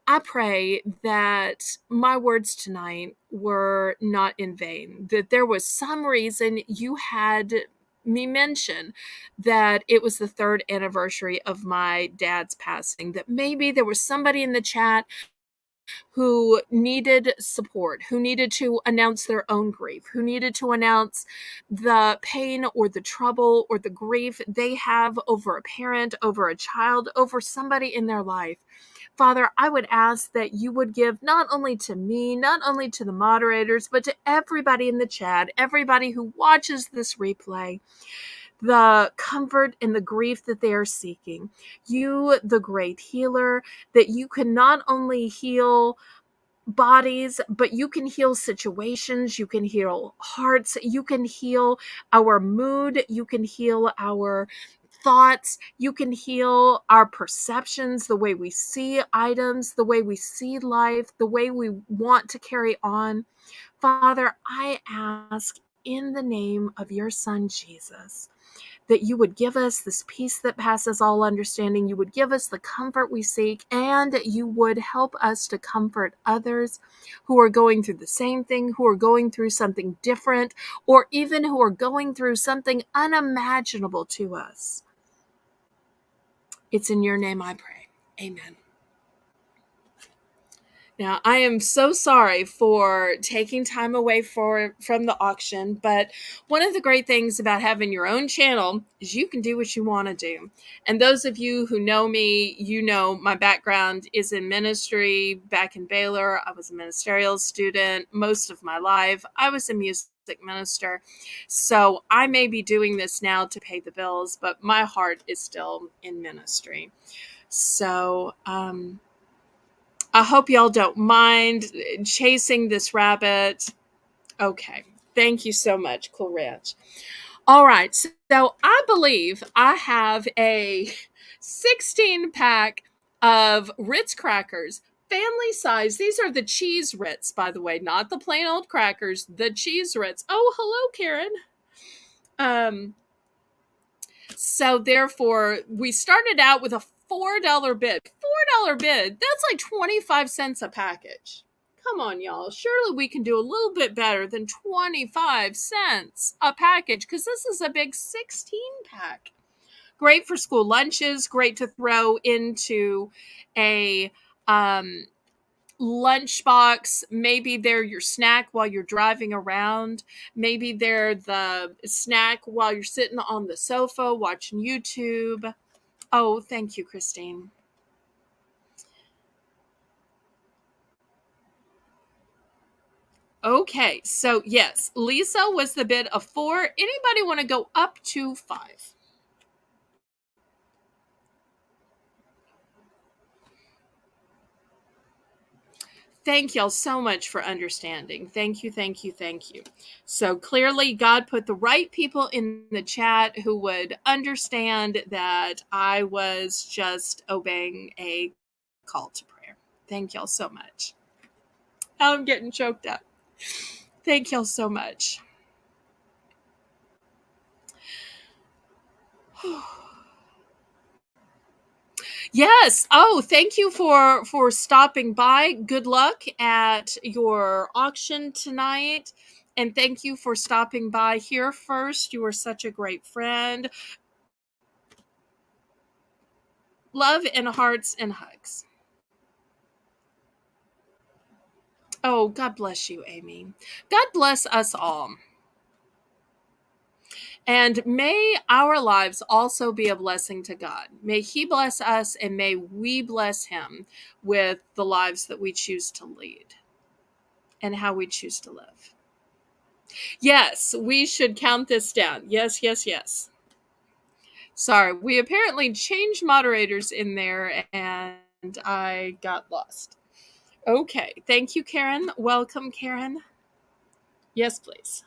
I pray that my words tonight were not in vain, that there was some reason you had me mention that it was the third anniversary of my dad's passing, that maybe there was somebody in the chat who needed support, who needed to announce their own grief, who needed to announce the pain or the trouble or the grief they have over a parent, over a child, over somebody in their life. Father, I would ask that you would give not only to me, not only to the moderators, but to everybody in the chat, everybody who watches this replay, the comfort and the grief that they are seeking. You, the great healer, that you can not only heal bodies, but you can heal situations, you can heal hearts, you can heal our mood, you can heal our thoughts, you can heal our perceptions, the way we see items, the way we see life, the way we want to carry on. Father, I ask in the name of your Son, Jesus, that you would give us this peace that passes all understanding. You would give us the comfort we seek, and you would help us to comfort others who are going through the same thing, who are going through something different, or even who are going through something unimaginable to us. It's in your name I pray. Amen. Now, I am so sorry for taking time away from the auction, but one of the great things about having your own channel is you can do what you want to do. And those of you who know me, you know my background is in ministry. Back in Baylor, I was a ministerial student most of my life. I was a music minister. So I may be doing this now to pay the bills, but my heart is still in ministry. So, I hope y'all don't mind chasing this rabbit. Okay. Thank you so much, Cool Ranch. All right. So I believe I have a 16 pack of Ritz crackers, family size. These are the cheese Ritz, by the way, not the plain old crackers, the cheese Ritz. Oh, hello, Karen. Um, So therefore, we started out with a $4 bid. $4 bid. That's like 25 cents a package. Come on, y'all. Surely we can do a little bit better than 25 cents a package because this is a big 16 pack. Great for school lunches, great to throw into a lunchbox. Maybe they're your snack while you're driving around. Maybe they're the snack while you're sitting on the sofa watching YouTube. Oh, thank you, Christine. Okay, so yes, Lisa was the bid of 4. Anybody want to go up to 5? Thank y'all so much for understanding. Thank you, thank you, thank you. So clearly, God put the right people in the chat who would understand that I was just obeying a call to prayer. Thank y'all so much. I'm getting choked up. Thank y'all so much. Yes. Oh, thank you for stopping by. Good luck at your auction tonight. And thank you for stopping by here first. You are such a great friend. Love and hearts and hugs. Oh, God bless you, Amy. God bless us all. And may our lives also be a blessing to God. May He bless us and may we bless Him with the lives that we choose to lead and how we choose to live. Yes, we should count this down. Yes, yes, yes. Sorry, we apparently changed moderators in there and I got lost. Okay, thank you, Karen. Welcome, Karen. Yes, please.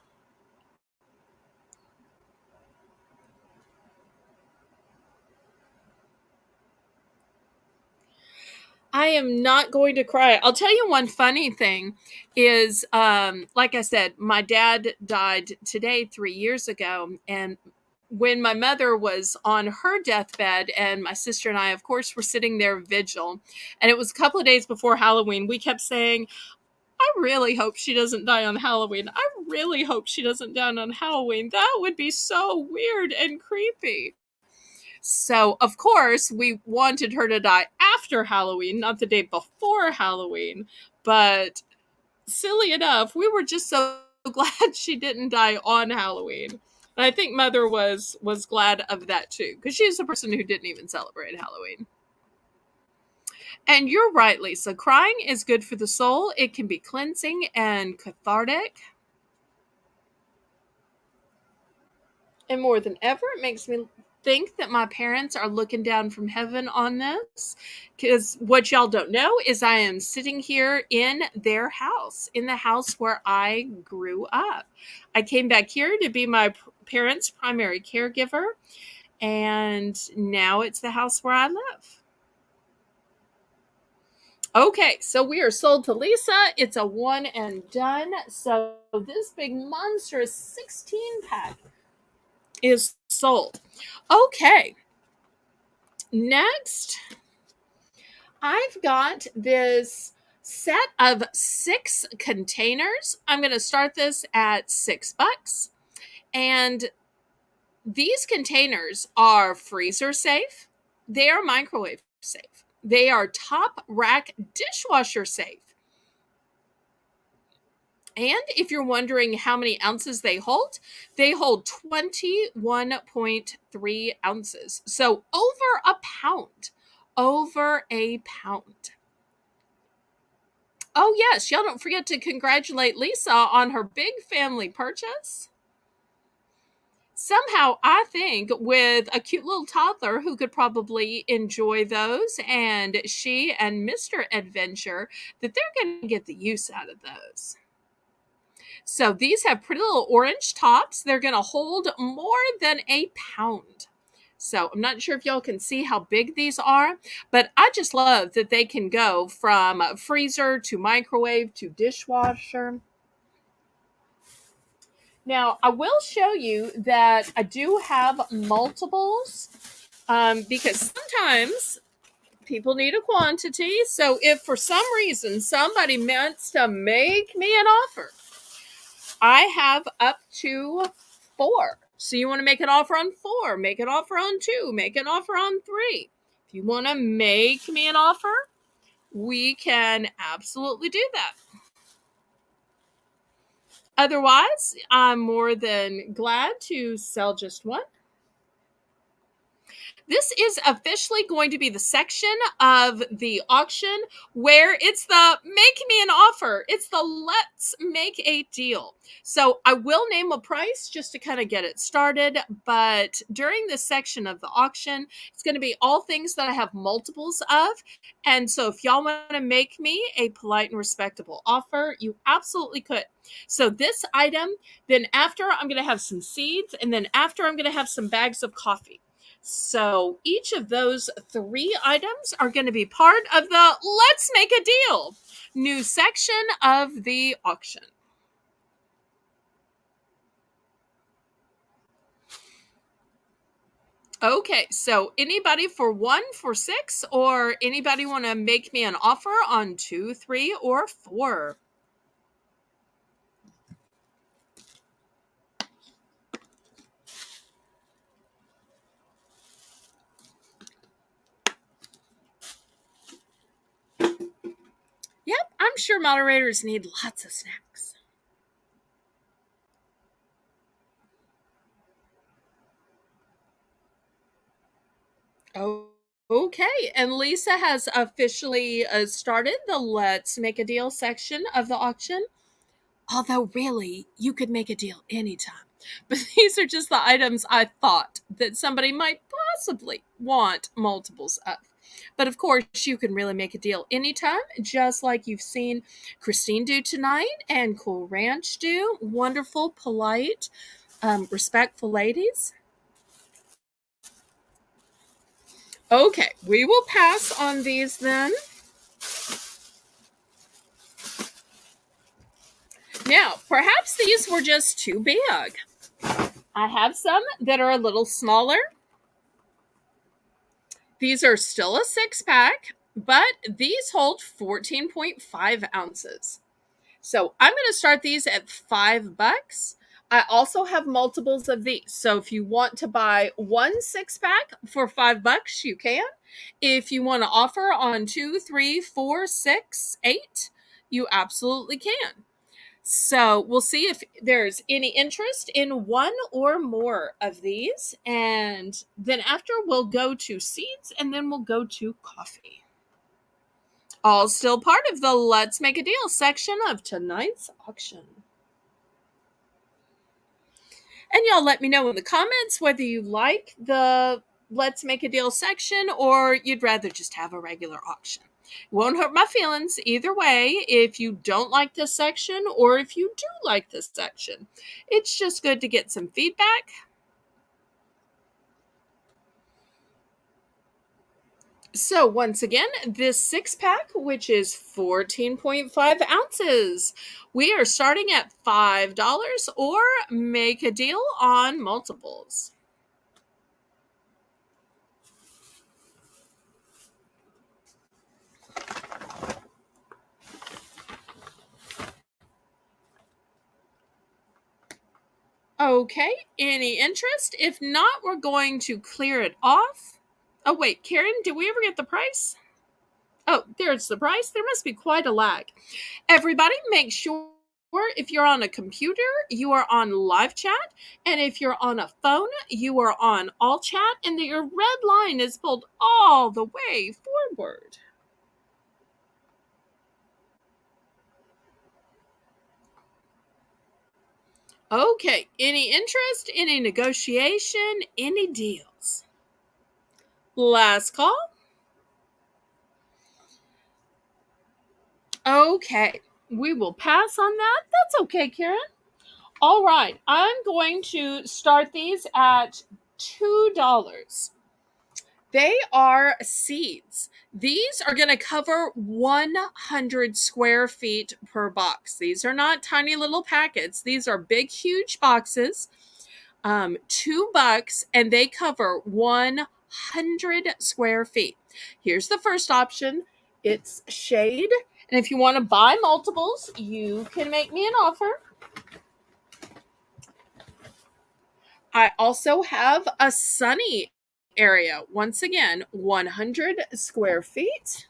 I am not going to cry. I'll tell you one funny thing is, like I said, my dad died today 3 years ago. And when my mother was on her deathbed, and my sister and I, of course, were sitting there vigil, and it was a couple of days before Halloween, we kept saying, I really hope she doesn't die on Halloween. I really hope she doesn't die on Halloween. That would be so weird and creepy. So, of course, we wanted her to die after Halloween, not the day before Halloween. But silly enough, we were just so glad she didn't die on Halloween. And I think Mother was glad of that too, because she's a person who didn't even celebrate Halloween. And you're right, Lisa. Crying is good for the soul. It can be cleansing and cathartic. And more than ever, it makes me think that my parents are looking down from heaven on this. Because what y'all don't know is I am sitting here in their house, in the house where I grew up. I came back here to be my parents' primary caregiver, and now it's the house where I live. Okay, so we are sold to Lisa. It's a one and done. So this big monstrous 16 pack is sold. Okay, next I've got this set of 6 containers. I'm going to start this at $6. And these containers are freezer safe. They are microwave safe. They are top rack dishwasher safe. And if you're wondering how many ounces they hold 21.3 ounces. So over a pound. Over a pound. Oh, yes. Y'all don't forget to congratulate Lisa on her big family purchase. Somehow, I think with a cute little toddler who could probably enjoy those, and she and Mr. Adventure, that they're going to get the use out of those. So these have pretty little orange tops. They're going to hold more than a pound. So I'm not sure if y'all can see how big these are, but I just love that they can go from freezer to microwave to dishwasher. Now, I will show you that I do have multiples because sometimes people need a quantity. So if for some reason somebody wants to make me an offer, I have up to 4. So you want to make an offer on 4, make an offer on 2, make an offer on 3. If you want to make me an offer, we can absolutely do that. Otherwise, I'm more than glad to sell just one. This is officially going to be the section of the auction where it's the make me an offer. It's the let's make a deal. So I will name a price just to kind of get it started. But during this section of the auction, it's going to be all things that I have multiples of. And so if y'all want to make me a polite and respectable offer, you absolutely could. So this item, then after I'm going to have some seeds, and then after I'm going to have some bags of coffee. So each of those 3 items are going to be part of the Let's Make a Deal new section of the auction. Okay, so anybody for 1 for 6, or anybody want to make me an offer on 2, 3, or 4? Yep, I'm sure moderators need lots of snacks. Oh, okay. And Lisa has officially started the Let's Make a Deal section of the auction. Although, really, you could make a deal anytime. But these are just the items I thought that somebody might possibly want multiples of. But of course, you can really make a deal anytime, just like you've seen Christine do tonight and Cool Ranch do. Wonderful, polite, respectful ladies. Okay, we will pass on these then. Now, perhaps these were just too big. I have some that are a little smaller. These are still a 6-pack, but these hold 14.5 ounces. So I'm going to start these at $5. I also have multiples of these. So if you want to buy one 6-pack for $5, you can. If you want to offer on 2, 3, 4, 6, 8, you absolutely can. So we'll see if there's any interest in one or more of these. And then after, we'll go to seeds, and then we'll go to coffee. All still part of the Let's Make a Deal section of tonight's auction. And y'all let me know in the comments whether you like the Let's Make a Deal section or you'd rather just have a regular auction. It won't hurt my feelings either way if you don't like this section or if you do like this section. It's just good to get some feedback. So once again, this 6-pack, which is 14.5 ounces, we are starting at $5 or make a deal on multiples. Okay, any interest? If not, we're going to clear it off. Oh, wait, Karen, did we ever get the price? Oh, there's the price. There must be quite a lag. Everybody, make sure if you're on a computer, you are on live chat. And if you're on a phone, you are on all chat. And your red line is pulled all the way forward. Okay, any interest, any negotiation, any deals? Last call. Okay, we will pass on that. That's okay, Karen. All right, I'm going to start these at $2. They are seeds. These are going to cover 100 square feet per box. These are not tiny little packets. These are big, huge boxes. $2, and they cover 100 square feet. Here's the first option. It's shade. And if you want to buy multiples, you can make me an offer. I also have a sunny area. Once again, 100 square feet.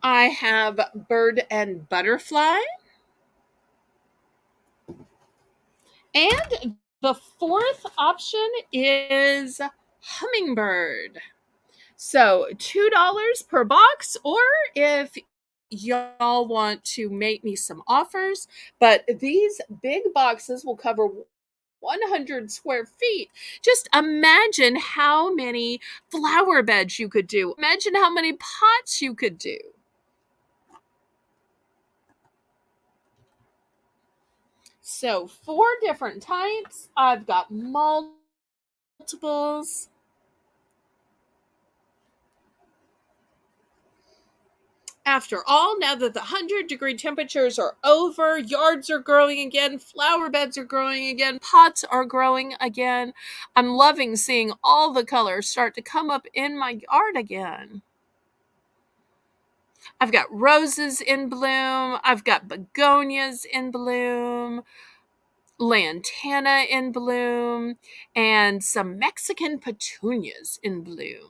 I have bird and butterfly. And the fourth option is hummingbird. So $2 per box, or if y'all want to make me some offers, but these big boxes will cover 100 square feet. Just imagine how many flower beds you could do. Imagine how many pots you could do. So 4 different types. I've got multiples. After all, now that the 100-degree temperatures are over, yards are growing again, flower beds are growing again, pots are growing again. I'm loving seeing all the colors start to come up in my yard again. I've got roses in bloom, I've got begonias in bloom, lantana in bloom, and some Mexican petunias in bloom.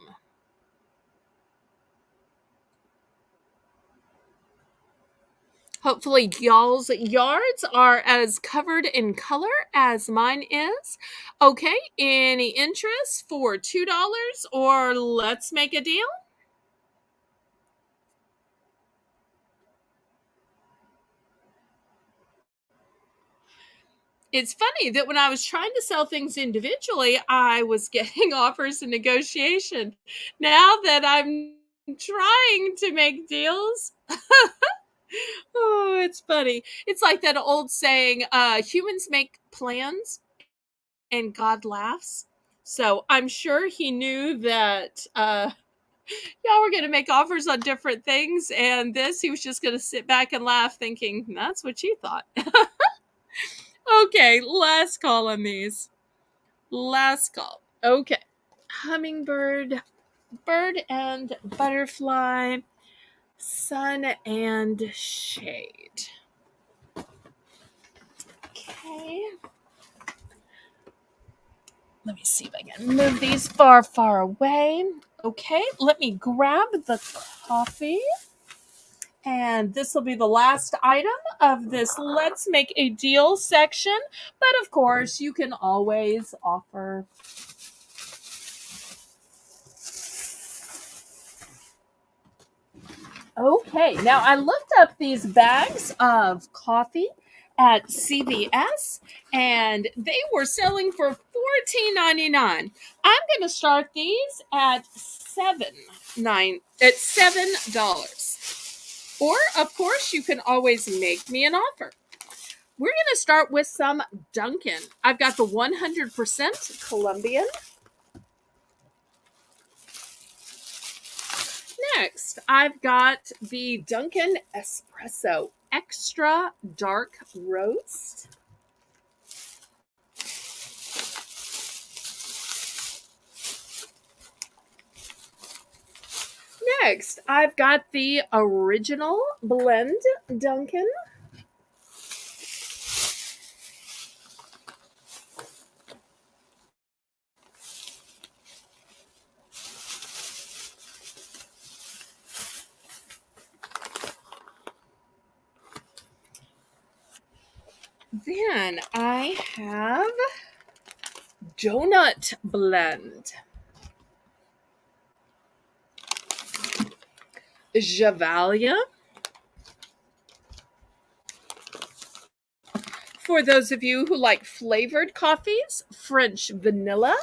Hopefully y'all's yards are as covered in color as mine is. Okay, any interest for $2 or let's make a deal? It's funny that when I was trying to sell things individually, I was getting offers and negotiation. Now that I'm trying to make deals, oh, it's funny. It's like that old saying, humans make plans and God laughs. So I'm sure he knew that y'all were going to make offers on different things. And this, he was just going to sit back and laugh, thinking, that's what you thought. Okay, last call on these. Last call. Okay. Hummingbird, bird and butterfly, sun and shade. Okay. Let me see if I can move these far, far away. Okay, let me grab the coffee. And this will be the last item of this Let's Make a Deal section. But of course, you can always offer. Okay, now I looked up these bags of coffee at CVS and they were selling for $14.99. I'm going to start these at $7. Or, of course, you can always make me an offer. We're going to start with some Dunkin'. I've got the 100% Colombian. Next, I've got the Dunkin' Espresso Extra Dark Roast. Next, I've got the Original Blend Dunkin'. Then I have Donut Blend. Javalia. For those of you who like flavored coffees, French Vanilla.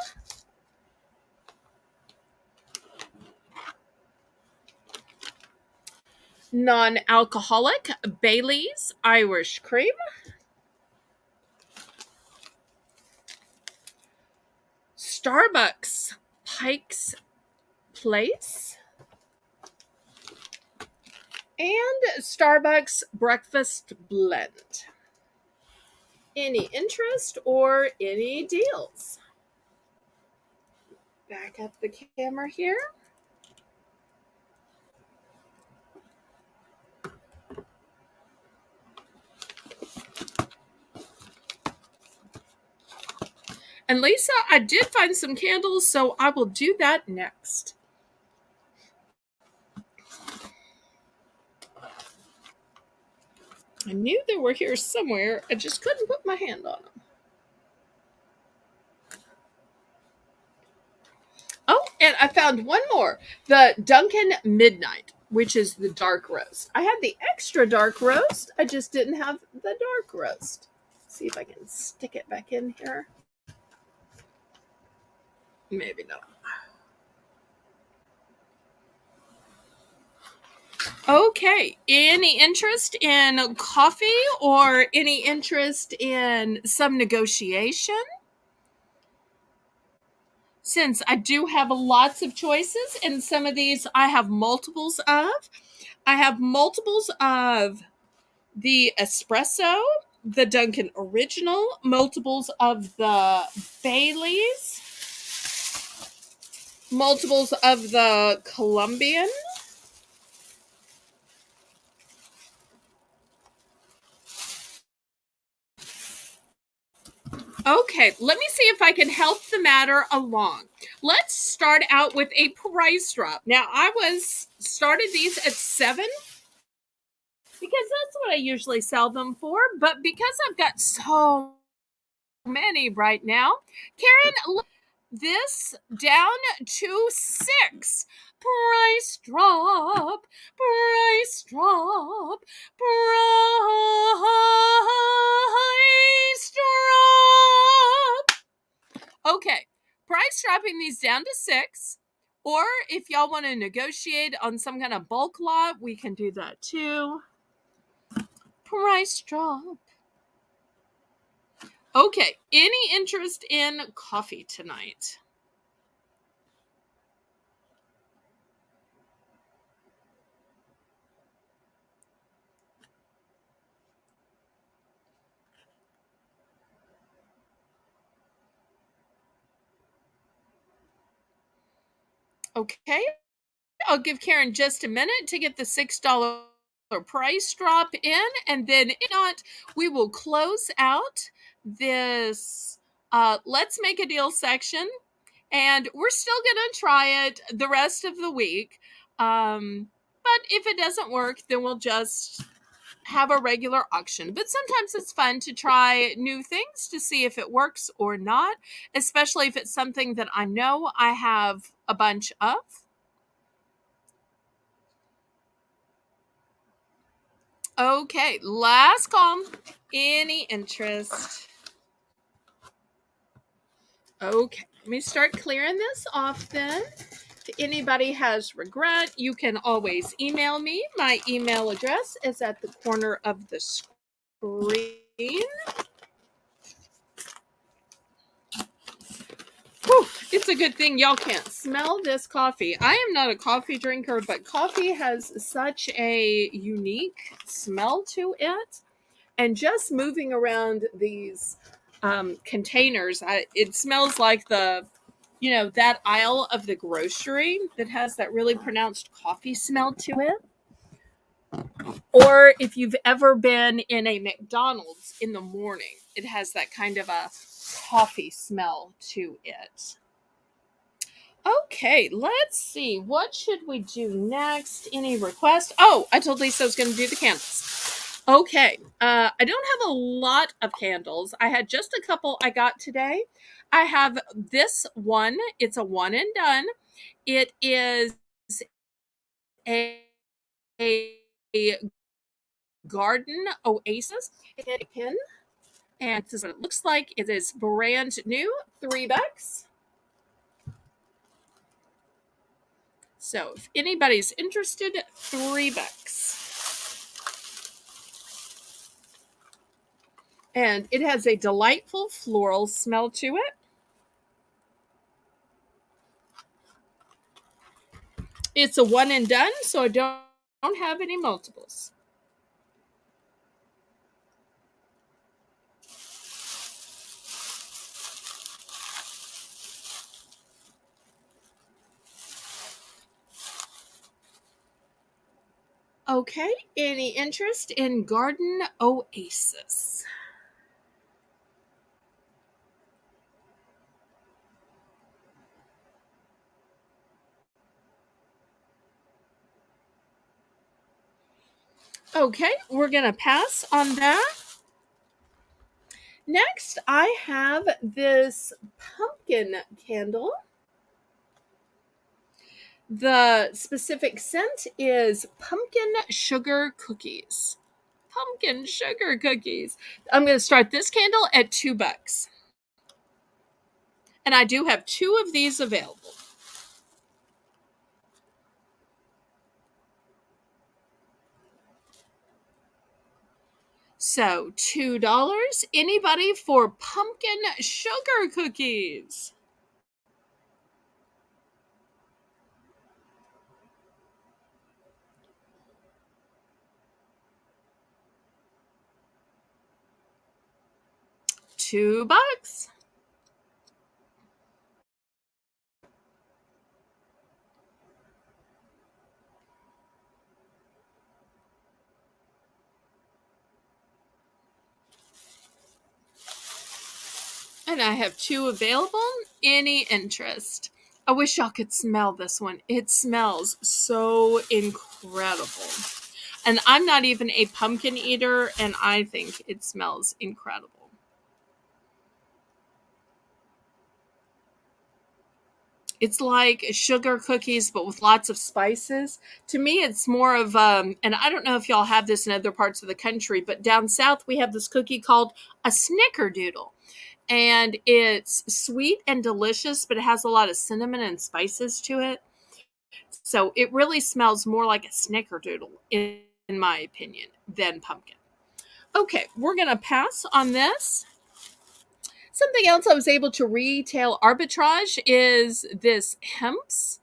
Non-alcoholic Bailey's Irish Cream. Starbucks Pike's Place. And Starbucks Breakfast Blend. Any interest or any deals? Back up the camera here. And Lisa, I did find some candles, so I will do that next. I knew they were here somewhere. I just couldn't put my hand on them. Oh, and I found one more. The Dunkin' Midnight, which is the dark roast. I had the extra dark roast. I just didn't have the dark roast. Let's see if I can stick it back in here. Maybe not. Okay, any interest in coffee or any interest in some negotiation? Since I do have lots of choices and some of these I have multiples of, I have multiples of the espresso, the Dunkin' Original, multiples of the Bailey's, multiples of the Colombian. Okay, let me see if I can help the matter along. Let's start out with a price drop. Now, I was started these at 7 because that's what I usually sell them for, but because I've got so many right now, Karen, this down to 6. Price drop, price drop, price drop. Okay, price dropping these down to 6. Or if y'all want to negotiate on some kind of bulk lot, we can do that too. Price drop. Okay, any interest in coffee tonight? Okay, I'll give Karen just a minute to get the $6 price drop in, and then if not, we will close out this let's make a deal section, and we're still gonna try it the rest of the week. But if it doesn't work, then we'll just have a regular auction. But sometimes it's fun to try new things to see if it works or not, especially if it's something that I know I have a bunch of. Okay, last call. Any interest? Okay, let me start clearing this off then. If anybody has regret, you can always email me. My email address is at the corner of the screen. Whew, it's a good thing y'all can't smell this coffee. I am not a coffee drinker, but coffee has such a unique smell to it. And just moving around these containers, it smells like that aisle of the grocery that has that really pronounced coffee smell to it. Or if you've ever been in a McDonald's in the morning, it has that kind of a coffee smell to it. Okay, let's see. What should we do next? Any requests? Oh, I told Lisa I was going to do the candles. Okay, I don't have a lot of candles. I had just a couple I got today. I have this one. It's a one and done. It is a, a garden oasis. It's a pin, and this is what it looks like. It is brand new, $3. So if anybody's interested, $3. And it has a delightful floral smell to it. It's a one and done, so I don't have any multiples. Okay, any interest in Garden Oasis? Okay, we're going to pass on that. Next, I have this pumpkin candle. The specific scent is pumpkin sugar cookies. Pumpkin sugar cookies. I'm going to start this candle at $2. And I do have 2 of these available. So $2. Anybody for pumpkin sugar cookies? $2. And I have 2 available. Any interest? I wish y'all could smell this one. It smells so incredible. And I'm not even a pumpkin eater, and I think it smells incredible. It's like sugar cookies, but with lots of spices. To me, it's more of, and I don't know if y'all have this in other parts of the country, but down south, we have this cookie called a snickerdoodle. And it's sweet and delicious, but it has a lot of cinnamon and spices to it. So it really smells more like a snickerdoodle, in my opinion, than pumpkin. Okay, we're going to pass on this. Something else I was able to retail arbitrage is this hemp's.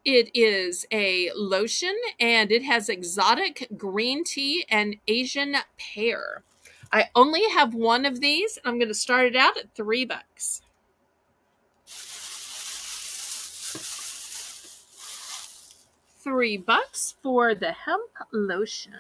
It is a lotion and it has exotic green tea and Asian pear. I only have one of these. I'm going to start it out at $3. $3 for the hemp lotion.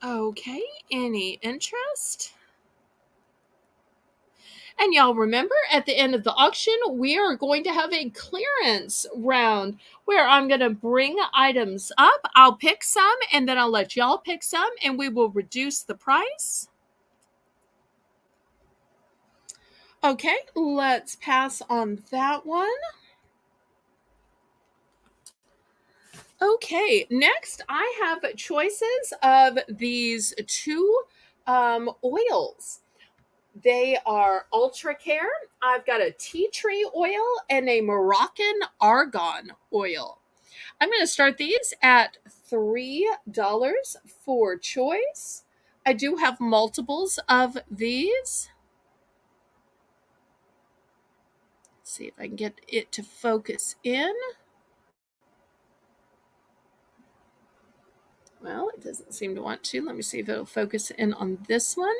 Okay, any interest? And y'all remember at the end of the auction, we are going to have a clearance round where I'm going to bring items up. I'll pick some and then I'll let y'all pick some and we will reduce the price. Okay, let's pass on that one. Okay, next I have choices of these 2 oils. They are Ultra Care. I've got a tea tree oil and a Moroccan argan oil. I'm going to start these at $3 for choice. I do have multiples of these. Let's see if I can get it to focus in. Well, it doesn't seem to want to. Let me see if it'll focus in on this one.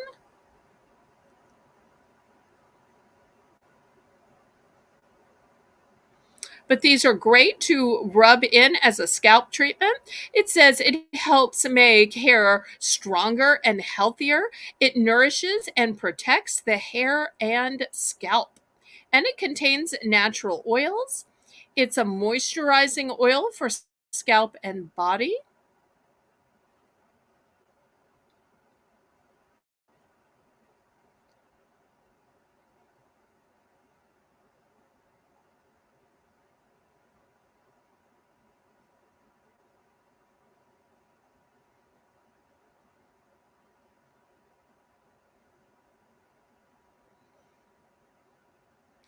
But these are great to rub in as a scalp treatment. It says it helps make hair stronger and healthier. It nourishes and protects the hair and scalp. And it contains natural oils. It's a moisturizing oil for scalp and body.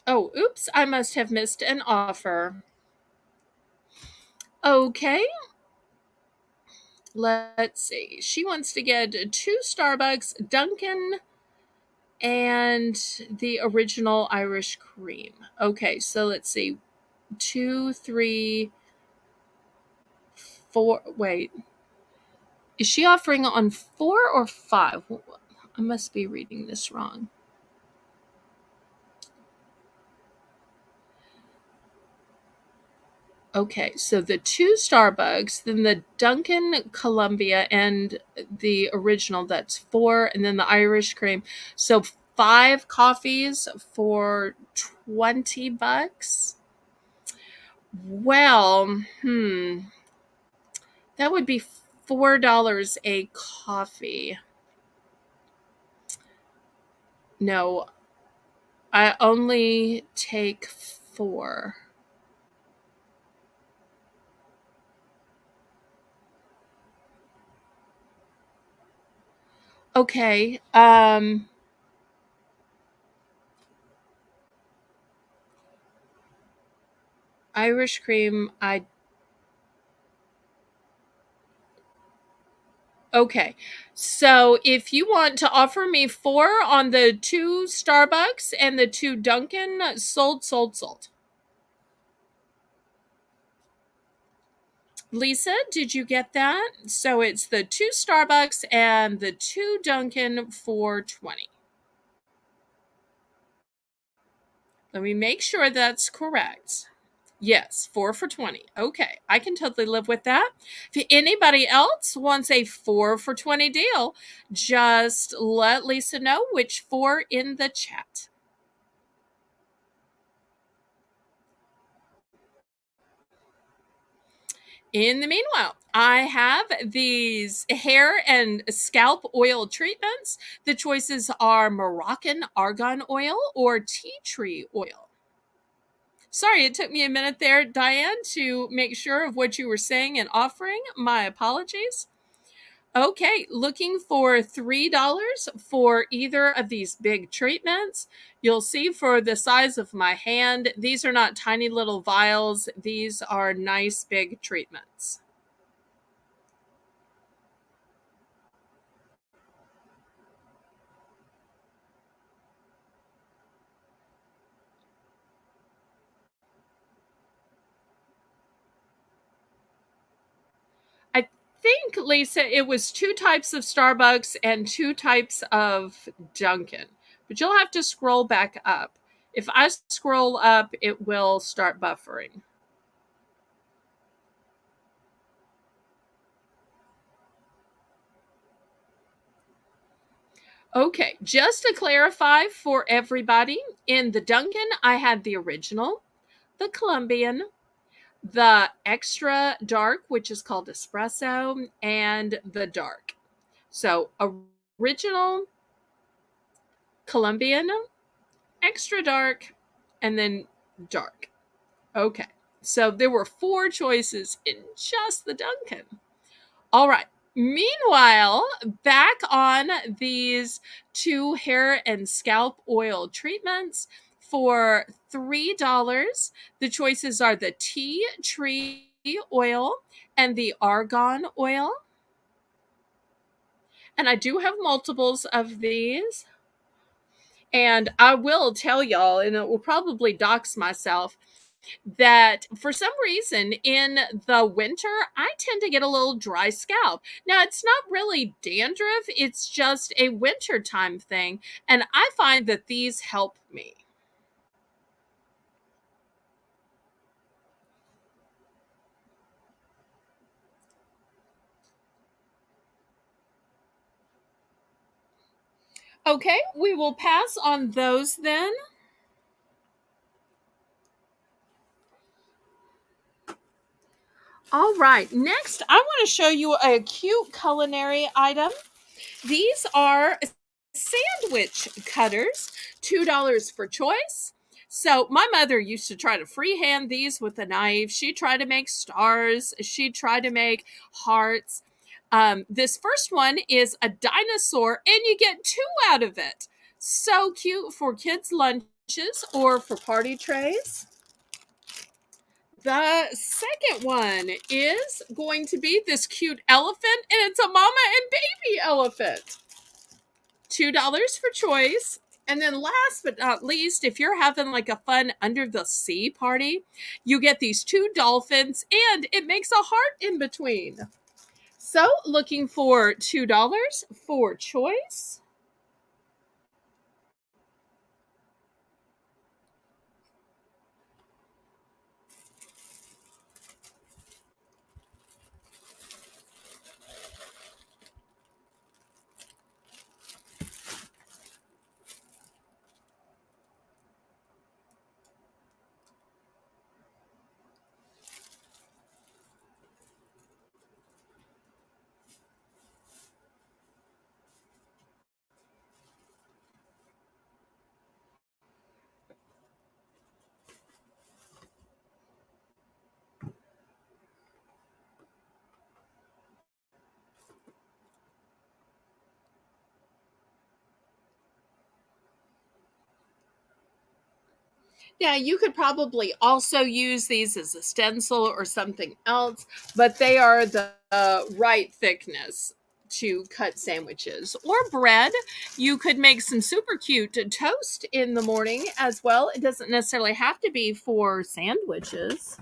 Oh, oops, I must have missed an offer. Okay, let's see. She wants to get 2 Starbucks, Dunkin', and the original Irish cream. Okay, so let's see. 2, 3, 4. Wait, is she offering on 4 or 5? I must be reading this wrong. Okay, so the 2 Starbucks, then the Dunkin' Columbia, and the original, that's 4, and then the Irish cream. So 5 coffees for $20. Well, that would be $4 a coffee. No, I only take 4. Okay. Irish cream. I Okay. So if you want to offer me four on the two Starbucks and the two Dunkin', sold, sold, sold. Lisa, did you get that? So it's the two Starbucks and the two Dunkin' for 20. Let me make sure that's correct. Yes, four for 20. Okay, I can totally live with that. If anybody else wants a 4 for 20 deal, just let Lisa know which four in the chat. In the meanwhile, I have these hair and scalp oil treatments. The choices are Moroccan argan oil or tea tree oil. Sorry, it took me a minute there, Diane, to make sure of what you were saying and offering. My apologies. Okay, looking for $3 for either of these big treatments. You'll see for the size of my hand, these are not tiny little vials. These are nice big treatments. I think, Lisa, it was two types of Starbucks and two types of Dunkin', but you'll have to scroll back up. If I scroll up, it will start buffering. Okay, just to clarify for everybody, in the Dunkin', I had the original, the Colombian, the extra dark, which is called espresso, and the dark. So, original, Colombian, extra dark, and then dark. Okay. So there were four choices in just the Dunkin'. All right. Meanwhile, back on these two hair and scalp oil treatments for $3. The choices are the tea tree oil and the argan oil. And I do have multiples of these. And I will tell y'all, and it will probably dox myself, that for some reason in the winter, I tend to get a little dry scalp. Now, it's not really dandruff, it's just a wintertime thing. And I find that these help me. Okay, we will pass on those then. All right, next, I want to show you a cute culinary item. These are sandwich cutters, $2 for choice. So, my mother used to try to freehand these with a knife. She tried to make stars, she tried to make hearts. This first one is a dinosaur, and you get two out of it. So cute for kids' lunches or for party trays. The second one is going to be this cute elephant, and it's a mama and baby elephant. $2 for choice. And then last but not least, if you're having like a fun under the sea party, you get these two dolphins and it makes a heart in between. So looking for $2 for choice. Yeah, you could probably also use these as a stencil or something else, but they are the right thickness to cut sandwiches or bread. You could make some super cute toast in the morning as well. It doesn't necessarily have to be for sandwiches.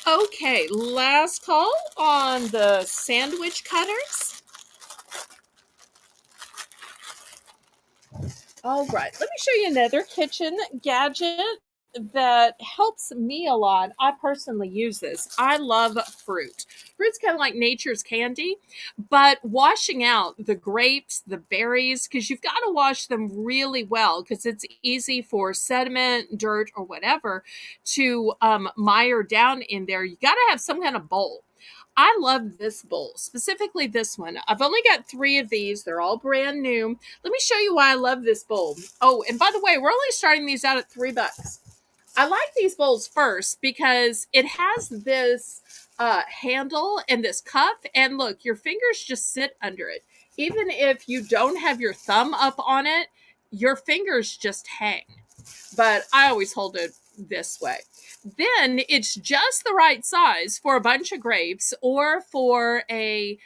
Okay, last call on the sandwich cutters. All right, let me show you another kitchen gadget that helps me a lot. I personally use this. I love fruit. Fruit's kind of like nature's candy, but washing out the grapes, the berries, because you've got to wash them really well because it's easy for sediment, dirt, or whatever to mire down in there. You got to have some kind of bowl. I love this bowl, specifically this one. I've only got 3 of these. They're all brand new. Let me show you why I love this bowl. Oh, and by the way, we're only starting these out at $3. I like these bowls first because it has this handle and this cuff, and look, your fingers just sit under it. Even if you don't have your thumb up on it, your fingers just hang. But I always hold it this way. Then it's just the right size for a bunch of grapes or for a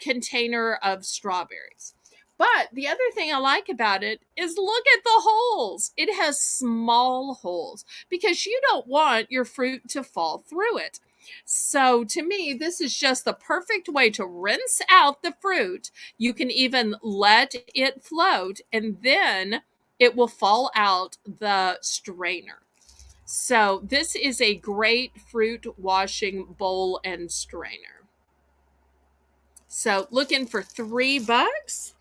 container of strawberries. But the other thing I like about it is look at the holes. It has small holes because you don't want your fruit to fall through it. So to me, this is just the perfect way to rinse out the fruit. You can even let it float and then it will fall out the strainer. So this is a great fruit washing bowl and strainer. So looking for $3.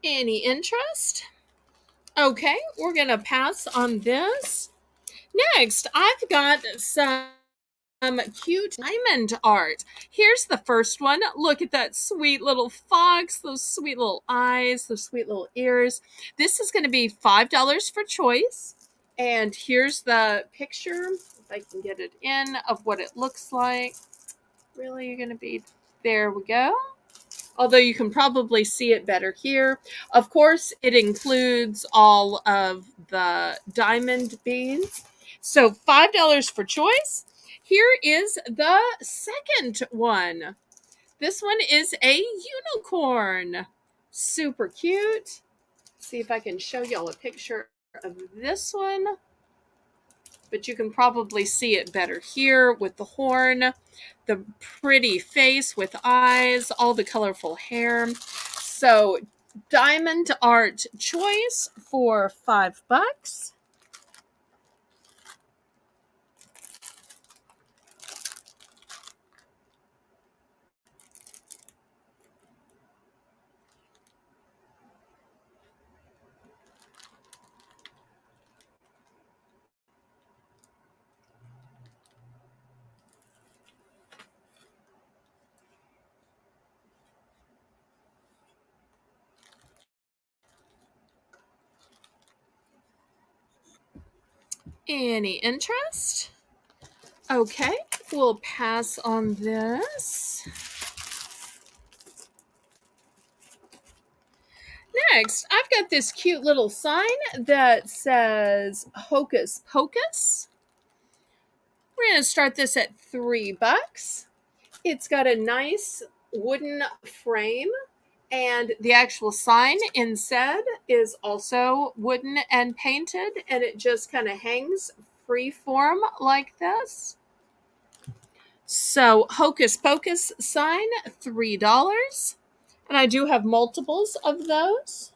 Any interest? Okay, we're going to pass on this. Next, I've got some cute diamond art. Here's the first one. Look at that sweet little fox, those sweet little eyes, those sweet little ears. This is going to be $5 for choice. And here's the picture, if I can get it in, of what it looks like. Really, you're going to be, there we go. Although you can probably see it better here. Of course, it includes all of the diamond beads. So $5 for choice. Here is the second one. This one is a unicorn. Super cute. See if I can show y'all a picture of this one. But you can probably see it better here with the horn, the pretty face with eyes, all the colorful hair. So diamond art choice for $5. Any interest? Okay, we'll pass on this. Next, I've got this cute little sign that says Hocus Pocus. We're going to start this at $3. It's got a nice wooden frame, and the actual sign instead is also wooden and painted, and it just kind of hangs free form like this. So Hocus Pocus sign, $3. And I do have multiples of those.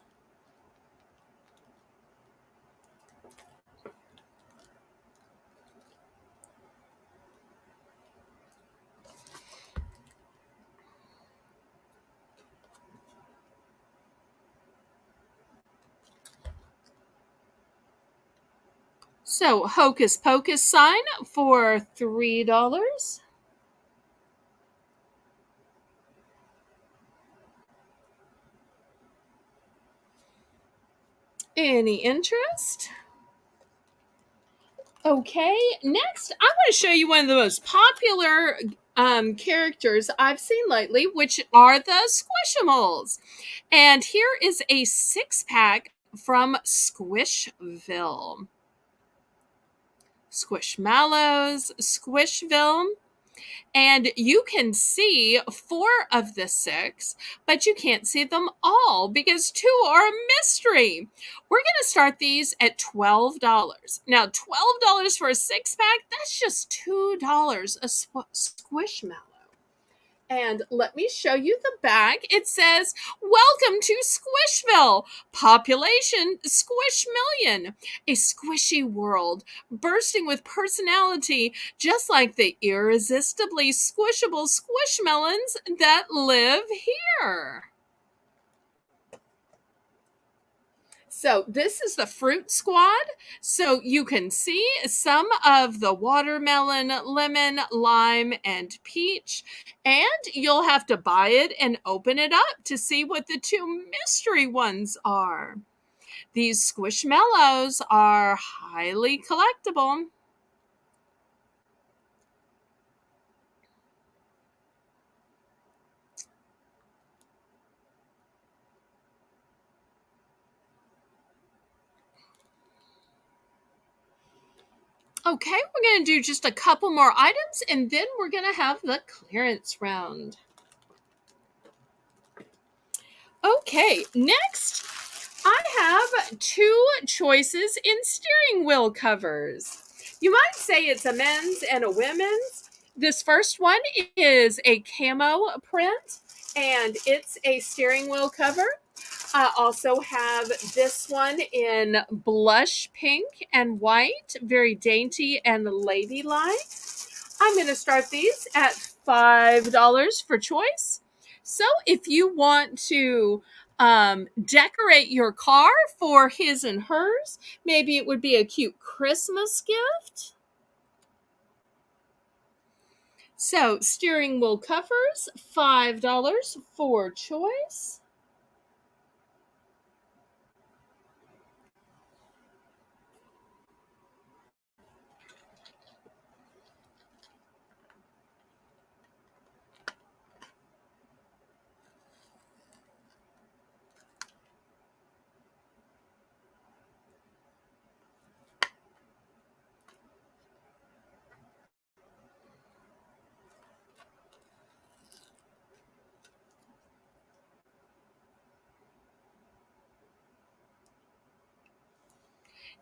So, Hocus Pocus sign for $3. Any interest? Okay, next I want to show you one of the most popular characters I've seen lately, which are the Squishimals. And here is a 6-pack from Squishville. Squishmallows, Squishville. And you can see 4 of the 6, but you can't see them all because 2 are a mystery. We're going to start these at $12. Now, $12 for a 6-pack, that's just $2 a squishmallow. And let me show you the bag. It says, "Welcome to Squishville. Population Squishmillion. A squishy world bursting with personality, just like the irresistibly squishable squishmelons that live here." So this is the fruit squad. So you can see some of the watermelon, lemon, lime, and peach. And you'll have to buy it and open it up to see what the 2 mystery ones are. These squishmallows are highly collectible. Okay, we're going to do just a couple more items and then we're going to have the clearance round. Okay, next I have 2 choices in steering wheel covers. You might say it's a men's and a women's. This first one is a camo print and it's a steering wheel cover. I also have this one in blush pink and white, very dainty and ladylike. I'm going to start these at $5 for choice. So if you want to decorate your car for his and hers, maybe it would be a cute Christmas gift. So steering wheel covers, $5 for choice.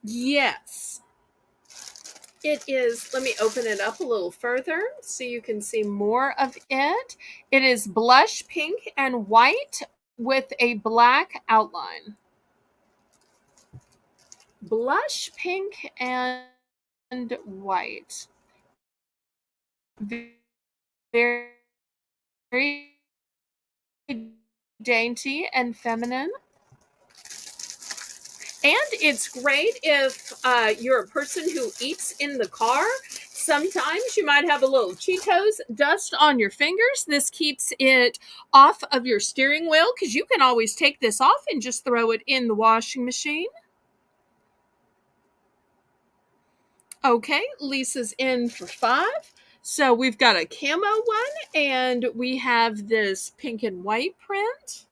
Yes. It is, let me open it up a little further so you can see more of it. It is blush pink and white with a black outline. Blush pink and white. Very dainty and feminine. And it's great if you're a person who eats in the car. Sometimes you might have a little Cheetos dust on your fingers. This keeps it off of your steering wheel because you can always take this off and just throw it in the washing machine. Okay, Lisa's in for 5. So we've got a camo one and we have this pink and white print.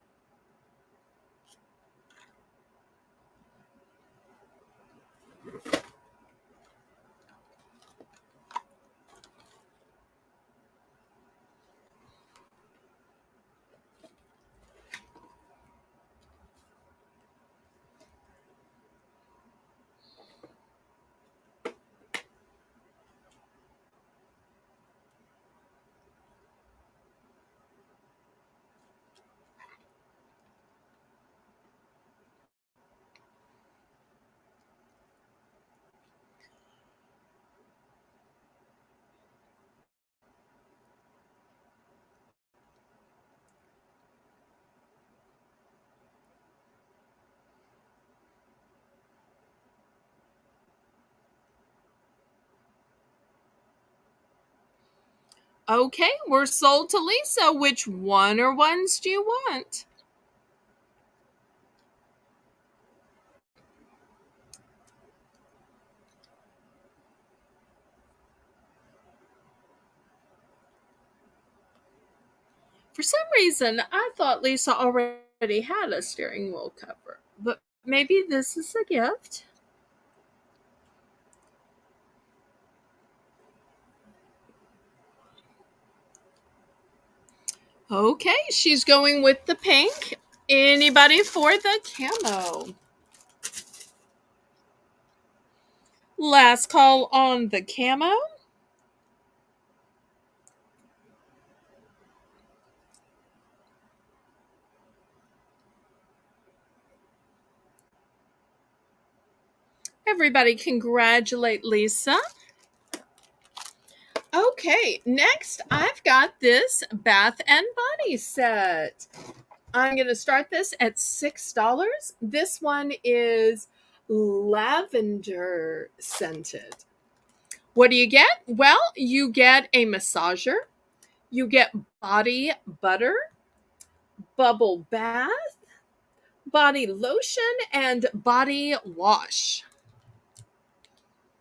Okay, we're sold to Lisa. Which one or ones do you want? For some reason, I thought Lisa already had a steering wheel cover, but maybe this is a gift. Okay, she's going with the pink. Anybody for the camo? Last call on the camo. Everybody congratulate Lisa. Okay, next I've got this Bath and Body set. I'm going to start this at $6. This one is lavender scented. What do you get? Well, you get a massager, you get body butter, bubble bath, body lotion, and body wash.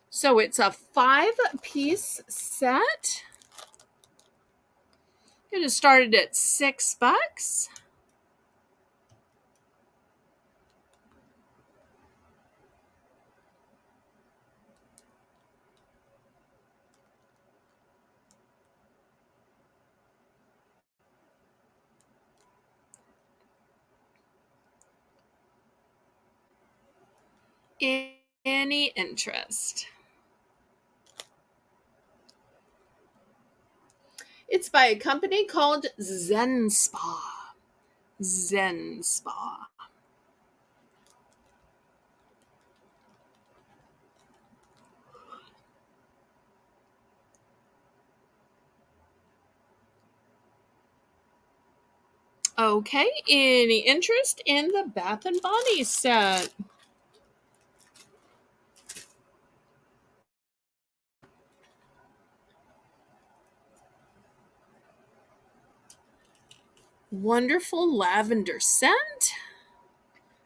So it's a 5-piece set. Going to start it at $6. Any interest? It's by a company called Zen Spa. Zen Spa. Okay, any interest in the Bath and Body set? Wonderful lavender scent.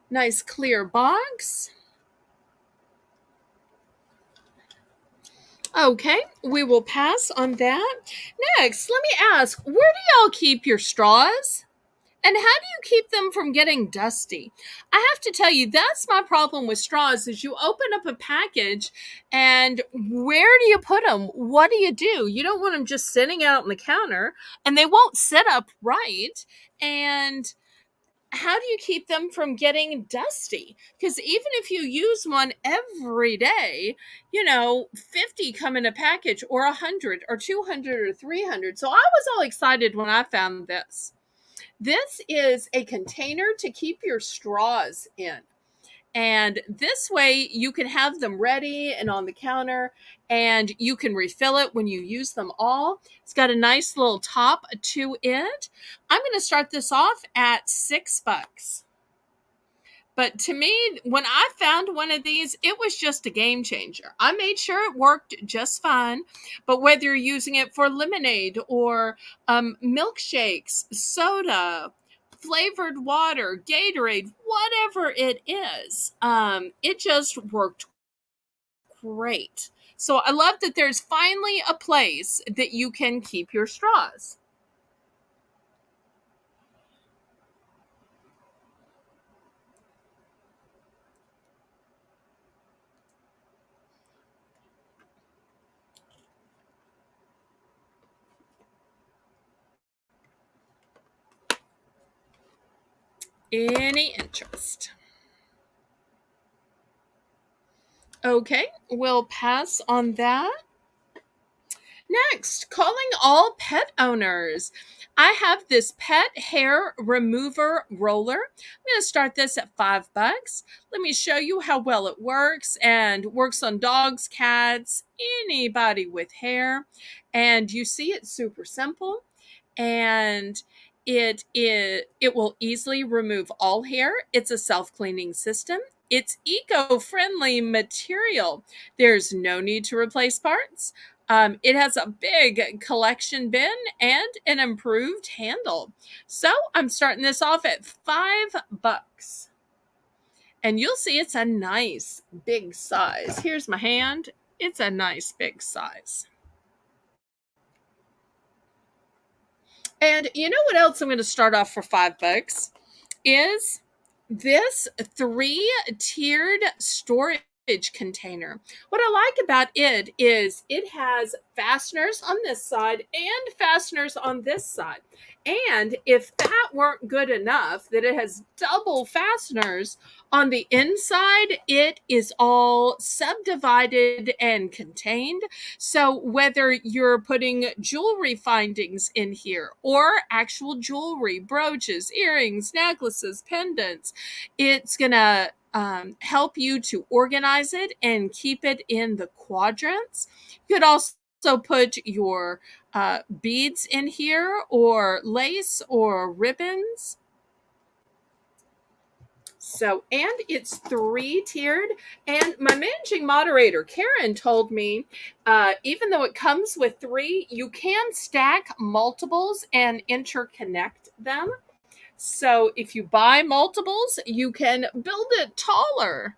Nice clear box. Okay, we will pass on that. Next, let me ask, where do y'all keep your straws? And how do you keep them from getting dusty? I have to tell you, that's my problem with straws is you open up a package and where do you put them? What do? You don't want them just sitting out on the counter and they won't sit up right. And how do you keep them from getting dusty? Because even if you use one every day, 50 come in a package or 100 or 200 or 300. So I was all excited when I found this. This is a container to keep your straws in. And this way you can have them ready and on the counter and you can refill it when you use them all. It's got a nice little top to it. I'm going to start this off at $6. But to me, when I found one of these, it was just a game changer. I made sure it worked just fine. But whether you're using it for lemonade or milkshakes, soda, flavored water, Gatorade, whatever it is, it just worked great. So I love that there's finally a place that you can keep your straws. Any interest? Okay, we'll pass on that. Next, calling all pet owners. I have this pet hair remover roller. I'm going to start this at $5. Let me show you how well it works and works on dogs, cats, anybody with hair. And you see it's super simple and it will easily remove all hair. It's a self-cleaning system. It's eco-friendly material. There's no need to replace parts. It has a big collection bin and an improved handle. So I'm starting this off at $5. And you'll see it's a nice big size. Here's my hand. It's a nice big size. And you know what else I'm going to start off for $5 is this three-tiered storage container. What I like about it is it has fasteners on this side and fasteners on this side. And if that weren't good enough, that it has double fasteners on the inside, it is all subdivided and contained. So whether you're putting jewelry findings in here or actual jewelry, brooches, earrings, necklaces, pendants, it's going to help you to organize it and keep it in the quadrants. You could also put your beads in here or lace or ribbons. So, and it's three-tiered. And my managing moderator, Karen, told me even though it comes with three, you can stack multiples and interconnect them. So if you buy multiples, you can build it taller.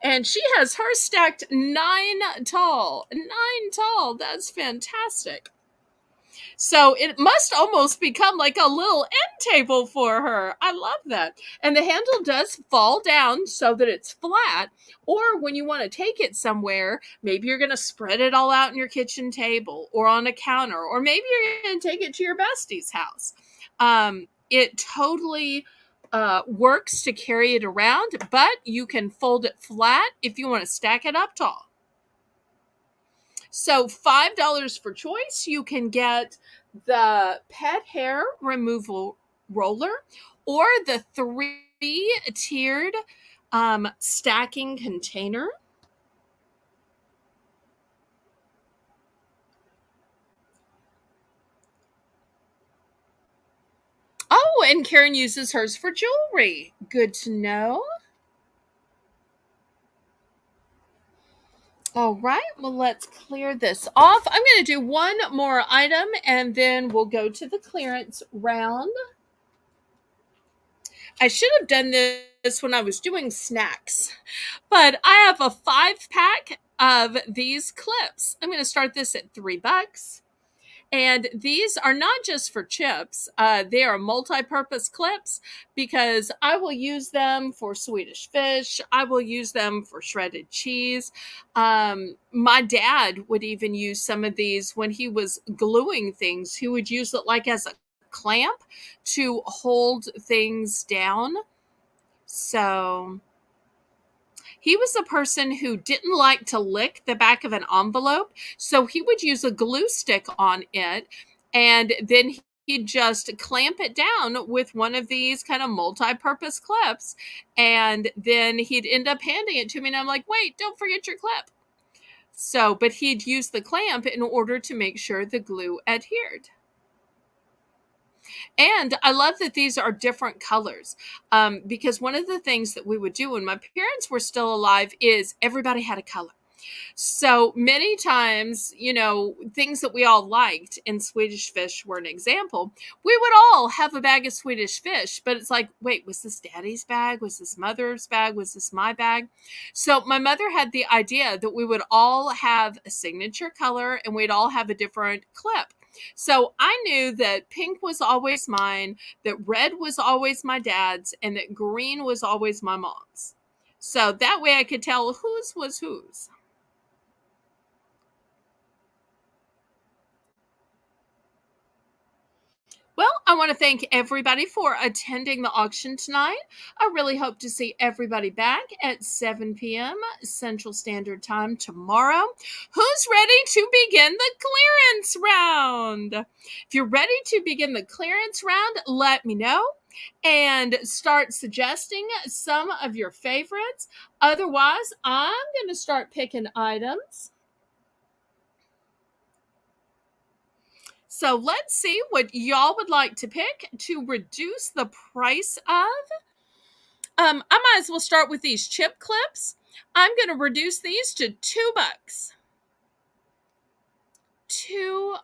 And she has her stacked 9 tall. 9 tall. That's fantastic. So it must almost become like a little end table for her. I love that. And the handle does fall down so that it's flat. Or when you want to take it somewhere, maybe you're going to spread it all out on your kitchen table or on a counter, or maybe you're going to take it to your bestie's house. It totally works to carry it around, but you can fold it flat if you want to stack it up tall. So $5 for choice. You can get the pet hair removal roller or the three-tiered stacking container. Oh, and Karen uses hers for jewelry. Good to know. All right, well, let's clear this off. I'm going to do one more item and then we'll go to the clearance round. I should have done this when I was doing snacks, but I have a 5-pack of these clips. I'm going to start this at $3. And these are not just for chips. They are multi-purpose clips because I will use them for Swedish fish. I will use them for shredded cheese. My dad would even use some of these when he was gluing things. He would use it like as a clamp to hold things down. So he was a person who didn't like to lick the back of an envelope, so he would use a glue stick on it, and then he'd just clamp it down with one of these kind of multi-purpose clips, and then he'd end up handing it to me, and I'm like, wait, don't forget your clip. So, but he'd use the clamp in order to make sure the glue adhered. And I love that these are different colors because one of the things that we would do when my parents were still alive is everybody had a color. So many times, you know, things that we all liked, and Swedish fish were an example, we would all have a bag of Swedish fish, but it's like, wait, was this daddy's bag? Was this mother's bag? Was this my bag? So my mother had the idea that we would all have a signature color and we'd all have a different clip. So I knew that pink was always mine, that red was always my dad's, and that green was always my mom's. So that way I could tell whose was whose. Well, I want to thank everybody for attending the auction tonight. I really hope to see everybody back at 7 p.m. Central Standard Time tomorrow. Who's ready to begin the clearance round? If you're ready to begin the clearance round, let me know and start suggesting some of your favorites. Otherwise, I'm going to start picking items. So let's see what y'all would like to pick to reduce the price of. I might as well start with these chip clips. I'm going to reduce these to $2. $2.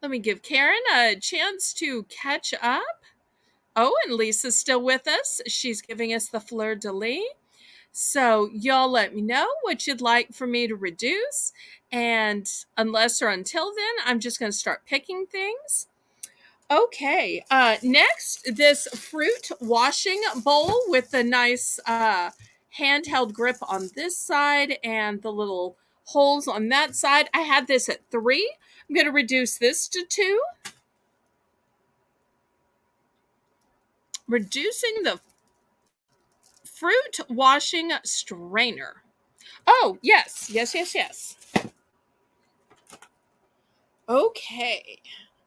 Let me give Karen a chance to catch up. Oh, and Lisa's still with us. She's giving us the fleur de lis. So y'all let me know what you'd like for me to reduce. And unless or until then, I'm just going to start picking things. Okay, next, this fruit washing bowl with the nice handheld grip on this side and the little holes on that side. I had this at 3. I'm going to reduce this to 2. Reducing the fruit washing strainer. Oh, yes, yes, yes, yes. Okay.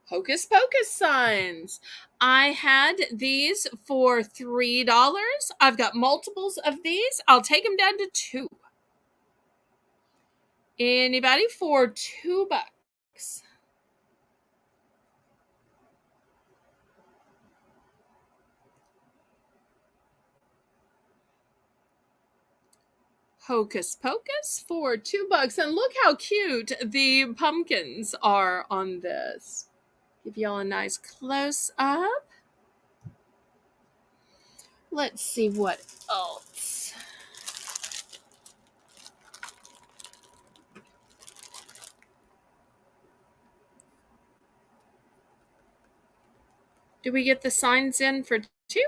Hocus Pocus signs. I had these for $3. I've got multiples of these. I'll take them down to 2. Anybody for $2? Hocus Pocus for $2. And look how cute the pumpkins are on this. Give y'all a nice close up. Let's see what else. Do we get the signs in for 2?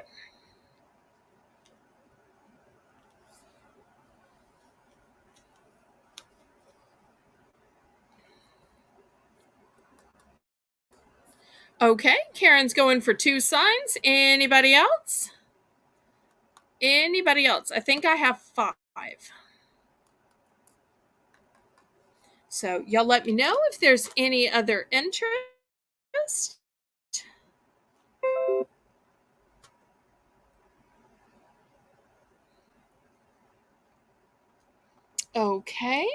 Okay, Karen's going for 2 signs. Anybody else? Anybody else? I think I have 5. So y'all let me know if there's any other interest. Okay.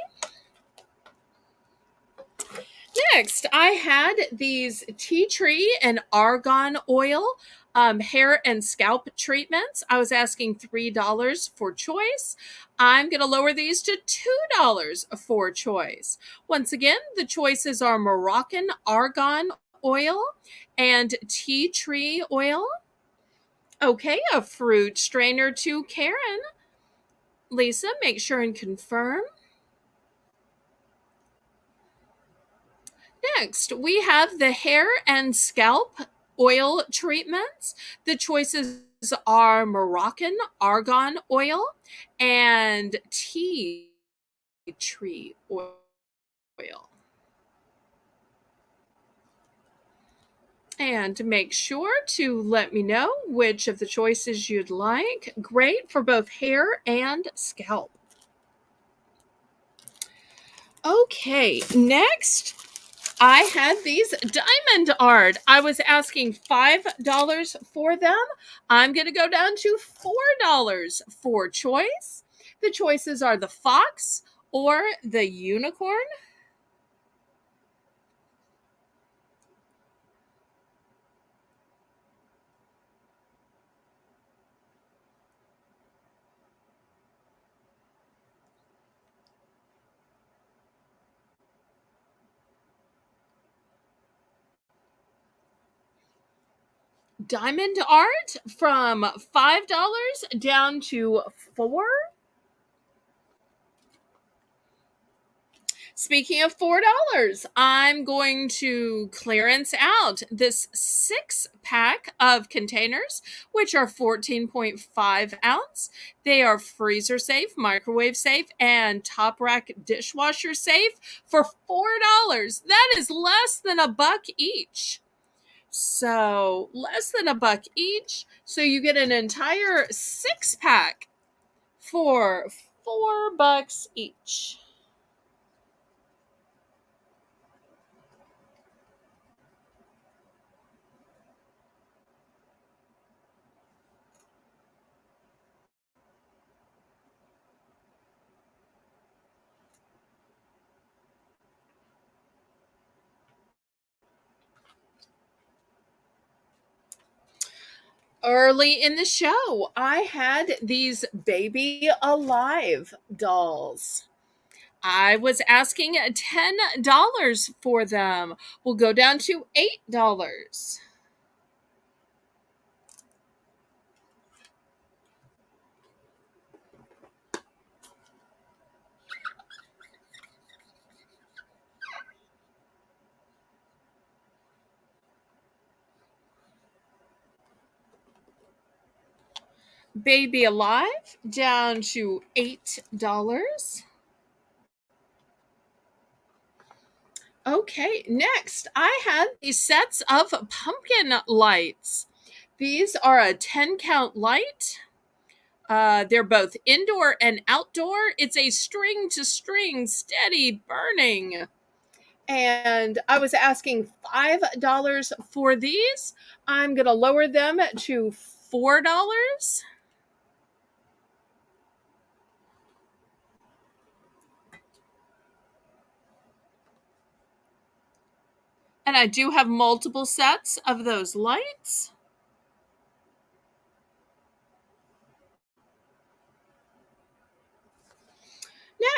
Next, I had these tea tree and argan oil hair and scalp treatments. I was asking $3 for choice. I'm going to lower these to $2 for choice. Once again, the choices are Moroccan argan oil and tea tree oil. Okay, a fruit strainer to Karen. Lisa, make sure and confirm. Next, we have the hair and scalp oil treatments. The choices are Moroccan argan oil and tea tree oil. And make sure to let me know which of the choices you'd like. Great for both hair and scalp. Okay, next I had these diamond art. I was asking $5 for them. I'm going to go down to $4 for choice. The choices are the fox or the unicorn. Diamond art from $5 down to 4. Speaking of $4, I'm going to clearance out this 6-pack of containers, which are 14.5 ounce. They are freezer safe, microwave safe, and top rack dishwasher safe for $4. That is less than $1 each. So less than $1 each. So you get an entire 6-pack for $4 each. Early in the show, I had these Baby Alive dolls. I was asking $10 for them. We'll go down to $8. Baby Alive down to $8. Okay, next I had these sets of pumpkin lights. These are a 10 count light. They're both indoor and outdoor. It's a string to string steady burning. And I was asking $5 for these. I'm going to lower them to $4. And I do have multiple sets of those lights.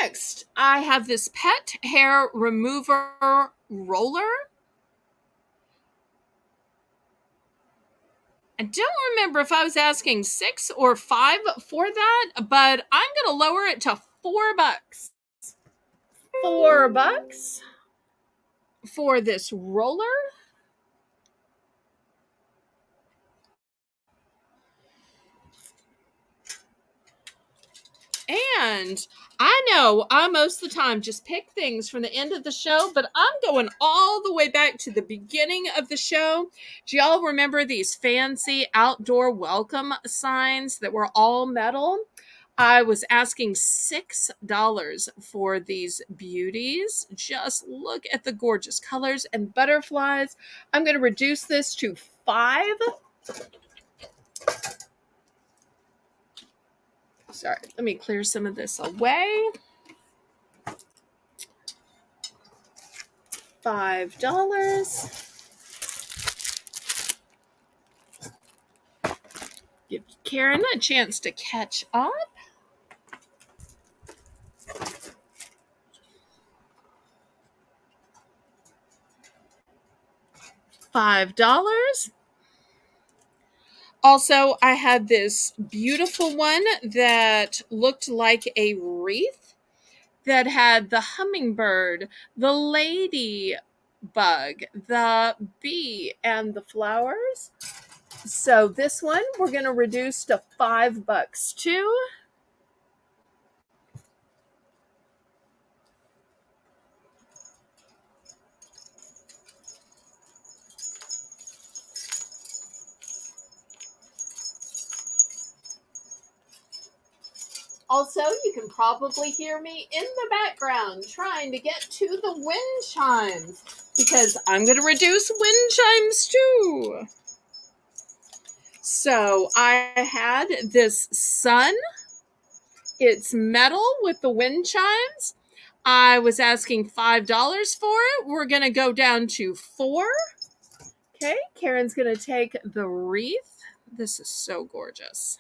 Next, I have this pet hair remover roller. I don't remember if I was asking 6 or 5 for that, but I'm going to lower it to $4. $4 for this roller. And I know I most of the time just pick things from the end of the show, but I'm going all the way back to the beginning of the show. Do y'all remember these fancy outdoor welcome signs that were all metal? I was asking $6 for these beauties. Just look at the gorgeous colors and butterflies. I'm going to reduce this to 5. Sorry, let me clear some of this away. $5. Give Karen a chance to catch up. $5. Also, I had this beautiful one that looked like a wreath that had the hummingbird, the ladybug, the bee, and the flowers. So this one we're going to reduce to $5 too. Also, you can probably hear me in the background trying to get to the wind chimes because I'm going to reduce wind chimes too. So I had this sun. It's metal with the wind chimes. I was asking $5 for it. We're going to go down to $4. Okay, Karen's going to take the wreath. This is so gorgeous.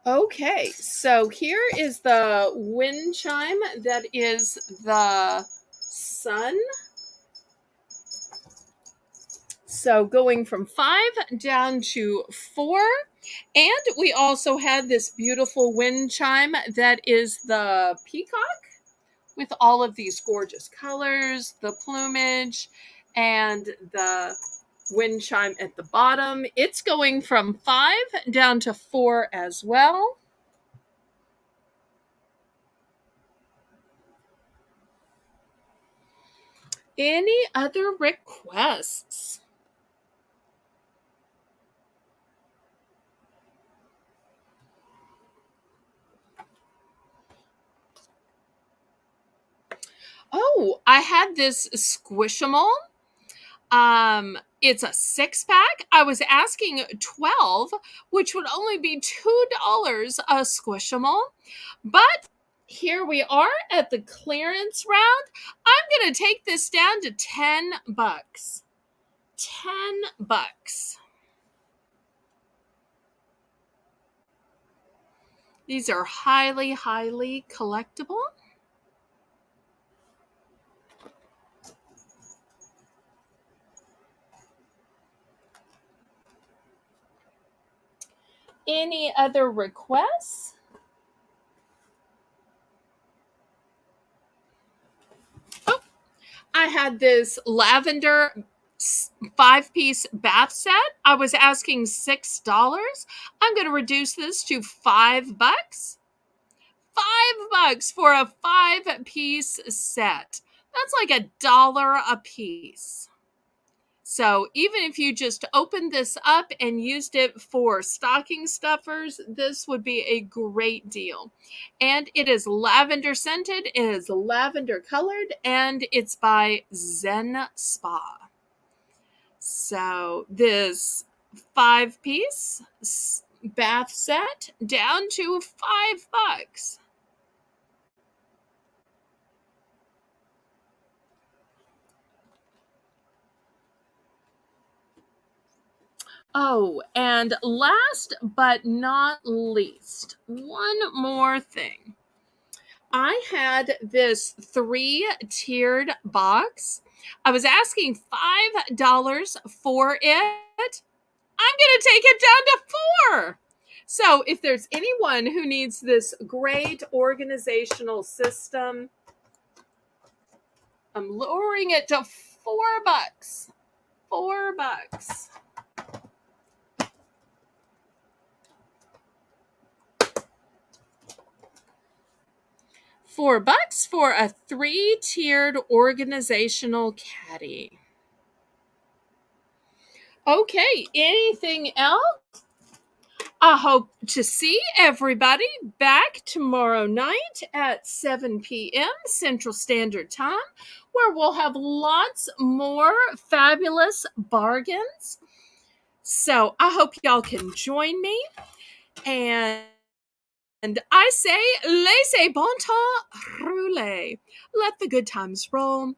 Okay, so here is the wind chime that is the sun. So going from 5 down to 4. And we also had this beautiful wind chime that is the peacock with all of these gorgeous colors, the plumage, and the wind chime at the bottom. It's going from 5 down to 4 as well. Any other requests? Oh, I had this Squishable. It's a 6-pack. I was asking 12, which would only be $2 a Squishable. But here we are at the clearance round. I'm going to take this down to $10. $10. These are highly, highly collectible. Any other requests? Oh, I had this lavender 5-piece bath set. I was asking $6. I'm going to reduce this to $5. $5 for a 5-piece set. That's like $1 a piece. So even if you just opened this up and used it for stocking stuffers, this would be a great deal. And it is lavender scented, it is lavender colored, and it's by Zen Spa. So this 5-piece bath set down to $5. Oh, and last but not least, one more thing. I had this 3-tiered box. I was asking $5 for it. I'm going to take it down to $4. So if there's anyone who needs this great organizational system, I'm lowering it to $4. $4. $4 for a 3-tiered organizational caddy. Okay, anything else? I hope to see everybody back tomorrow night at 7 p.m. Central Standard Time, where we'll have lots more fabulous bargains. So I hope y'all can join me. And I say, laissez bon temps rouler. Let the good times roll.